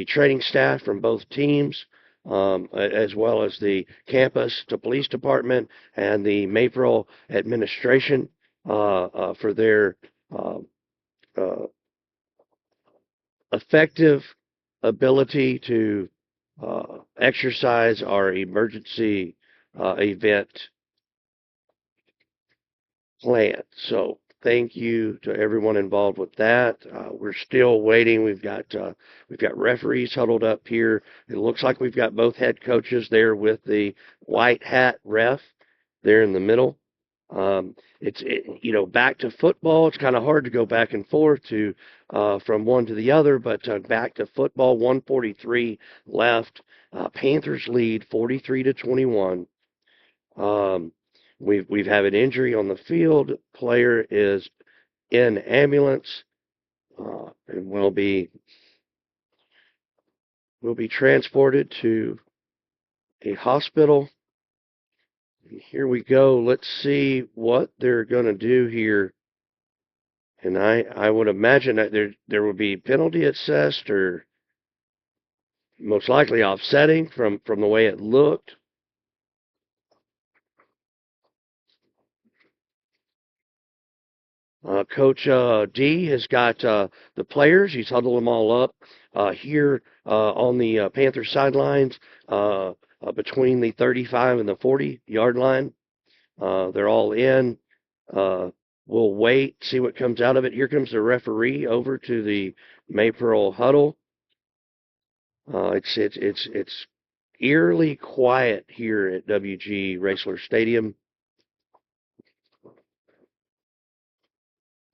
training staff from both teams, as well as the campus, the police department, and the Maypearl administration for their uh, uh, effective ability to exercise our emergency event plan. So thank you to everyone involved with that. We're still waiting. We've got referees huddled up here. It looks like we've got both head coaches there with the white hat ref there in the middle. Back to football. It's kind of hard to go back and forth to from one to the other, but back to football. 143 left. Panthers lead 43-21. Um, we've had an injury on the field. Player is in ambulance and will be transported to a hospital. Here we go. Let's see what they're going to do here. And I would imagine that there will be penalty assessed or most likely offsetting from the way it looked. Coach D has got the players. He's huddled them all up here on the Panther sidelines between the 35 and the 40-yard line. They're all in. We'll wait, see what comes out of it. Here comes the referee over to the Maypearl huddle. It's eerily quiet here at WG Racler Stadium.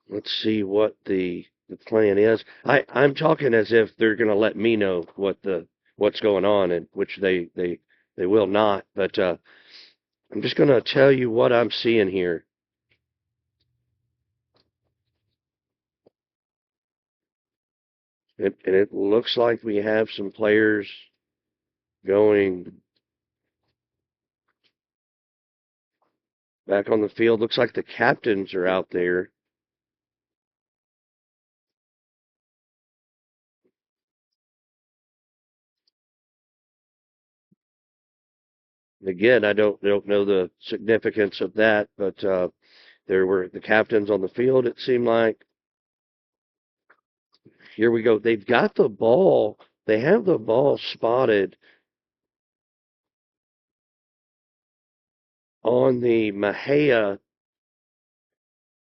Let's see what the plan is. I'm talking as if they're going to let me know what's going on, and which they will not. But I'm just going to tell you what I'm seeing here. And it looks like we have some players going back on the field. Looks like the captains are out there. Again, I don't know the significance of that, but there were the captains on the field, it seemed like. Here we go. They've got the ball. They have the ball spotted on the Mexia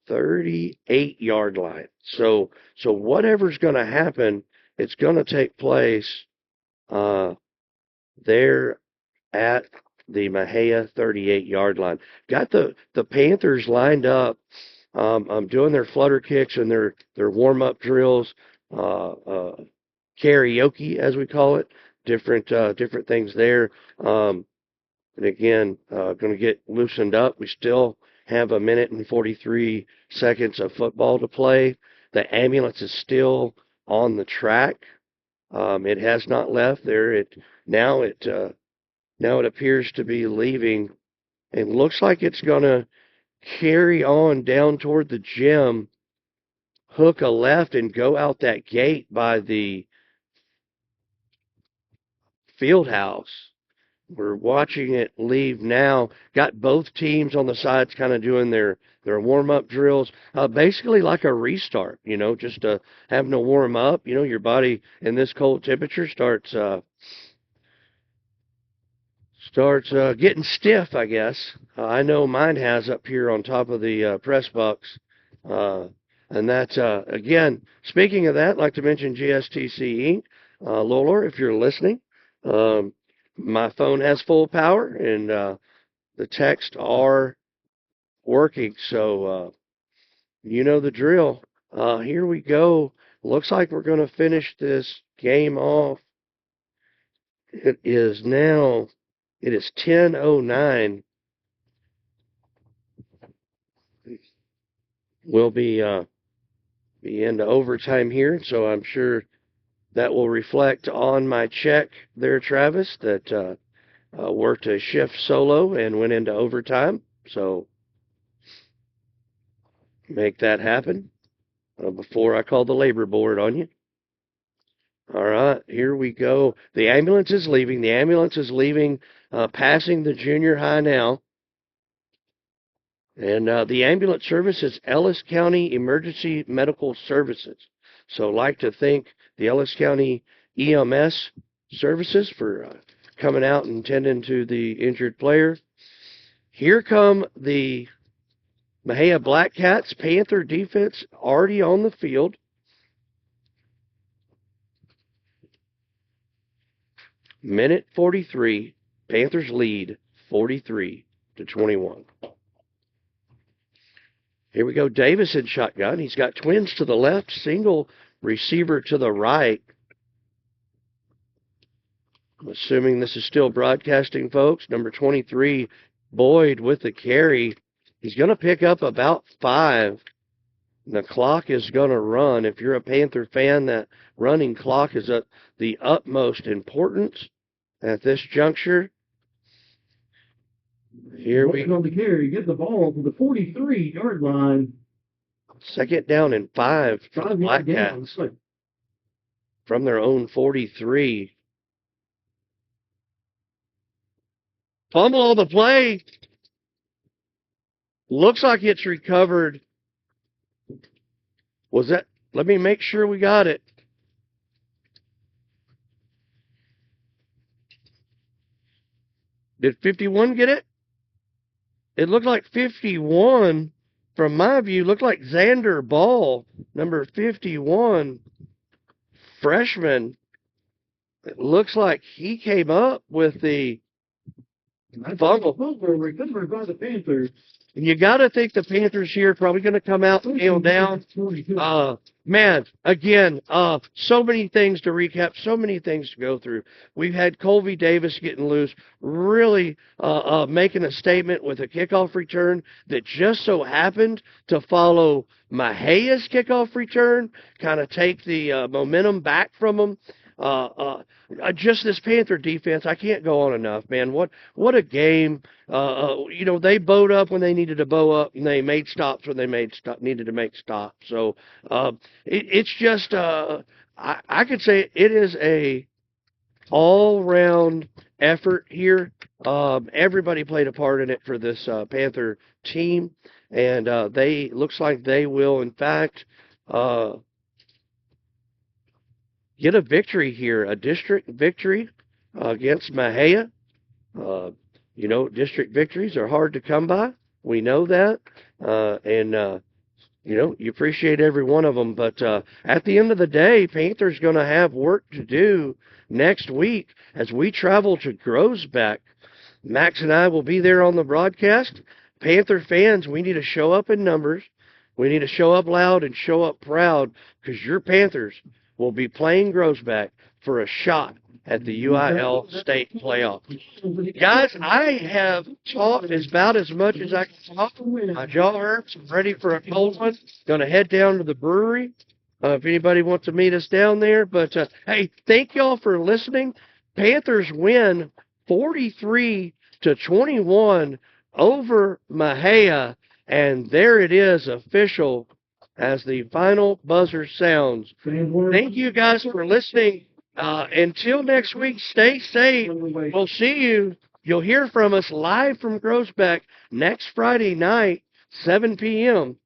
38-yard line. So whatever's going to happen, it's going to take place there at the Mexia 38-yard line. Got the Panthers lined up. Doing their flutter kicks and their warm-up drills, karaoke as we call it, different things there. And again, going to get loosened up. We still have 1 minute and 43 seconds of football to play. The ambulance is still on the track. It has not left there. Now it appears to be leaving, and looks like it's going to carry on down toward the gym, hook a left, and go out that gate by the field house. We're watching it leave now. Got both teams on the sides kind of doing their warm-up drills, basically like a restart, just having to warm up. Your body in this cold temperature starts getting stiff, I guess. I know mine has up here on top of the press box. And that's, again, speaking of that, I'd like to mention GSTC Inc. Lolar, if you're listening. My phone has full power, and the texts are working, so you know the drill. Here we go. Looks like we're going to finish this game off. It is 10:09. We'll be into overtime here, so I'm sure that will reflect on my check there, Travis, that worked a shift solo and went into overtime. So make that happen before I call the labor board on you. All right, here we go. The ambulance is leaving. The ambulance is leaving, passing the junior high now. And the ambulance service is Ellis County Emergency Medical Services. So I'd like to thank the Ellis County EMS services for coming out and tending to the injured player. Here come the Mexia Black Cats. Panther defense already on the field. Minute 43. Panthers lead 43-21. Here we go. Davis in shotgun. He's got twins to the left, single receiver to the right. I'm assuming this is still broadcasting, folks. Number 23, Boyd with the carry. He's going to pick up about 5. And the clock is going to run. If you're a Panther fan, that running clock is of the utmost importance at this juncture. Here we on the carry, get the ball to the 43-yard line. 2nd down and 5 for the Black down. Cats from their own 43. Fumble on the play. Looks like it's recovered. Was that? Let me make sure we got it. Did 51 get it? It looked like 51, from my view, looked like Xander Ball, number 51, freshman. It looks like he came up with the fumble. Recovered by the Panthers. You got to think the Panthers here are probably going to come out and nail down. Man, again, so many things to recap, so many things to go through. We've had Colby Davis getting loose, really making a statement with a kickoff return that just so happened to follow Mejia's kickoff return, kind of take the momentum back from him. Just this Panther defense, I can't go on enough, man. What a game. They bowed up when they needed to bow up, and they made stops when they needed to make stops. So it's just, I could say it is a all-round effort here. Everybody played a part in it for this Panther team, and looks like they will, in fact, get a victory here, a district victory against Mexia. District victories are hard to come by. We know that. You appreciate every one of them. But at the end of the day, Panther's going to have work to do next week as we travel to Groesbeck. Max and I will be there on the broadcast. Panther fans, we need to show up in numbers. We need to show up loud and show up proud, because your Panthers will be playing Groesbeck for a shot at the UIL state playoff. Guys, I have talked about as much as I can talk. My jaw hurts. I'm ready for a cold one. Going to head down to the brewery if anybody wants to meet us down there. But, hey, thank y'all for listening. Panthers win 43-21 over Mexia. And there it is, official, as the final buzzer sounds. Thank you guys for listening. Until next week, stay safe. We'll see you. You'll hear from us live from Groesbeck next Friday night, 7 p.m.